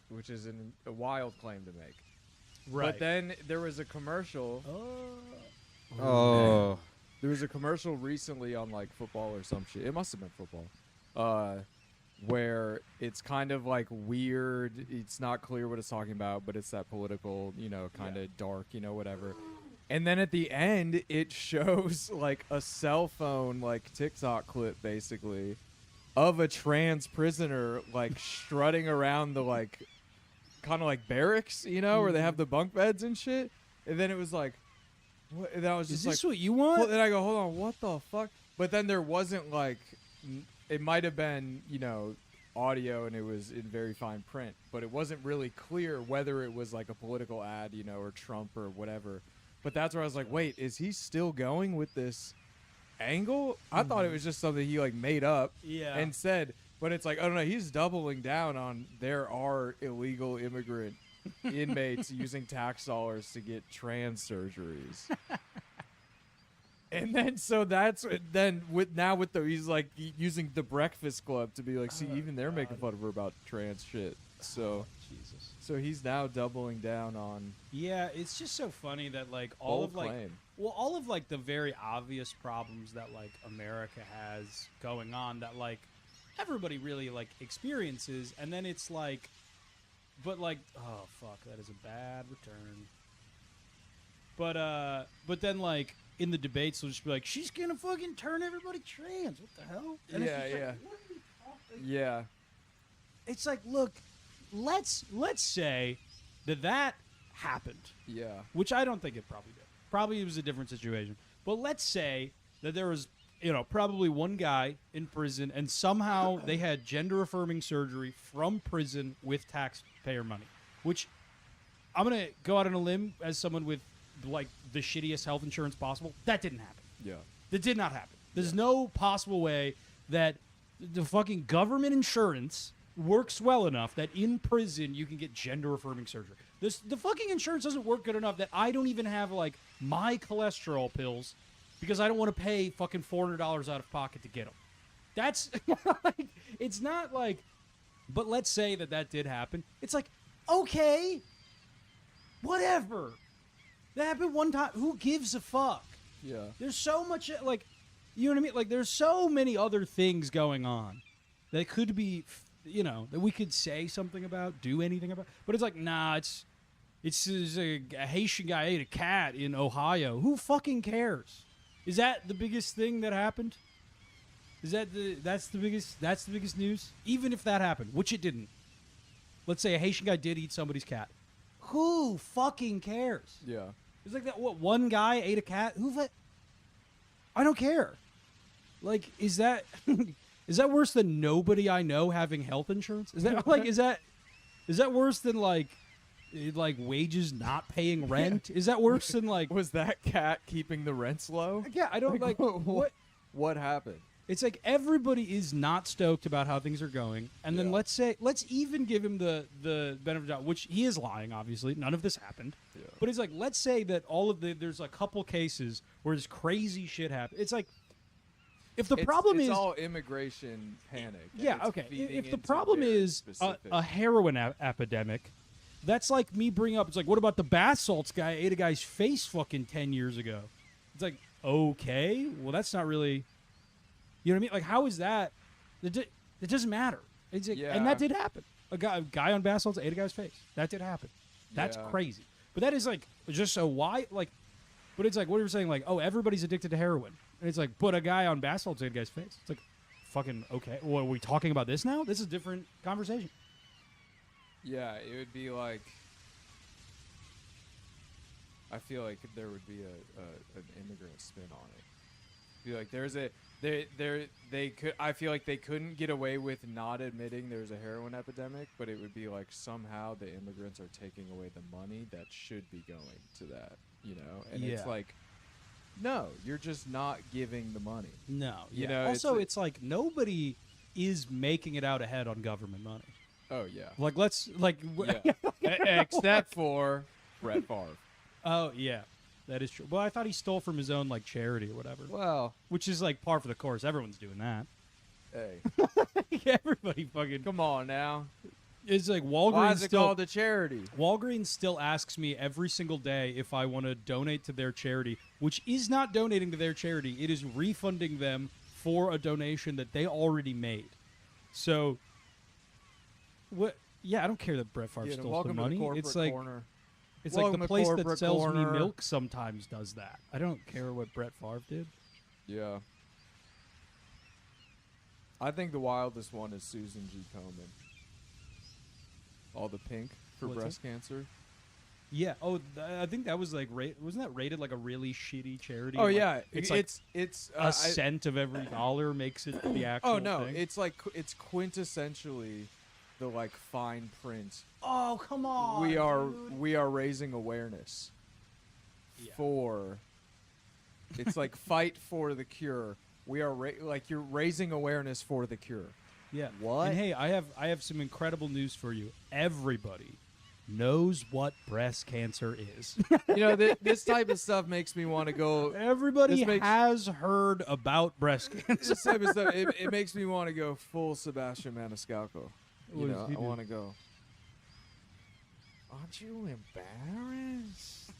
which is a wild claim to make. Right. But then there was a commercial. Oh. There was a commercial recently on like football or some shit. It must have been football. Where it's kind of like weird. It's not clear what it's talking about, but it's that political, kind of dark, whatever. And then at the end, it shows like a cell phone, like TikTok clip, basically, of a trans prisoner like strutting around the like, kind of like barracks, where they have the bunk beds and shit. And then it was like, what? And I was Is just this like, what you want? well, then I go, hold on, what the fuck? But then there wasn't like, it might have been, audio and it was in very fine print, but it wasn't really clear whether it was like a political ad, or Trump or whatever. But that's where I was like, wait, is he still going with this angle? I thought it was just something he like made up Yeah. and said, but it's like, I don't know, he's doubling down on there are illegal immigrant inmates using tax dollars to get trans surgeries. And then so that's then with the he's like using the Breakfast Club to be like, see, even they're making fun of her about trans shit. So Jesus. so he's now doubling down on Yeah, it's just so funny that like all bold of like claim. all of like the very obvious problems that like America has going on that like everybody really like experiences, and then it's like, but like, oh fuck, that is a bad return. But then like in the debates they'll just be like, she's gonna fucking turn everybody trans. What the hell? And it's Yeah, just like, yeah. what are you talking Yeah. It's like, look, let's say that happened, Yeah. which I don't think it probably did. Probably it was a different situation. But let's say that there was, probably one guy in prison, and somehow they had gender-affirming surgery from prison with taxpayer money. Which I'm gonna go out on a limb as someone with like the shittiest health insurance possible. That didn't happen. Yeah. That did not happen. There's no possible way that the fucking government insurance works well enough that in prison you can get gender-affirming surgery. The fucking insurance doesn't work good enough that I don't even have like my cholesterol pills because I don't want to pay fucking $400 out of pocket to get them. That's like, it's not like, but let's say that did happen. It's like, okay, whatever. That happened one time. Who gives a fuck? Yeah. There's so much, like, you know what I mean? Like, there's so many other things going on that could be, that we could say something about, do anything about. But it's like, nah, it's a Haitian guy ate a cat in Ohio. Who fucking cares? Is that the biggest thing that happened? Is that's the biggest news? Even if that happened, which it didn't. Let's say a Haitian guy did eat somebody's cat. Who fucking cares? Yeah. It's like that. What, one guy ate a cat? I don't care. Like, is that worse than nobody I know having health insurance? Is that like is that worse than like wages not paying rent? Is that worse than like? Was that cat keeping the rents low? Yeah, I don't like what. What happened? It's like everybody is not stoked about how things are going, and then Yeah. let's even give him the benefit of the doubt, which he is lying. Obviously, none of this happened. Yeah. But it's like, let's say that there's a couple cases where this crazy shit happened. It's like, if the problem it's is all immigration panic. and yeah, it's okay. feeding If the into problem very is specific- a heroin epidemic, that's like me bringing up. It's like, what about the bath salts guy ate a guy's face fucking 10 years ago? It's like, okay, well, that's not really. You know what I mean? Like, how is that? It doesn't matter. It's like, Yeah. and that did happen. A guy on bath salts ate a guy's face. That did happen. That's Yeah. crazy. But that is like just so why like. But it's like what you were saying, like, oh, everybody's addicted to heroin, and it's like, but a guy on bath salts ate a guy's face. It's like, fucking okay. Well, are we talking about this now? This is a different conversation. Yeah, it would be like. I feel like there would be an immigrant spin on it. Be like there's a they could. I feel like they couldn't get away with not admitting there's a heroin epidemic, but it would be like somehow the immigrants are taking away the money that should be going to that. You know, and it's Yeah. like, no, you're just not giving the money. No, You yeah. know, Also, it's it's like nobody is making it out ahead on government money. Oh yeah. Like, let's like. Yeah. Except for Brett Favre. Oh yeah, that is true. Well, I thought he stole from his own like charity or whatever, Well, which is like par for the course. Everyone's doing that. hey, Everybody fucking. come on now. It's like Why Walgreens is it still. called a charity? Walgreens still asks me every single day if I want to donate to their charity, which is not donating to their charity. It is refunding them for a donation that they already made. So, what? Yeah, I don't care that Brett Favre Yeah, stole welcome the money. to the corporate It's like corner. it's Welcome like the to place that corporate sells me corner. milk sometimes does that. I don't care what Brett Favre did. Yeah. I think the wildest one is Susan G. Komen. All the pink for What's breast cancer. Yeah. Oh, I think that was like wasn't that rated like a really shitty charity? Oh Like, yeah, it's like it's a cent of every dollar makes it the actual. Oh no, thing. it's like it's quintessentially the like fine print. Oh come on. We are raising awareness Yeah. for. It's like fight for the cure. We are like you're raising awareness for the cure. Yeah. What? And hey, I have some incredible news for you. Everybody knows what breast cancer is. You know, this type of stuff makes me want to go. Everybody This makes- has heard about breast cancer. This type of stuff, it makes me want to go full Sebastian Maniscalco. What You does know, he I do? want to go. Aren't you embarrassed?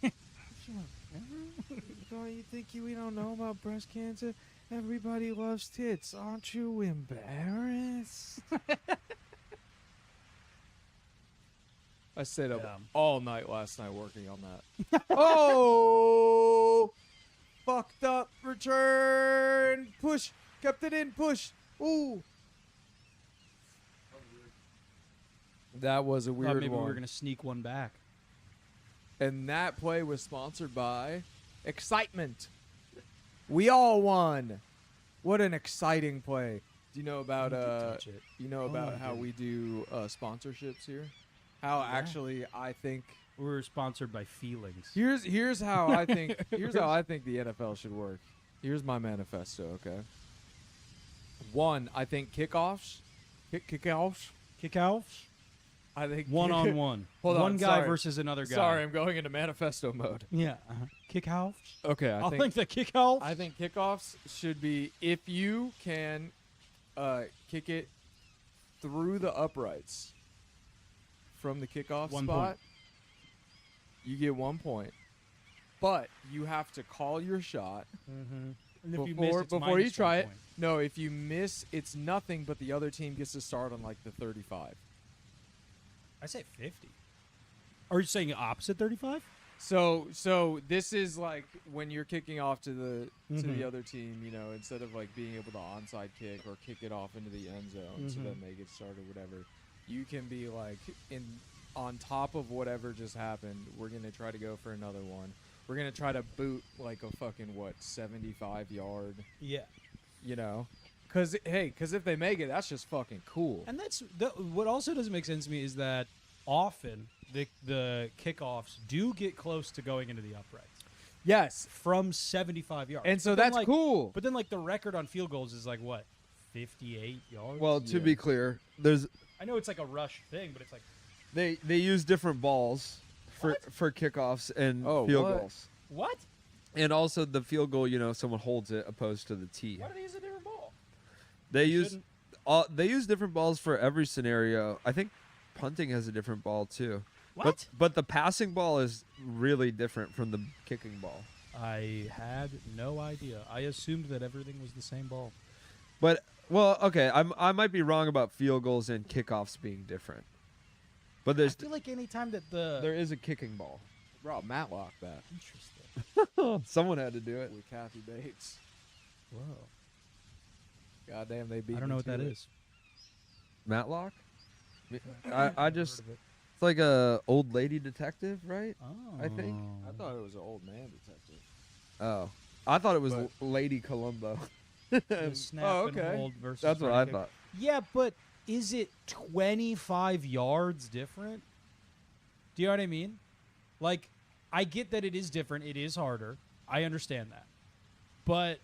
Don't you think we don't know about breast cancer? Everybody loves tits. Aren't you embarrassed? I stayed up Yeah. all night last night working on that. Oh! Fucked up return. Push. Kept it in. Push. Ooh. That was a weird Maybe one. we were gonna sneak one back. And that play was sponsored by Excitement. We all won. What an exciting play. Do you know about Touch it. you know Oh, about I how do. we do sponsorships here? How actually I think We're sponsored by Feelings. here's how I think here's how I think the NFL should work. Here's my manifesto, okay? One, I think kickoffs. Kickoffs. Kickoffs. I think One on one. Hold on, One guy sorry. versus another guy. Sorry, I'm going into manifesto mode. Yeah. Kickoffs. Okay, I think the kickoffs. I think kickoffs should be if you can kick it through the uprights from the kickoff 1 spot, point. you get 1 point. But you have to call your shot And if you miss, it's before you minus try 1 it. point. No, if you miss, it's nothing, but the other team gets to start on like the 35. I say 50. Are you saying opposite 35? So this is like when you're kicking off to Mhm. the other team, you know, instead of like being able to onside kick or kick it off into the end zone so Mhm. then they get started, whatever. You can be like on top of whatever just happened. We're gonna try to go for another one. We're gonna try to boot like a fucking 75-yard, Yeah. you know, because if they make it, that's just fucking cool. And that's what also doesn't make sense to me is that often the kickoffs do get close to going into the uprights. Yes. from 75 yards. And so But then, that's like, cool. But then, like, the record on field goals is like what, 58 yards? Well, to be clear, there's I know it's like a rush thing, but it's like they use different balls for kickoffs and Oh, field what? goals, what? and also the field goal. Someone holds it opposed to the tee. Why do they use a different ball? They They use shouldn't. they use different balls for every scenario. I think punting has a different ball too. What? But the passing ball is really different from the kicking ball. I had no idea. I assumed that everything was the same ball. But well, okay, I might be wrong about field goals and kickoffs being different. But I feel like any time that there is a kicking ball. Bro, Matlock that Interesting. Someone had to do it. with Kathy Bates. Whoa. Goddamn, they beat I don't know what that is. Matlock? I just it's like a old lady detective, right? Oh. I think. I thought it was an old man detective. Oh. I thought it was But- Lady Columbo. The snap and okay. hold versus That's what front I kick. thought. Yeah, but is it 25 yards different? Do you know what I mean? Like, I get that it is different. It is harder. I understand that. But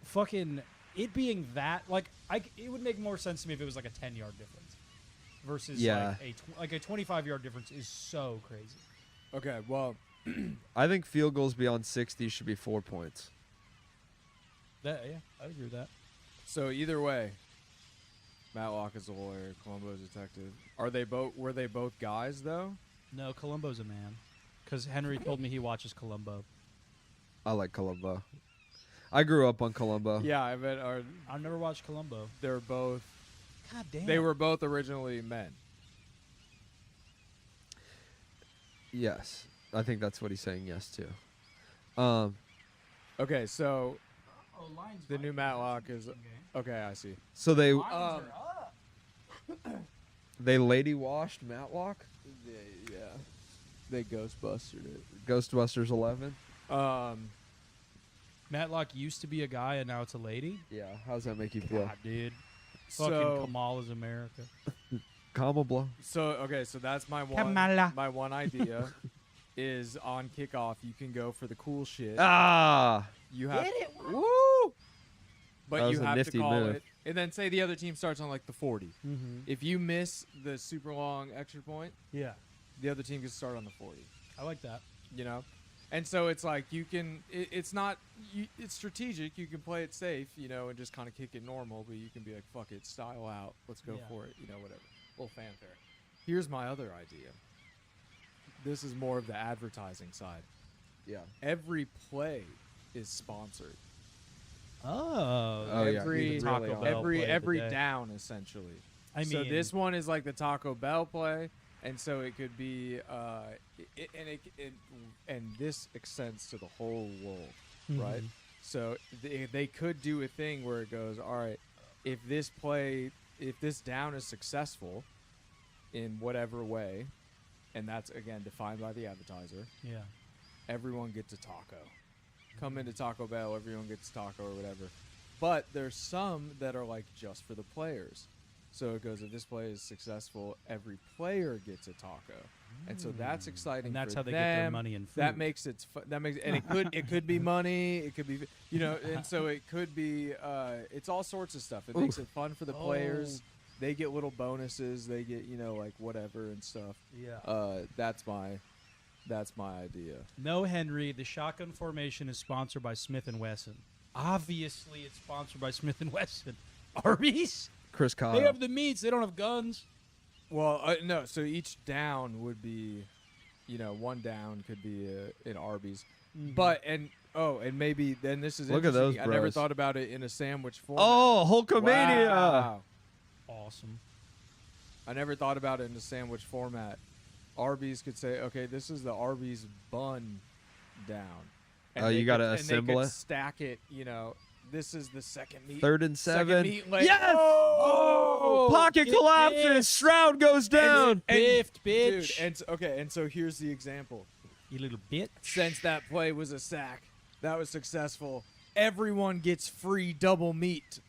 fucking it being that, like, it would make more sense to me if it was like a 10-yard difference versus Yeah. like a 25-yard difference is so crazy. Okay, well, I think field goals beyond 60 should be 4 points. That yeah, I agree with that. so either way, Matlock is a lawyer, Columbo's a detective. Were they both guys though? No, Columbo's a man. Because Henry told me he watches Columbo. I like Columbo. I grew up on Columbo. Yeah, I bet I've never watched Columbo. they're both. God damn. They were both originally men. Yes. I think that's what he's saying yes to. Okay, so Oh, lines the right. new Matlock is okay. I see. So they Lines are up. they lady washed Matlock? Yeah, they Ghostbustered it. Ghostbusters 11? Matlock used to be a guy and now it's a lady. Yeah. How does that make you feel? God, dude. Fucking So Kamala's America. Comma blow. so that's my one. Kamala. My one idea is on kickoff. You can go for the cool shit. Ah. You have Woo! but That was you a have to nifty call move. it, and then say the other team starts on like the 40. Mm-hmm. If you miss the super long extra point, Yeah, the other team gets to start on the 40. I like that. You know, and so it's like you can. It's not. It's strategic. You can play it safe, and just kind of kick it normal. But you can be like, fuck it, style out. Let's go Yeah. for it. Whatever. A little fanfare. Here's my other idea. This is more of the advertising side. Yeah. Every play is sponsored. Oh, Oh, yeah. every He's really on it. every down essentially. I So mean, this one is like the Taco Bell play, and so it could be, and this extends to the whole world, right? Mhm. So they could do a thing where it goes, all right, if this down is successful, in whatever way, and that's again defined by the advertiser, Yeah. everyone gets a taco. Come into Taco Bell, everyone gets taco or whatever. But there's some that are like just for the players. So it goes, if this play is successful, every player gets a taco, and so that's exciting. And that's for how they get their them. money and food. That makes it. And it could be money. It could be and so it could be. It's all sorts of stuff. It makes it fun for the players. They get little bonuses. They get like whatever and stuff. Yeah. That's my idea. No, Henry. The shotgun formation is sponsored by Smith and Wesson. Obviously, it's sponsored by Smith and Wesson. Arby's. Chris Kyle. They have the meats. They don't have guns. Well, no. So each down would be, one down could be an Arby's, but and maybe then this is Look at those interesting. I never bros. thought about it in a sandwich format. Oh, Hulkamania. Wow. Awesome. I never thought about it in a sandwich format. Arby's could say, okay, this is the Arby's bun down. Oh, you they gotta could- and they assemble could it? Stack it. This is the second meat. 3rd and second 7. meat leg. Yes! Oh! Pocket get collapses. this. Shroud goes down. Biffed, Dude, bitch. and so here's the example. You little bitch. Since that play was a sack, that was successful. Everyone gets free double meat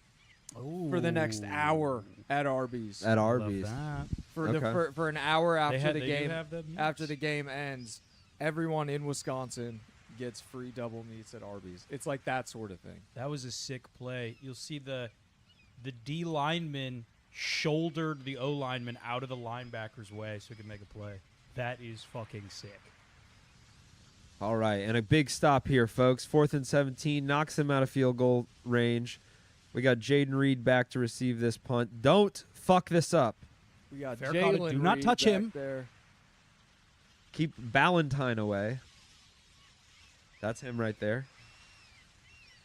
for the next hour at Arby's. At Love Arby's. that. Okay. For an hour after They the do game. have the meats. After the game ends, everyone in Wisconsin gets free double meats at Arby's. It's like that sort of thing. That was a sick play. You'll see the D lineman shouldered the O lineman out of the linebacker's way so he could make a play. That is fucking sick. All right, and a big stop here, folks. 4th and 17, knocks them out of field goal range. We got Jaden Reed back to receive this punt. Don't fuck this up. We got Fair call. Jalen Do not Reed touch back him. there. Keep Ballantyne away. That's him right there.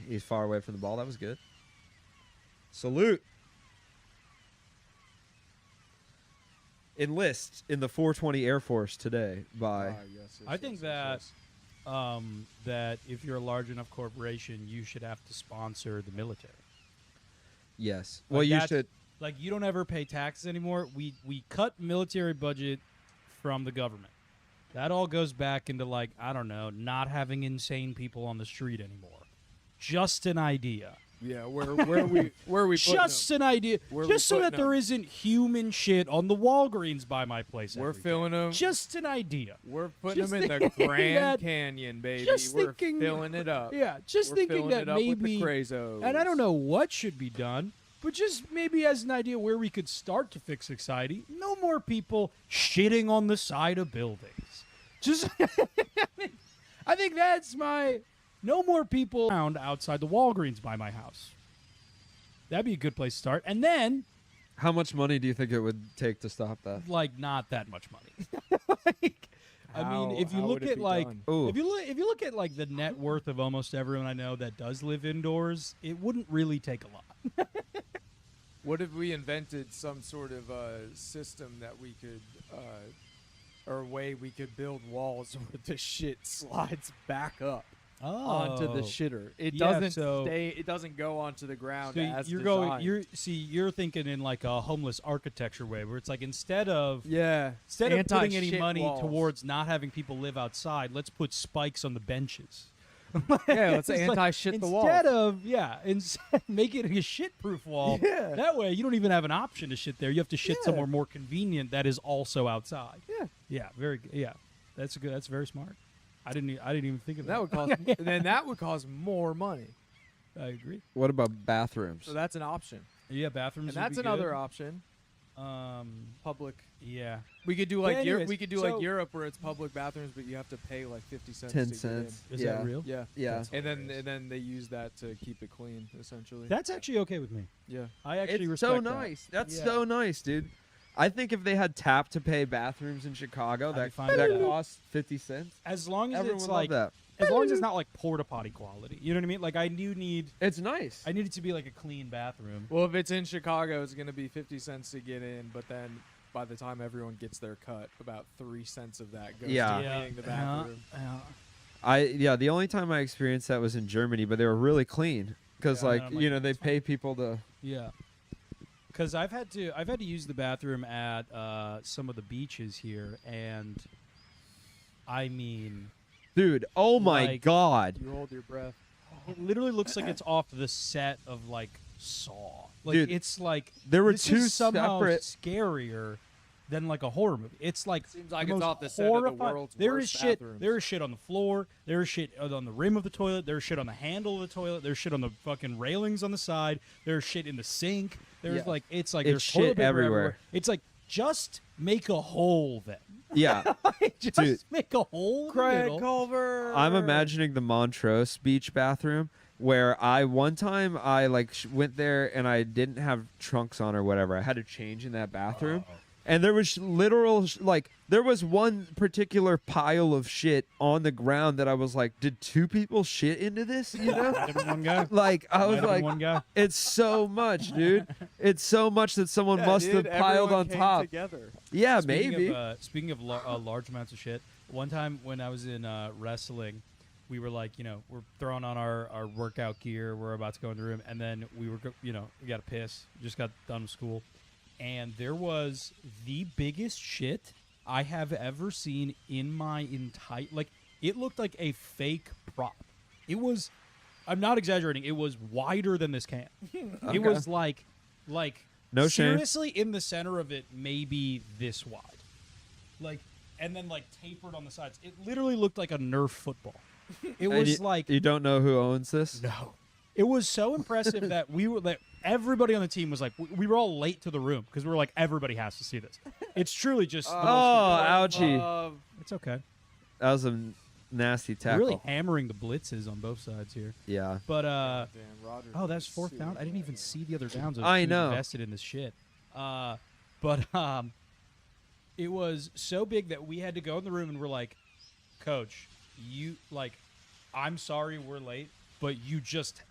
He's far away from the ball. That was good. Salute. Enlist in the 420 Air Force today by... Yes, I think that that if you're a large enough corporation, you should have to sponsor the military. Yes. Like Well, you that's- should... Like, you don't ever pay taxes anymore. We cut military budget from the government. That all goes back into, like, I don't know, not having insane people on the street anymore. Just an idea. Yeah, where are we putting Just them? an idea. Where are we Just so that putting there them? isn't human shit on the Walgreens by my place. We're every day. filling them. Just an idea. We're putting just them in the thinking Grand that- Canyon, baby. just We're thinking- filling it up. Yeah, just We're thinking filling that it up with maybe, the crazos. and I don't know what should be done, but just maybe as an idea where we could start to fix society. No more people shitting on the side of buildings. Just, I think that's my. No more people around outside the Walgreens by my house. That'd be a good place to start, and then How much money do you think it would take to stop that? like not that much money. Like, I mean, if you How look would it at be like done? Ooh. if you look at like the net worth of almost everyone I know that does live indoors, it wouldn't really take a lot. What if we invented some sort of system that we could, or a way we could build walls where the shit slides back up onto the shitter? It Yeah, doesn't so- stay. It doesn't go onto the ground So as you're designed. you're thinking in like a homeless architecture way where it's like instead of putting any Anti-shit money walls. towards not having people live outside, let's put spikes on the benches. Yeah, let's It's like, anti-shit the wall. Instead of make it a shit-proof wall. Yeah. That way you don't even have an option to shit there. You have to shit Yeah. somewhere more convenient that is also outside. Yeah. Yeah, very good. Yeah. That's good. That's very smart. I didn't even think of that. That would cost. Then that would cost more money. I agree. What about bathrooms? So that's an option, Yeah, bathrooms and would that's be another good. option. Public. Yeah. We could do But like anyways, we could do so- like Europe where it's public bathrooms, but you have to pay like 50 cents. 10 to get cents. Is Yeah. that real? in. Yeah. Yeah. And then they use that to keep it clean, essentially. That's actually okay with me. yeah. I actually It's respect so that. nice. That's Yeah. so nice, dude. I think if they had tap to pay bathrooms in Chicago, I'd be that fine with that that. costs 50 cents. As long as Everyone it's would like love that. as long as it's not like porta potty quality. You know what I mean? Like I need It's nice. it to be like a clean bathroom. Well, if it's in Chicago, it's going to be 50 cents to get in, but then by the time everyone gets their cut, about 3 cents of that goes Yeah. to cleaning the bathroom. The only time I experienced that was in Germany, but they were really clean because Yeah, like and I'm like, they pay people to. Yeah. Because I've had to use the bathroom at some of the beaches here, and I mean, Dude, oh my Like- god. You hold your breath. it literally looks like it's off the set of like Saw. Like Dude, it's like There were this two is somehow separate. scarier than like a horror movie. It's like Seems like the it's most off the set of the horrifying- world's There is worst shit. bathrooms. There is shit on the floor. There is shit on the rim of the toilet. There's shit on the handle of the toilet. There's shit on the fucking railings on the side. There's shit in the sink. There's Yeah. like It's there's shit toilet paper everywhere. It's like just make a hole then. Yeah. Just Dude. make a hole in the middle. Culver. I'm imagining the Montrose beach bathroom where one time I went there and I didn't have trunks on or whatever. I had to change in that bathroom. And there was there was one particular pile of shit on the ground that I was like, did two people shit into this? You know? Might have been one guy. Like I Might was have been like, one guy. it's so much, dude. It's so much that someone must have piled on top. Together. Yeah, Speaking maybe. Speaking of large amounts of shit, one time when I was in wrestling, we were like, we're throwing on our workout gear. We're about to go in the room, and then we were, we got to piss. Just got done with school, and there was the biggest shit I have ever seen in my entire. Like, it looked like a fake prop. It was. I'm not exaggerating. It was wider than this can. It was like No shame. seriously in the center of it, maybe this wide, and then tapered on the sides. It literally looked like a Nerf football. It And was you, like you don't know who owns this? no. It was so impressive that everybody on the team was like we were all late to the room because we were like everybody has to see this. It's truly just Oh, ouchie. it's okay. That was a nasty We're tackle. really hammering the blitzes on both sides here. Yeah. But Damn, Rodgers oh, that's is fourth super down. I didn't even bad. see the other downs. I was too know. invested in this shit. It was so big that we had to go in the room and we're like, Coach, I'm sorry we're late, but you just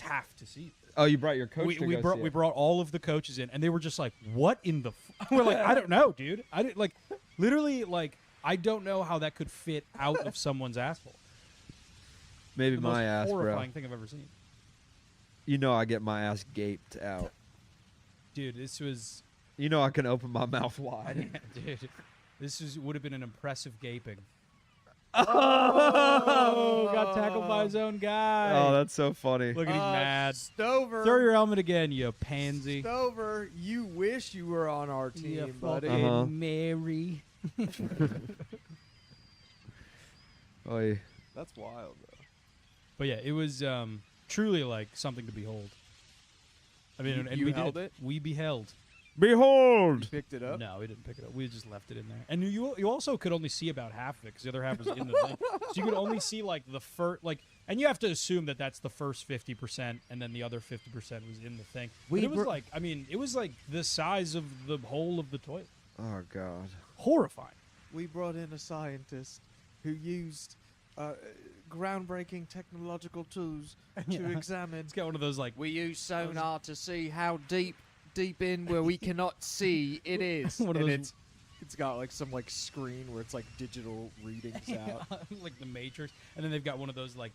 have to see this. Oh, you brought your coach to we go brought see we it. brought all of the coaches in, and they were just like, "What in the?" We're like, "I don't know, dude. I didn't like, literally, like, I don't know how that could fit out of someone's asshole." Maybe The my most ass, bro. horrifying thing I've ever seen, You know I get my ass gaped out. dude. This was, You know I can open my mouth wide. dude. Would have been an impressive gaping. Oh, Got tackled by his own guy. Oh, that's so funny. Look at he's mad. Stover. Throw your helmet again, you pansy. Stover, you wish you were on our team, You buddy. fucking Uh-huh. Mary. Oy. That's wild, though. But yeah, it was truly like something to behold. I mean, You- and you we held did. it? We beheld. Behold! Picked it up. No, we didn't pick it up. We just left it in there. And you also could only see about half of it because the other half was in the thing. So you could only see like the first and you have to assume that that's the first 50%, and then the other 50% was in the thing. But it was it was like the size of the hole of the toilet. Oh, God. Horrifying. We brought in a scientist who used groundbreaking technological tools Yeah. to examine. It's got one of those like We use sonar to see how deep in where we cannot see it is. One of and those- it's got like some like screen where it's like digital readings out. like the Matrix, and then they've got one of those like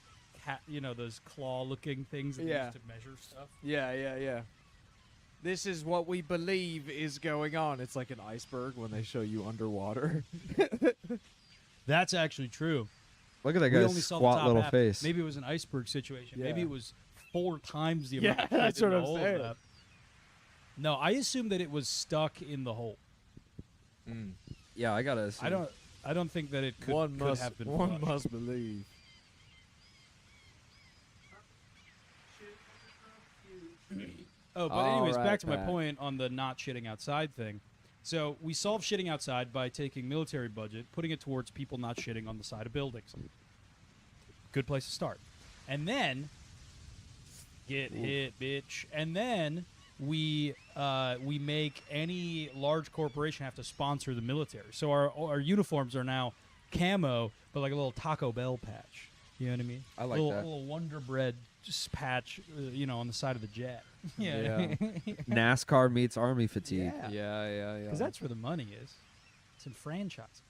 those claw-looking things that they Yeah. use to measure stuff. Yeah. This is what we believe is going on. It's like an iceberg when they show you underwater. That's actually true. Look at that We guy's only saw the squat top little half. face. Maybe it was an iceberg situation. Maybe Yeah. it was 4 times the Yeah, amount. of that's shit in what the I'm hole of saying. that. No, I assume that it was stuck in the hole. Yeah, I gotta assume. I don't think that it could, one could must have been one flushed. must believe. Oh, but All anyways, right, back to my Pat. point on the not shitting outside thing. So we solved shitting outside by taking military budget, putting it towards people not shitting on the side of buildings. Good place to start. And then get hit, bitch. And then we make any large corporation have to sponsor the military. So our uniforms are now camo, but like a little Taco Bell patch. You know what I mean? I like little, that. little Wonder Bread just patch, on the side of the jet. Yeah. NASCAR meets Army fatigue. Yeah. Because that's where the money is. It's in franchise.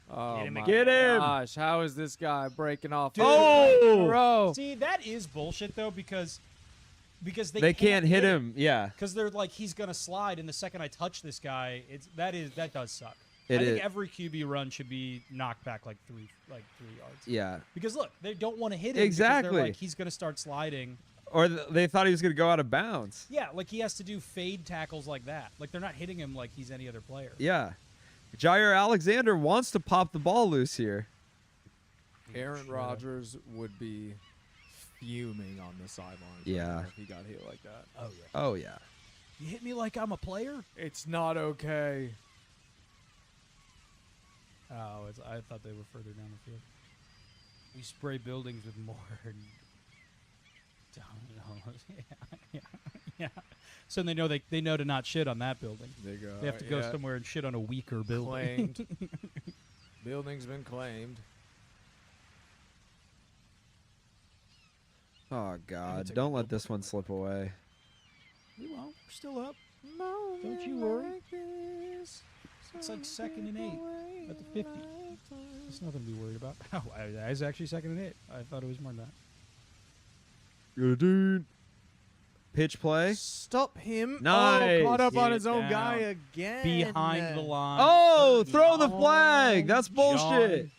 Oh Get him my again. Get him. gosh! How is this guy breaking off? Oh! bro! See, that is bullshit though, because They can't hit him. Yeah. because they're like he's gonna slide, and the second I touch this guy, that does suck. It I is. think every QB run should be knocked back like 3 yards. Yeah. Because look, they don't want to hit him. because Exactly. they're like he's gonna start sliding. Or they thought he was going to go out of bounds. Yeah, like he has to do fade tackles like that. Like they're not hitting him like he's any other player. Yeah. Jair Alexander wants to pop the ball loose here. Aaron Shut up. Rodgers would be fuming on the sidelines. Yeah. right now if he got hit like that. Oh yeah. Oh, yeah. You hit me like I'm a player? It's not okay. Oh, I thought they were further down the field. We spray buildings with more. Yeah. So they know to not shit on that building. They go. They have to go somewhere and shit on a weaker building. Claimed. Building's been claimed. Oh, God. take Don't a let this one slip away. We won't. We're still up. Don't you worry. It's like 2nd and 8 at the 50. There's nothing to be worried about. Oh, I was actually 2nd and 8. I thought it was more than that. Good dude. Pitch play. Stop him. Nice. Oh, caught up Get on it his own down. guy again. Behind the line. Oh, Third throw the down. flag. That's bullshit. John.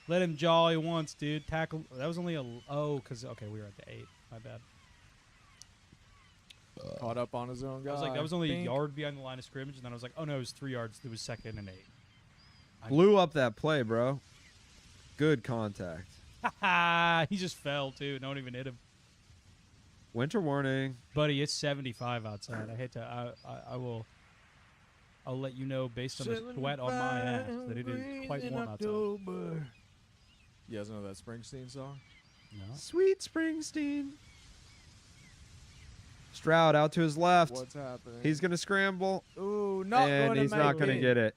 Let him jaw he wants, dude. Tackle. That was only because we were at the 8. My bad. Caught up on his own guy. I was like, that was only a Bink. yard behind the line of scrimmage, and then I was like, oh no, it was 3 yards. It was 2nd and 8. Blew up that play, bro. Good contact. He just fell too. Don't even hit him. Winter warning. Buddy, it's 75 outside. I hate to. I will. I'll let you know based on the sweat on my ass that it is quite warm outside. You guys know that Springsteen song? No. Sweet Springsteen. Stroud out to his left. What's happening? He's gonna scramble, Ooh, not and gonna he's make not gonna it. get it.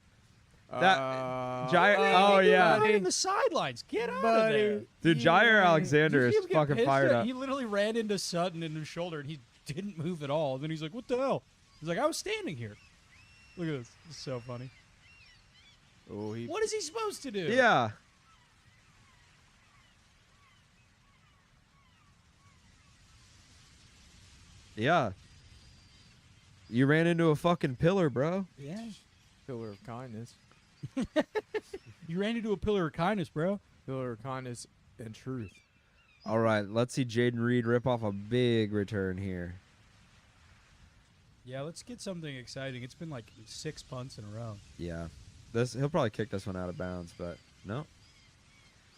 That Oh, yeah. Right in the sidelines. Get out of there. Dude, Jair Alexander Did is you get fucking pissed fired at- up. He literally ran into Sutton in his shoulder, and he didn't move at all. And then he's like, "What the hell?" He's like, "I was standing here." Look at this. It's so funny. Oh, he. What is he supposed to do? Yeah. Yeah. You ran into a fucking pillar, bro. Yeah. Pillar of kindness. You ran into a pillar of kindness, bro. Pillar of kindness and truth. All right, let's see Jaden Reed rip off a big return here. Yeah, let's get something exciting. It's been like 6 punts in a row. Yeah. He'll probably kick this one out of bounds, but no.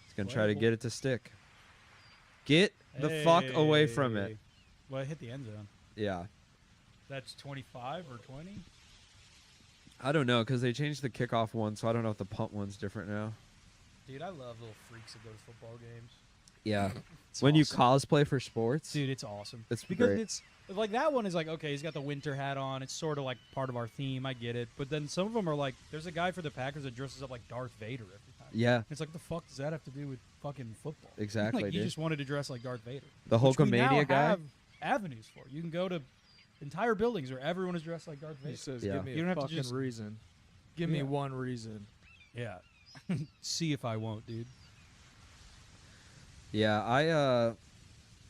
He's going to try to Well- get it to stick. Get the fuck away from it. Hey. Well, it hit the end zone. Yeah. That's 25 or 20? I don't know, because they changed the kickoff one, so I don't know if the punt one's different now. Dude, I love little freaks that go to football games. Yeah. It's When awesome. you cosplay for sports. Dude, it's awesome. It's because great. it's like that one is like, okay, he's got the winter hat on. It's sort of like part of our theme. I get it. But then some of them are like, there's a guy for the Packers that dresses up like Darth Vader every time. Yeah, It's like, the fuck does that have to do with fucking football? exactly, Like, you dude. just wanted to dress like Darth Vader. The Which we now Hulkamania guy. have avenues for. You can go to entire buildings where everyone is dressed like Darth He Vader. says, Yeah. "Give me You don't a have to fucking just- reason. Give me Yeah. one reason." Yeah. See if I won't, dude. Yeah,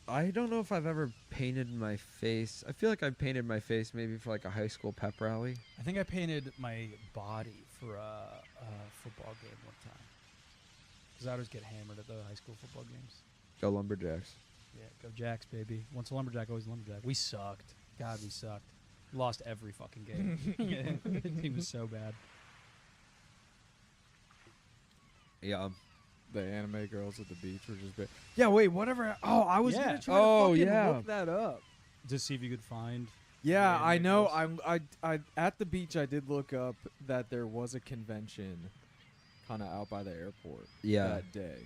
I don't know if I've ever painted my face. I feel like I painted my face maybe for like a high school pep rally. I think I painted my body for a football game one time. Because I always get hammered at the high school football games. Go Lumberjacks. Yeah, go Jacks, baby. Once a lumberjack, always a lumberjack. We sucked. God, we sucked. Lost every fucking game. The team was so bad. Yeah. The anime girls at the beach were just big. Yeah, wait, whatever. Oh, I was Yeah. gonna try Oh, to fucking yeah. look that up. To see if you could find. Yeah, The I anime know. girls. I at the beach. I did look up that there was a convention, kind of out by the airport. Yeah. That day.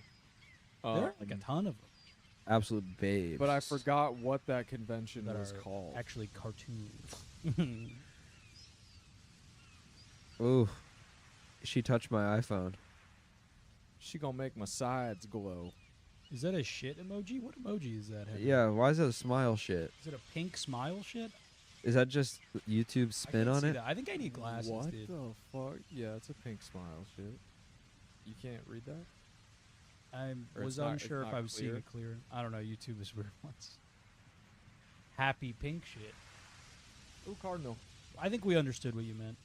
There are like a ton of them Absolute babes. But I forgot what that convention that was are called. actually cartoons. Ooh. She touched my iPhone. She gonna make my sides glow. Is that a shit emoji? What emoji is that? Henry? Yeah, why is that a smile shit? Is it a pink smile shit? Is that just YouTube's I spin can't on see it? that. I think I need glasses, What dude. the fuck? Yeah, it's a pink smile shit. You can't read that? I Or was it's not- unsure it's if not I was seeing clear? it clear. I don't know. YouTube is weird once. Happy pink shit. Ooh, Cardinal. I think we understood what you meant.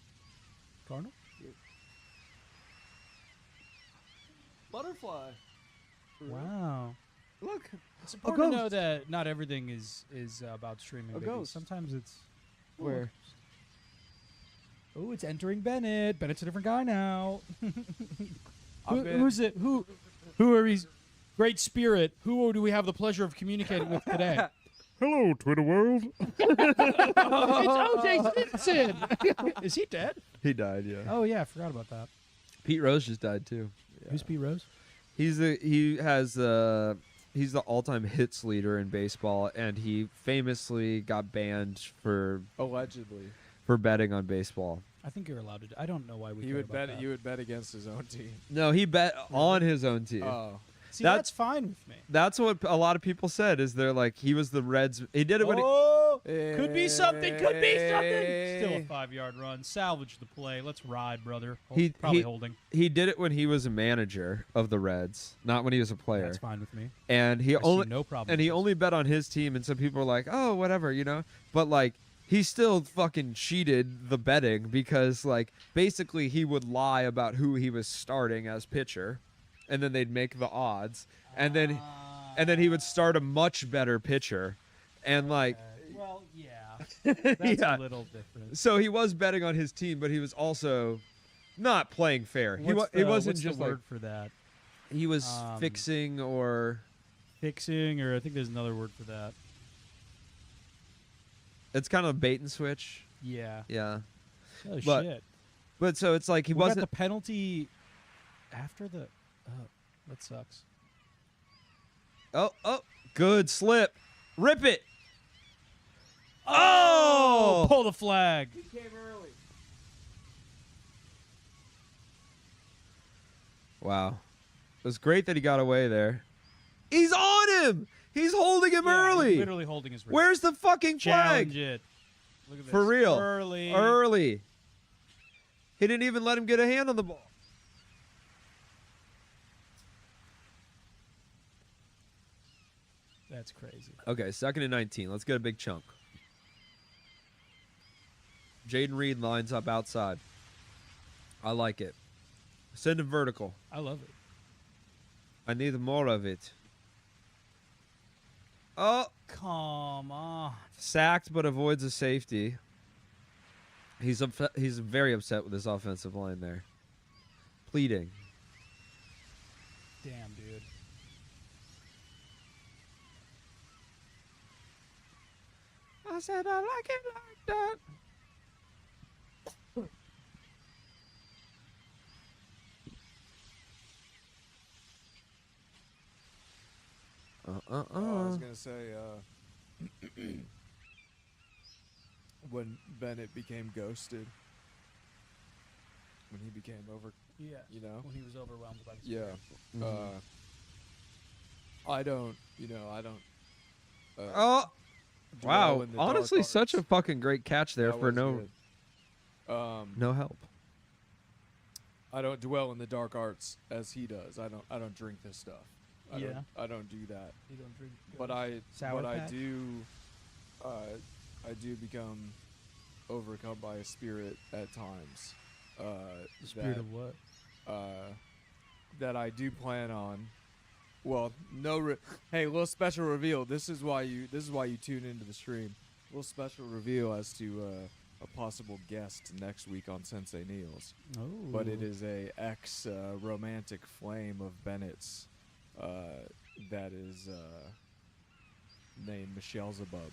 Cardinal? Butterfly. Wow. Look. It's important to know ghost. that not everything is about streaming. A baby. ghost. Sometimes it's Where? Oh, it's entering Bennett. Bennett's a different guy now. I've been- Who's it? Who are these? Great Spirit. Who do we have the pleasure of communicating with today? Hello, Twitter world. It's OJ Simpson. Is he dead? He died, yeah. Oh yeah, I forgot about that. Pete Rose just died too. Who's Pete Rose? He's the all-time hits leader in baseball, and he famously got banned for Allegedly. betting on baseball. I think you're allowed to. I don't know why we. He care would about bet. that. He would bet against his own team. No, he bet on his own team. Oh. See, That's- that's fine with me. That's what a lot of people said. Is they're like he was the Reds. He did it when he, Oh, could be something. Could be something. Still a Hey. 5-yard run. Salvage the play. Let's ride, brother. He- Holding. he did it when he was a manager of the Reds, not when he was a player. That's fine with me. And he I see only no problem. and he with this. only bet on his team, and some people were like, "Oh, whatever," you know. But like, he still fucking cheated the betting because like basically he would lie about who he was starting as pitcher, and then they'd make the odds, and then he would start a much better pitcher, and like Well, yeah. That's Yeah. a little different. so he was betting on his team, but he was also not playing fair. He What's he the- wasn't what's just the like word for that. He was fixing or Fixing, or I think there's another word for that. it's kind of bait and switch. Yeah. Yeah. Oh But shit. But so it's like he We got wasn't the penalty after the. Oh, that sucks. Oh, good slip. Rip it. Oh! Pull the flag. He came early. Wow. It was great that he got away there. He's on him. He's holding him Yeah, early. he's literally holding his wrist. Where's the fucking Challenge flag? it. Look at this. For real. Early. Early. He didn't even let him get a hand on the ball. That's crazy. Okay, 2nd and 19. Let's get a big chunk. Jaden Reed lines up outside. I like it. Send him vertical. I love it. I need more of it. Oh, Come on. sacked but avoids a safety. He's very upset with his offensive line there. Pleading. Damn, dude. I said I like it like that. Oh, I was gonna say when Bennett became ghosted, when he became over, Yeah. you know. When he was overwhelmed by the Yeah. Mhm. I don't. Oh, dwell wow. in the dark Honestly, such a arts. fucking great catch there That for was no good. no help. I don't dwell in the dark arts as he does. I don't drink this stuff. Yeah. I don't do that. You don't drink. But I Sour Patch? do become overcome by a spirit at times. The spirit of what? That I do plan on. Well, hey, little special reveal. This is why you tune into the stream. Little special reveal as to a possible guest next week on Sensei Neil's. Oh. But it is a ex romantic flame of Bennett's that is named Michelle Zabub.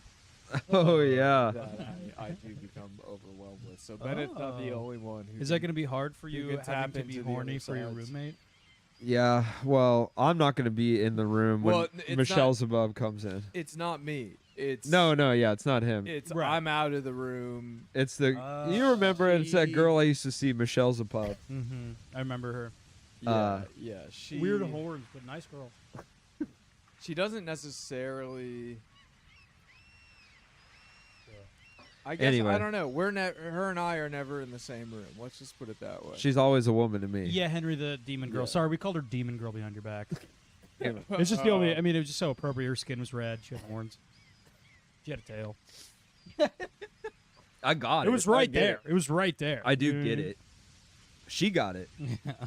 Oh yeah. That I do become overwhelmed with. So Bennett's not the Oh. only one who Is that going to be hard for you you can having tap to be into the horny other for your sides. roommate? Yeah, well, I'm not going to be in the room Well, when it's Michelle Zabub comes in. It's not me. It's No, yeah, it's not him. It's Right. I'm out of the room. It's the you remember it's that she- girl I used to see, Michelle Zabub. Mm-hmm. I remember her. Yeah. She Weird horns, but nice girl. She doesn't necessarily. I guess Anyway. I don't know. Her and I are never in the same room. Let's just put it that way. She's always a woman to me. Yeah, Henry the Demon Girl. Yeah. Sorry, we called her Demon Girl behind your back. Damn it. It's just the only. I mean, it was just so appropriate. Her skin was red. She had horns. She had a tail. I got it. It was I right get there. it. It was right there. I do get it. She got it. Yeah.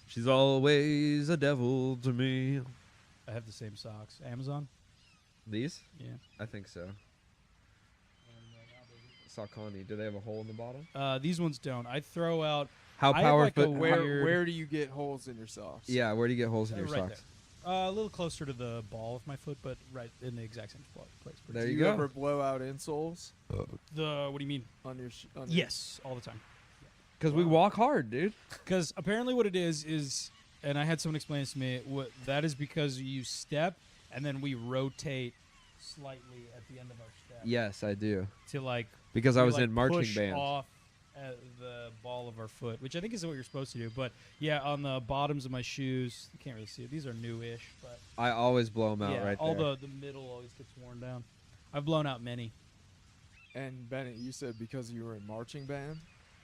She's always a devil to me. I have the same socks. Amazon. These? Yeah. I think so. Saucony. Do they have a hole in the bottom? These ones don't. I throw out. How I have like powerful? a Where weird- do you get holes in your socks? Yeah, where do you get holes in your right socks? there. A little closer to the ball of my foot, but right in the exact same place. There Do you you go. ever blow out insoles The what do you mean? on your? Yes, all the time. Because we walk hard, dude. Because apparently what it is, and I had someone explain this to me. What that is because you step and then we rotate slightly at the end of our step Yes, I do. to like Because I we, was like, in marching push band. off the ball of our foot, which I think is what you're supposed to do. But yeah, on the bottoms of my shoes, you can't really see it. These are new-ish, but I always blow them out yeah, right all there. the middle always gets worn down. I've blown out many. And Bennett, you said because you were in marching band,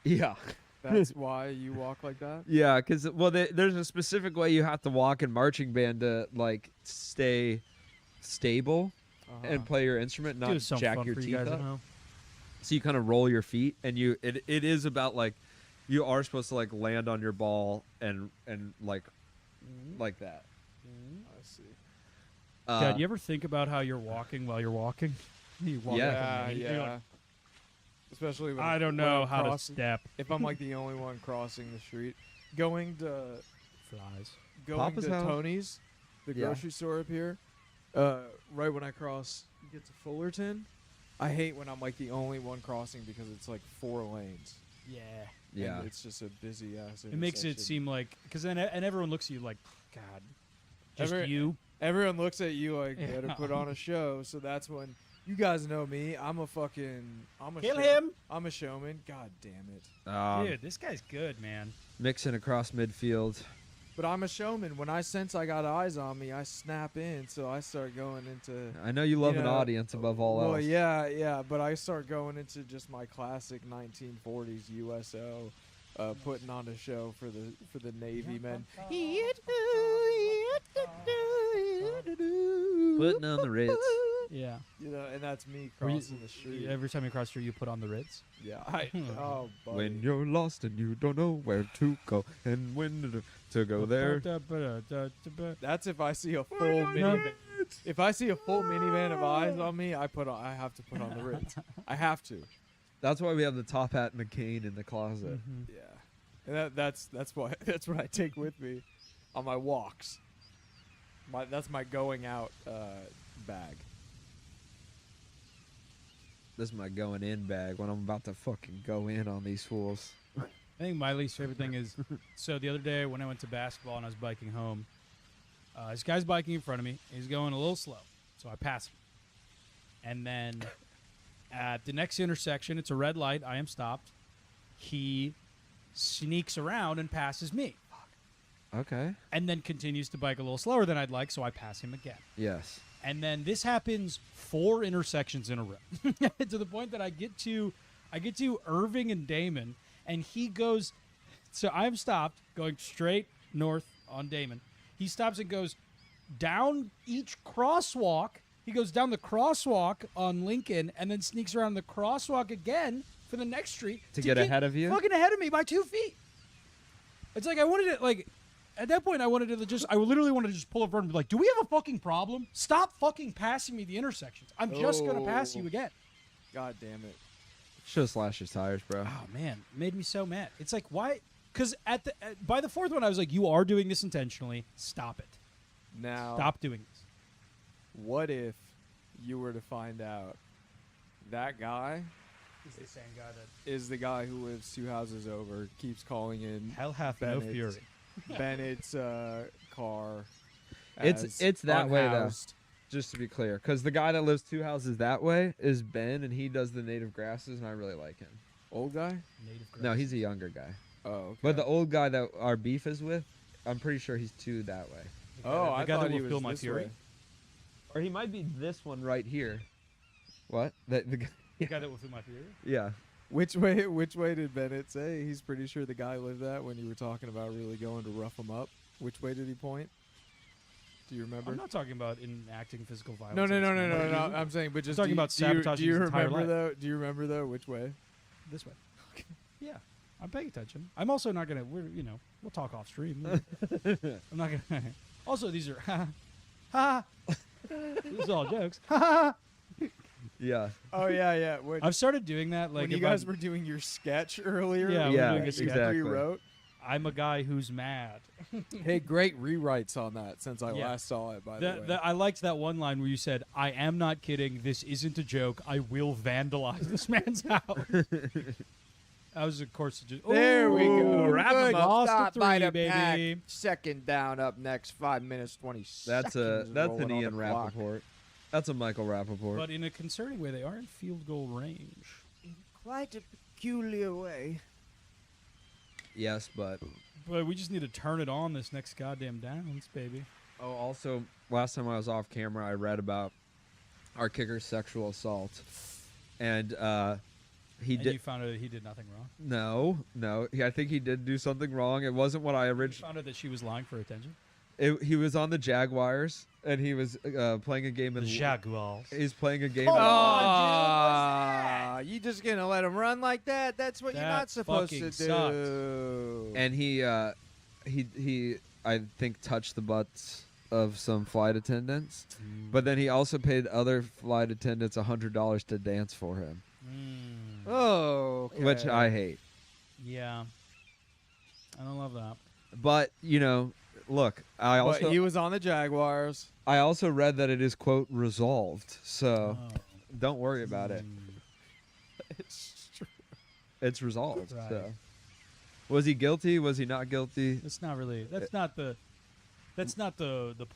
Yeah. that's why you walk like that. Yeah, because there's a specific way you have to walk in marching band to like stay stable and play your instrument, not Do something jack fun your for you teeth guys up. at home. So you kind of roll your feet, and it is about like you are supposed to like land on your ball and like that. I see. Dad, you ever think about how you're walking while you're walking? You walk Yeah. like a Yeah, man. You're yeah. like, Especially I don't when know I'm how to crossing- step. If I'm like the only one crossing the street, going to flies. going Papa's to house? Tony's, the Yeah. grocery store up here, right when I cross, get to Fullerton. I hate when I'm like the only one crossing because it's like 4 lanes. Yeah. Yeah. And it's just a busy ass. It makes it seem like because then and everyone looks at you like, God, just you. Everyone looks at you like Yeah. better put on a show. So that's when you guys know me. I'm a Kill him, I'm a showman. God damn it. dude. This guy's good, man. Mixing across midfield. But I'm a showman. When I sense I got eyes on me, I snap in. So I start going into. I know you love an know, audience above all Well, else. yeah. But I start going into just my classic 1940s USO, putting on a show for the Navy men. Putting on the Ritz. Yeah. You know, and that's me Were you- crossing the street. Every time you cross through, you put on the Ritz. Yeah. Oh, buddy. When you're lost and you don't know where to go and when to go there. That's if I see a full minivan. If I see a full minivan of eyes on me, I have to put on the Ritz. I have to. That's why we have the top hat and the cane in the closet. Mhm. Yeah. And that's what I take with me on my walks. That's my going out bag. This is my going in bag when I'm about to fucking go in on these fools. I think my least favorite thing is so the other day when I went to basketball and I was biking home, this guy's biking in front of me. He's going a little slow, so I pass him. And then at the next intersection, it's a red light. I am stopped. He sneaks around and passes me, Okay. and then continues to bike a little slower than I'd like, so I pass him again. Yes. And then this happens 4 intersections in a row to the point that I get to Irving and Damon, and he goes. So I'm stopped going straight north on Damon. He stops and goes down each crosswalk. He goes down the crosswalk on Lincoln and then sneaks around the crosswalk again for the next street To get ahead of you? Fucking ahead of me by 2 feet. It's like I wanted to like. At that point, I literally wanted to just pull up front and be like, do we have a fucking problem? Stop fucking passing me the intersections. I'm just going to pass you again. God damn it. Should have slashed your tires, bro. Oh, man. It made me so mad. It's like, why? Because by the 4th one, I was like, you are doing this intentionally. Stop it. Now, Stop doing this. what if you were to find out that guy He's the same guy that... is the guy who lives 2 houses over, keeps calling in Hell hath no Bennett. fury. Bennett's car. It's as that way, though. unhoused. Just to be clear. Because the guy that lives 2 houses that way is Ben, and he does the native grasses, and I really like him. Old guy? Native No, grass. he's a younger guy. Oh, okay. But the old guy that our beef is with, I'm pretty sure he's 2 that way. Oh, I the guy thought that he will was feel my this fury. way. Or he might be this one right here. What? The guy, The guy that will feel my fury? yeah. Which way did Bennett say? He's pretty sure the guy lived that when you were talking about really going to rough him up. Which way did he point? Do you remember? I'm not talking about enacting physical violence. No. against me. I'm saying, but just talking about sabotaging do you his entire remember life. though? Do you remember though? Which way? This way. Yeah, I'm paying attention. I'm also not gonna. We'll talk off stream. I'm not gonna. Also, these are ha. This is all jokes. Ha. Yeah. Oh yeah. When, I've started doing that. Like when you if guys I'm- were doing your sketch earlier, Yeah, Yeah, doing a sketch. exactly. rewrote. I'm a guy who's mad. Hey, great rewrites on that since I Yeah. last saw it. By the way, I liked that one line where you said, "I am not kidding. This isn't a joke. I will vandalize this man's house." I was, of course, just there we go. Wrap 'em Good up. Lost stop to by 3, the baby. pack. Second down up next. 5 minutes 20 That's seconds. an rolling on Ian the clock. Rappaport. That's a Michael Rappaport. But in a concerning way, they are in field goal range. Quite a peculiar way. Yes, but But we just need to turn it on this next goddamn downs, baby. oh, also last time I was off camera, I read about our kicker's sexual assault, and he And did you found out that he did nothing wrong. no. I think he did do something wrong. It wasn't what I You originally. found out that she was lying for attention. He was on the Jaguars, and he was playing a game in. Jaguars. He's playing a game. Oh, Oh, you just gonna let him run like that? That's what you're That not supposed to fucking do. and he I think touched the butts of some flight attendants, but then he also paid other flight attendants $100 to dance for him, Oh, okay. which I hate. Yeah. I don't love that. But look, I But also he was on the Jaguars. I also read that it is quote resolved. So Oh. don't worry about it. It's true. It's resolved. Right. So was he guilty? Was he not guilty? That's not really. That's not the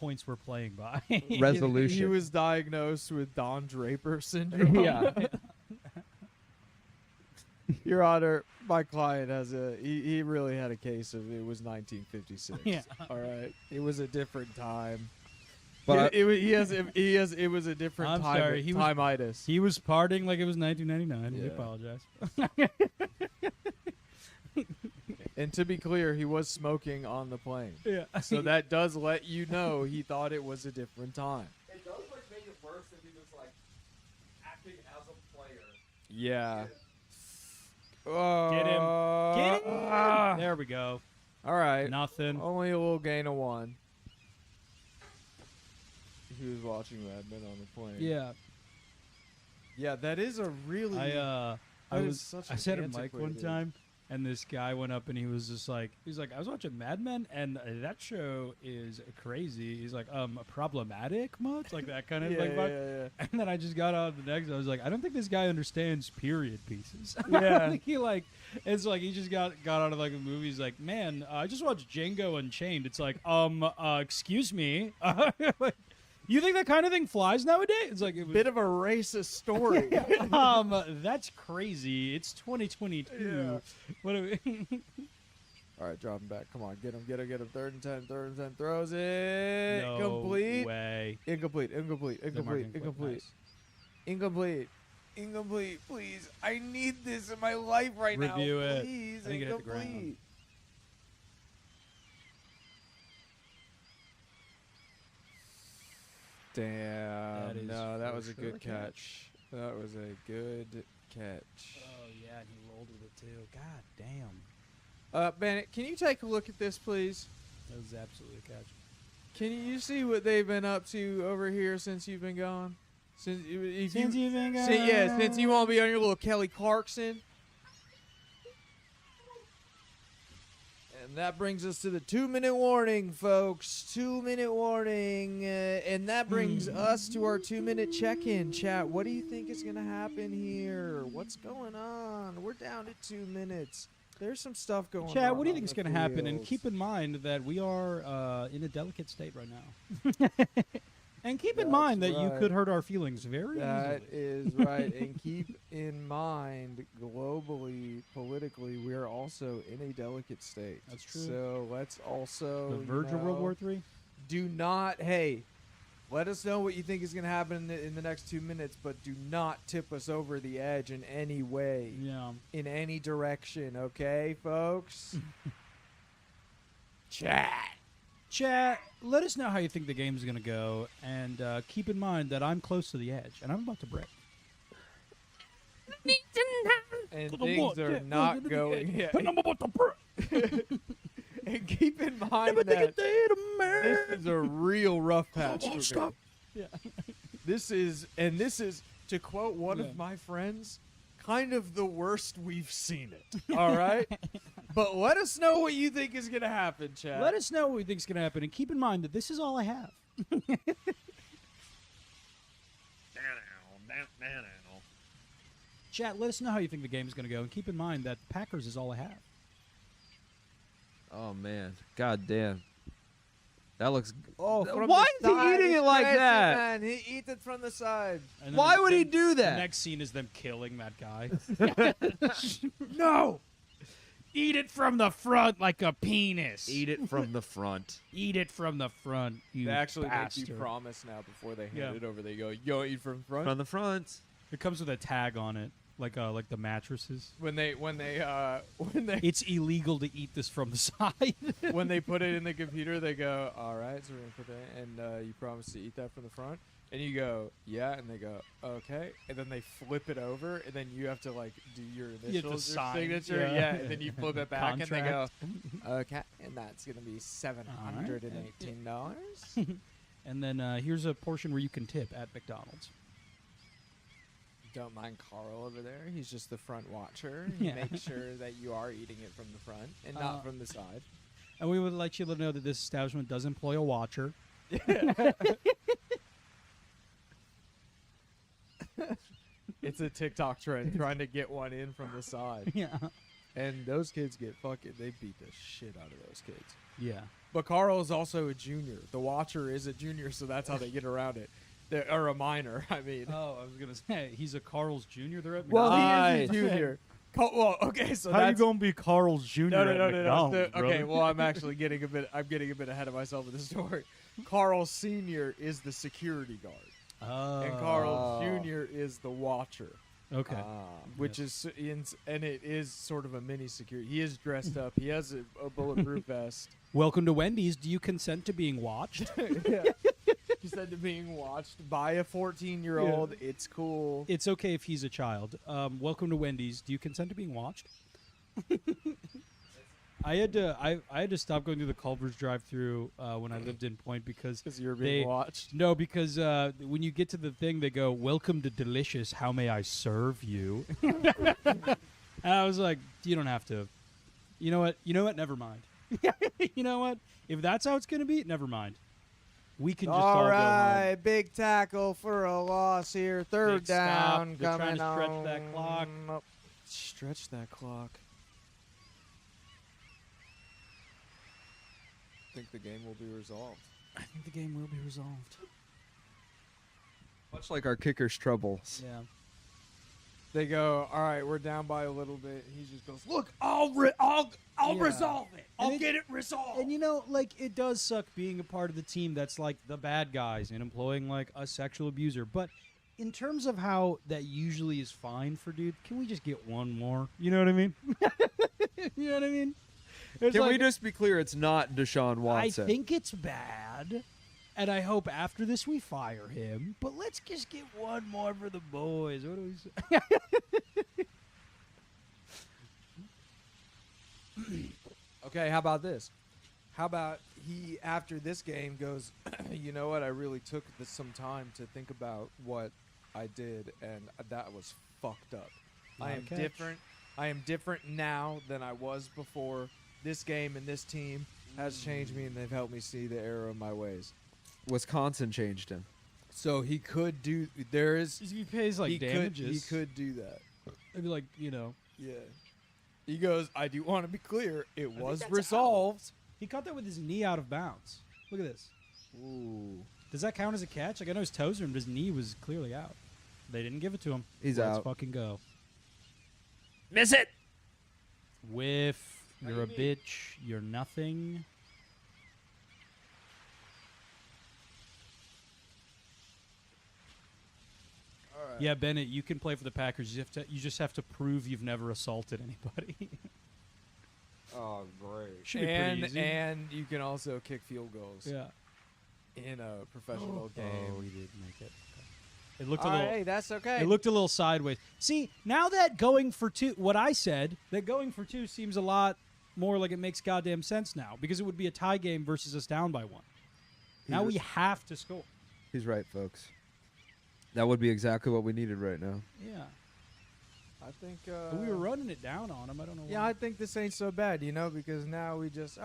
points we're playing by. Resolution. He was diagnosed with Don Draper syndrome. Yeah. Your Honor, my client has he really had a case of it was 1956. Yeah. All right. It was a different time. But it was a different I'm time. sorry, he was- Time-itis. He was partying like it was 1999. We Yeah. apologize. And to be clear, he was smoking on the plane. Yeah. So that does let you know he thought it was a different time. It does make it worse if he was acting as a player. Yeah. Get him. Get him. There we go. All right. Nothing. Only a little gain of 1. He was watching Mad Men on the plane. Yeah. Yeah, that is a really. I That is was. such I an said a mic one antiquated- time, and this guy went up and he was just like, I was watching Mad Men, and that show is crazy. He's like, problematic much, like that kind of Yeah, like vibe. yeah, And then I just got on the next. I was like, I don't think this guy understands period pieces. Yeah. Like, it's like he just got out of like a movie. He's like, man, I just watched Django Unchained. It's like, excuse me. Like, you think that kind of thing flies nowadays? It's like it was, Bit of a racist story. that's crazy. It's 2022. Yeah. What do we? All right, drop him back. Come on, get him. 3rd and 10, throws it. No Complete. way. Incomplete. They're marking quick. Incomplete, please. I need this in my life right now. Review it. Please, I think it hit the ground. incomplete. Damn. That is No, that for was a sure good a catch. That was a good catch. Oh yeah, and he rolled with it too. God damn. Bennett, can you take a look at this, please? That was absolutely a catch. Can you see what they've been up to over here since you've been gone? Since you've been gone. Since you won't be on your little Kelly Clarkson. And that brings us to the 2-minute warning, folks. 2-minute warning. And that brings us to our 2-minute check-in. Chat, what do you think is going to happen here? What's going on? We're down to 2 minutes. There's some stuff going on. Chad, what do you on think is the going to happen? And fields. keep in mind that we are in a delicate state right now. And keep in That's mind that you right. could hurt our feelings very That easily. is right. And keep in mind, globally, politically, we are also in a delicate state. That's true. So let's also The verge of World War III? do not. Hey, let us know what you think is going to happen in the next 2 minutes, but do not tip us over the edge in any way, Yeah. in any direction. Okay, folks. Chat. Chat, let us know how you think the game's going to go. And keep in mind that I'm close to the edge, and I'm about to break. And things are not going. Yeah. And I'm about to break. And keep in mind that this is a real rough patch for me. Yeah. This is, to quote one Yeah. of my friends, kind of the worst we've seen it. All right? But let us know what you think is going to happen, Chad. Let us know what you think is going to happen. And keep in mind that this is all I have. Chat, let us know how you think the game is going to go. And keep in mind that Packers is all I have. Oh man, god damn. That looks. Oh, Why is he eating it like that? Man. He eats it from the side. And then Why would he then do The that? next scene is them killing that guy. No! Eat it from the front like a penis. Eat it from the front. Eat it from the front, you They actually bastard. make you promise now before they hand Yeah. it over. They go, "Yo, eat from the front." From the front. It comes with a tag on it, like the mattresses. When they It's illegal to eat this from the side. when they put it in the computer, they go, "All right, so we're gonna put that," and you promise to eat that from the front, and you go, "Yeah," and they go, "Okay," and then they flip it over, and then you have to like do your have to initials, your sign, signature, yeah. and then you flip it back, and they go, Contract. "Okay," and that's gonna be $718. And then here's a portion where you can tip at McDonald's. Don't mind Carl over there. He's just the front watcher. He Yeah. makes sure that you are eating it from the front and not from the side. And we would like you to know that this establishment does employ a watcher. It's a TikTok trend trying to get one in from the side. Yeah. And those kids get fucking, they beat the shit out of those kids. Yeah. But Carl is also a junior. The watcher is a junior, so that's how they get around it. Or a minor, I mean. Oh, I was going to say, he's a Carl's Jr. there at Well, McDonald's. he is a junior. Well, okay, so How you that's going to be Carl's Jr. no, at McDonald's, Okay, brother? well, I'm actually getting a bit ahead of myself with the story. Carl Senior is the security guard, and Carl Junior is the watcher. Okay. Which is and it is sort of a mini security. He is dressed up. He has a bulletproof vest. Welcome to Wendy's. Do you consent to being watched? Yeah. He said to being watched by a 14-year-old. Yeah. It's cool. It's okay if he's a child. Welcome to Wendy's. Do you consent to being watched? I had to stop going through the Culver's drive-through when I lived in Point because You're being watched. No, because when you get to the thing, they go, "Welcome to Delicious. How may I serve you?" And I was like, "You don't have to." You know what? Never mind. You know what? If that's how it's gonna be, never mind. We can just all All go right, home. big tackle for a loss here. Third Big stop. down They're coming trying to stretch that clock. on. Stretch that clock. I think the game will be resolved. I think the game will be resolved. Much like our kicker's troubles. Yeah. They go, all right, we're down by a little bit. He just goes, look, I'll resolve it. I'll get it resolved. And it does suck being a part of the team that's like the bad guys and employing like a sexual abuser. But in terms of how that usually is fine for dude, can we just get one more? You know what I mean? You know what I mean? It's Can we like, just be clear? It's not Deshaun Watson. I think it's bad, and I hope after this we fire him. But let's just get one more for the boys. What do we say? Okay, how about this? How about he, after this game, goes, you know what? I really took some time to think about what I did, and that was fucked up. I am catch. different. I am different now than I was before. This game and this team has changed me, and they've helped me see the error of my ways. Wisconsin changed him. So he could do. There is. He pays like he damages. could do that. It'd be like Yeah. He goes, I do want to be clear. It think was that's resolved. he caught that with his knee out of bounds. Look at this. Ooh. Does that count as a catch? Like I know his toes are in, but his knee was clearly out. They didn't give it to him. He's Let's out. fucking go. Miss it. Whiff. You're a bitch. You're nothing. All right. Yeah, Bennett, you can play for the Packers. You just have to prove you've never assaulted anybody. Oh, great. Should be pretty easy. And you can also kick field goals yeah. in a professional game. Oh, he did make it. It looked a All little. right, hey, that's okay. It looked a little sideways. See, now that going for two, what I said, that going for two seems a lot more like it makes goddamn sense now because it would be a tie game versus us down by one. Now we have to score. He's right, folks. That would be exactly what we needed right now. Yeah. I think. But we were running it down on him. I don't know Yeah, why. I think this ain't so bad, because now we just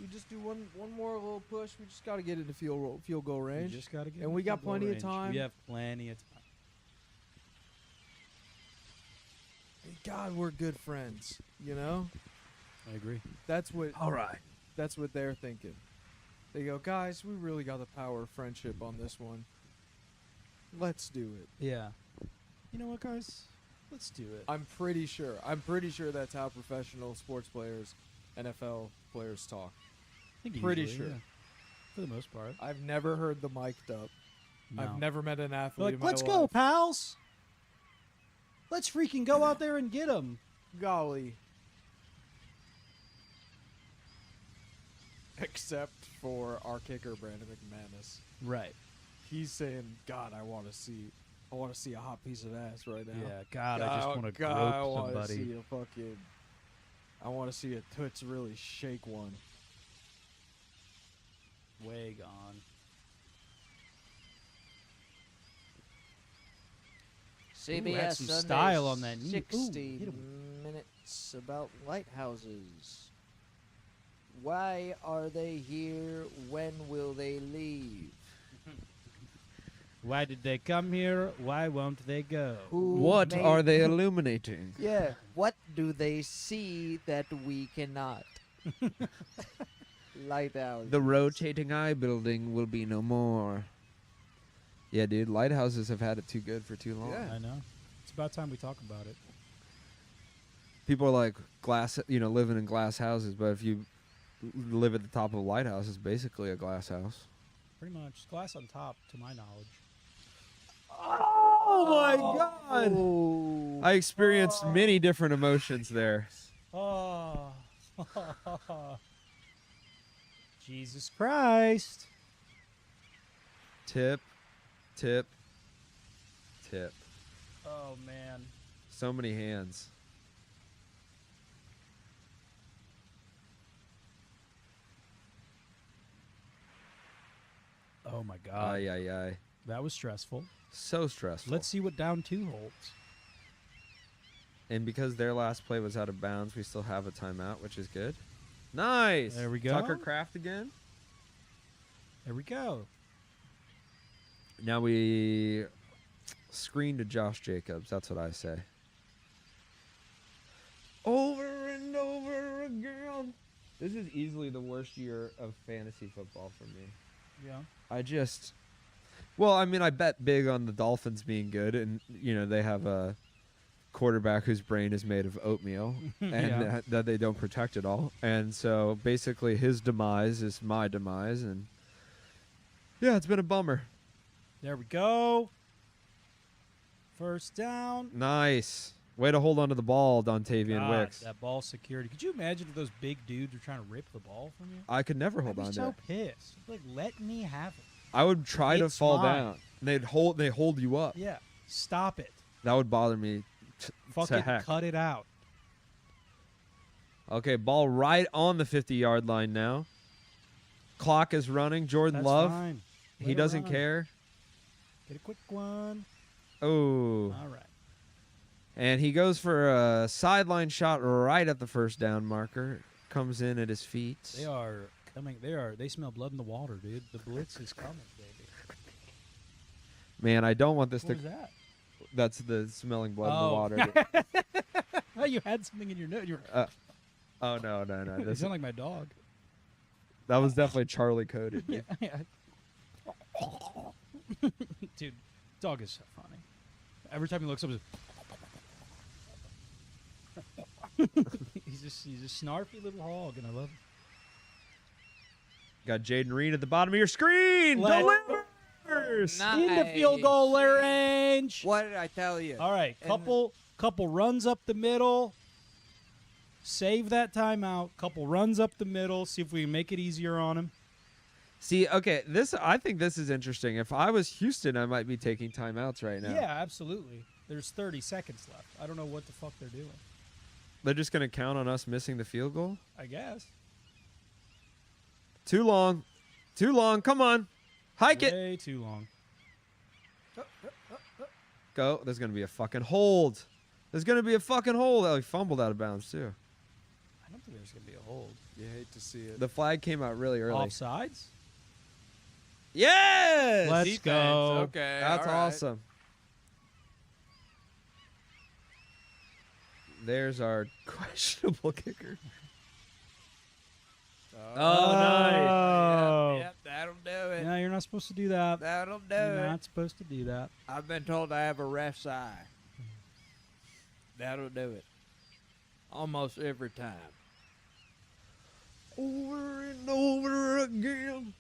we just do one more little push. We just got to get into field goal We range. just gotta get And in we got field goal plenty of range. time. We have plenty of time. God, we're good friends. I agree. That's what. All right. That's what they're thinking. They go, guys, we really got the power of friendship on this one. Let's do it. Yeah. You know what, guys? Let's do it. I'm pretty sure that's how professional sports players, NFL players talk. I think pretty usually, sure. yeah. For the most part. I've never heard them mic'd up. No. I've never met an athlete They're like, in my let's life. go, pals. Let's freaking go out there and get them. Golly. Except for our kicker, Brandon McManus. Right. He's saying, God, I want to see a hot piece of ass right now. Yeah, God, I just want to God, I grope wanna somebody. see a fucking. I want to see a toots really shake one. Way gone. CBS had some Sunday style on that knee. Ooh, 60 hit him. minutes about lighthouses. Why are they here? When will they leave? Why did they come here? Why won't they go? Who What made- are they illuminating? Yeah. What do they see that we cannot? Lighthouse. The rotating eye building will be no more. Yeah, dude, lighthouses have had it too good for too long. Yeah. I know. It's about time we talk about it. People are like glass, living in glass houses, but if you live at the top of a lighthouse, it's basically a glass house. Pretty much. Glass on top, to my knowledge. Oh my god! I experienced many different emotions there. Oh. Jesus Christ. Tip, tip, tip. Oh, man. So many hands. Oh, my God. Ay, ay, ay. That was stressful. So stressful. Let's see what down 2 holds. And because their last play was out of bounds, we still have a timeout, which is good. Nice. There we go. Tucker Craft again. There we go. Now we screen to Josh Jacobs. That's what I say. Over and over again. This is easily the worst year of fantasy football for me. Yeah. I bet big on the Dolphins being good, and they have a quarterback whose brain is made of oatmeal, and Yeah. that they don't protect at all. And so basically, his demise is my demise, and yeah, it's been a bummer. There we go. First down. Nice. Way to hold on to the ball, Dontavian God, Wicks. that ball security. Could you imagine if those big dudes were trying to rip the ball from you? I could never I'd hold be on to so it. pissed. Like, let me have it. I would try to It's fall mine. down. They hold you up. Yeah. Stop it. That would bother me. Fucking heck. cut it out. Okay, ball right on the 50-yard line now. Clock is running. Jordan That's Love, fine. Let he it doesn't run. care. Get a quick one. Oh. All right. And he goes for a sideline shot right at the first down marker. Comes in at his feet. They are coming. They smell blood in the water, dude. The blitz is coming, baby. Man, I don't want this What to. was that? That's the smelling blood Oh. in the water. Oh, you had something in your nose. Oh, no. You This, sound like my dog. that was definitely Charlie coded. dude. Dude, dog is so funny. Every time he looks up, he's a snarky little hog, and I love him. Got Jaden Reed at the bottom of your screen. Let's- Delivers. In the field goal range. What did I tell you? All right, couple runs up the middle. Save that timeout. Couple runs up the middle. See if we can make it easier on him. See, okay, I think this is interesting. If I was Houston, I might be taking timeouts right now. Yeah, absolutely. There's 30 seconds left. I don't know what the fuck they're doing. They're just going to count on us missing the field goal? I guess. Too long. Come on. Hike it. Way too long. Go. There's going to be a fucking hold. Oh, he fumbled out of bounds, too. I don't think there's gonna be a hold. You hate to see it. The flag came out really early. Offsides. Yes! Let's Defense, go. Okay, That's all right. awesome. There's our questionable kicker. Oh, nice. Yep, that'll do it. No, you're not supposed to do that. That'll do You're it. not supposed to do that. I've been told I have a ref's eye. That'll do it. Almost every time. Over and over again.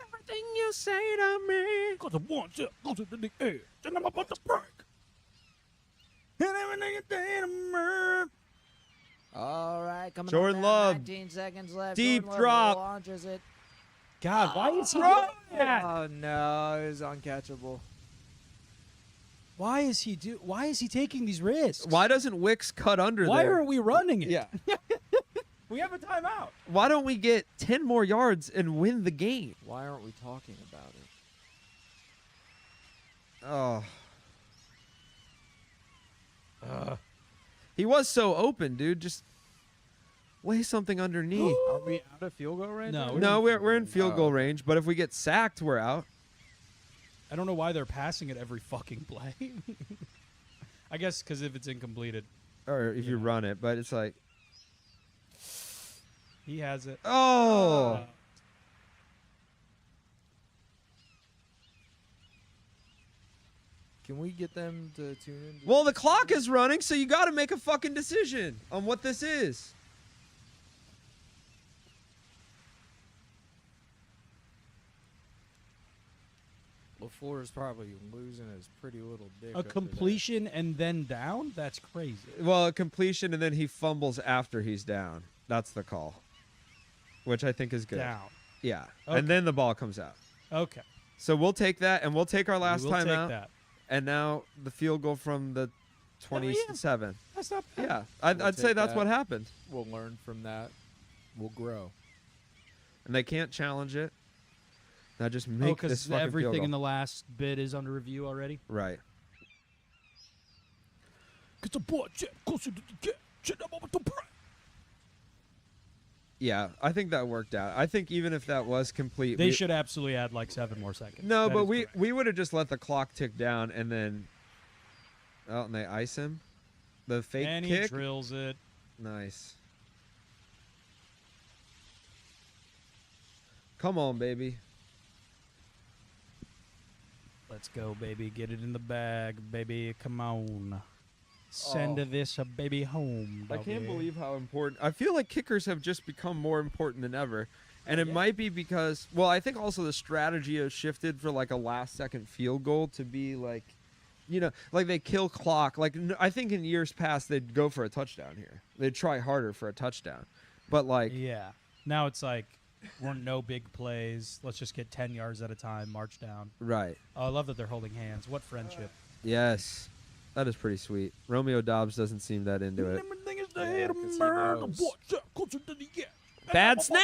Everything you say to me. Cause the one step goes into the air. Then I'm about to break. And everything you say to me. All right, coming Jordan up now, Love. 19 seconds left. Deep Jordan Love drop. launches it. God, why is he doing that? Oh no, it was uncatchable. Why is he taking these risks? Why doesn't Wicks cut under Why there? are we running it? Yeah. We have a timeout. Why don't we get 10 more yards and win the game? Why aren't we talking about it? Oh. He was so open, dude. Just lay something underneath. Are we out of field goal range? No, already? No, we're in field Oh, goal okay. range, but if we get sacked, we're out. I don't know why they're passing it every fucking play. I guess because if it's incompleted, Or if you Yeah. run it, but it's like, he has it. oh. Can we get them to tune in? Well, the clock is running, so you got to make a fucking decision on what this is. LaFleur is probably losing his pretty little dick. A completion and then down? That's crazy. Well, a completion, and then he fumbles after he's down. That's the call, which I think is good. Down. Yeah, Okay. and then the ball comes out. Okay. So we'll take that, and we'll take our last we will time take out, that. and now the field goal from the 27. That's not bad. Yeah, We'll I'd say take that's that. what happened. We'll learn from that. We'll grow. And they can't challenge it. Now just Oh, make this because fucking field everything goal. in the last bit is under review already? Right. Yeah, I think that worked out. I think even if that was complete, They we- should absolutely add like 7 more seconds. No, That but is we correct. we would have just let the clock tick down and then. Oh, and they ice him. The fake And he kick. drills it. Nice. Come on, baby. Let's go, baby. Get it in the bag, baby. Come on. Send Oh. this a baby home. I can't doggy. believe how important. I feel like kickers have just become more important than ever. And it Yeah. might be because, well, I think also the strategy has shifted for like a last second field goal to be like, you know, like they kill clock. Like I think in years past they'd go for a touchdown here. They'd try harder for a touchdown. But like, Yeah. Now it's like, we're no big plays. Let's just get 10 yards at a time, march down. right. Oh, I love that they're holding hands. What friendship. Yes. That is pretty sweet. Romeo Dobbs doesn't seem that into it. Yeah, 'cause he knows. Bad snap.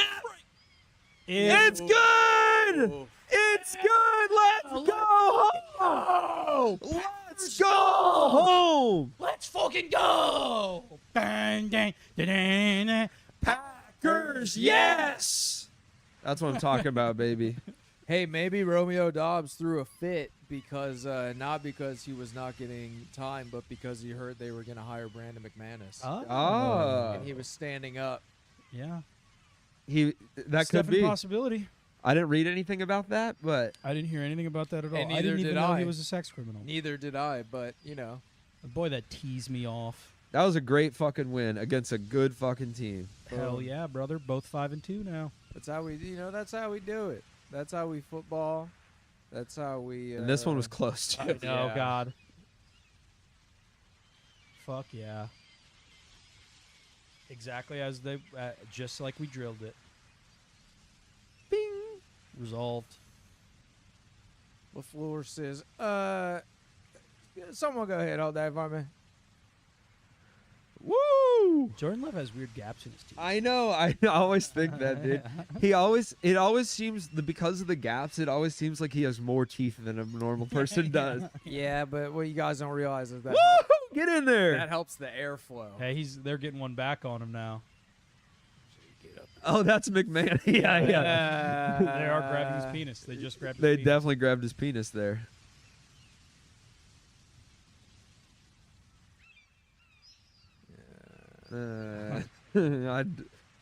It's It's good. It's good. Let's go home. Let's go home. Let's fucking go! Bang, dang, da-da-da. Packers, yes. That's what I'm talking about, baby. Hey, maybe Romeo Dobbs threw a fit because not because he was not getting time, but because he heard they were going to hire Brandon McManus, Oh. and he was standing up. Yeah. That could Definite be. possibility. I didn't read anything about that, but I didn't hear anything about that at all. And I neither didn't even did know I. he was a sex criminal. Neither did I, but you know, The boy that teased me off. that was a great fucking win against a good fucking team. Hell Boom. yeah, brother. Both 5-2 now. that's how we, that's how we do it. That's how we football. That's how we. And this one was close too. Oh Yeah. God. Fuck yeah. Exactly as they, just like we drilled it. Bing. Resolved. LaFleur says, someone go ahead all day for me. Woo! Jordan Love has weird gaps in his teeth. I know. I always think that, dude. It always seems because of the gaps. It always seems like he has more teeth than a normal person does. Yeah, but what you guys don't realize is that Woo! Get in there. that helps the airflow. Hey, they're getting one back on him now. Oh, that's McMahon. yeah, yeah. They are grabbing his penis. They just grabbed his They penis. definitely grabbed his penis there.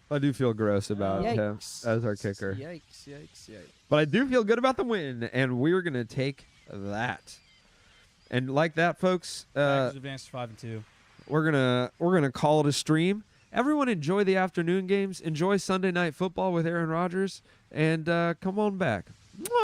I do feel gross about him Yikes. as our kicker. Yikes, yikes, yikes. But I do feel good about the win, and we're going to take that. And like that, folks, Packers advanced 5-2. we're gonna call it a stream. Everyone enjoy the afternoon games. Enjoy Sunday Night Football with Aaron Rodgers, and come on back.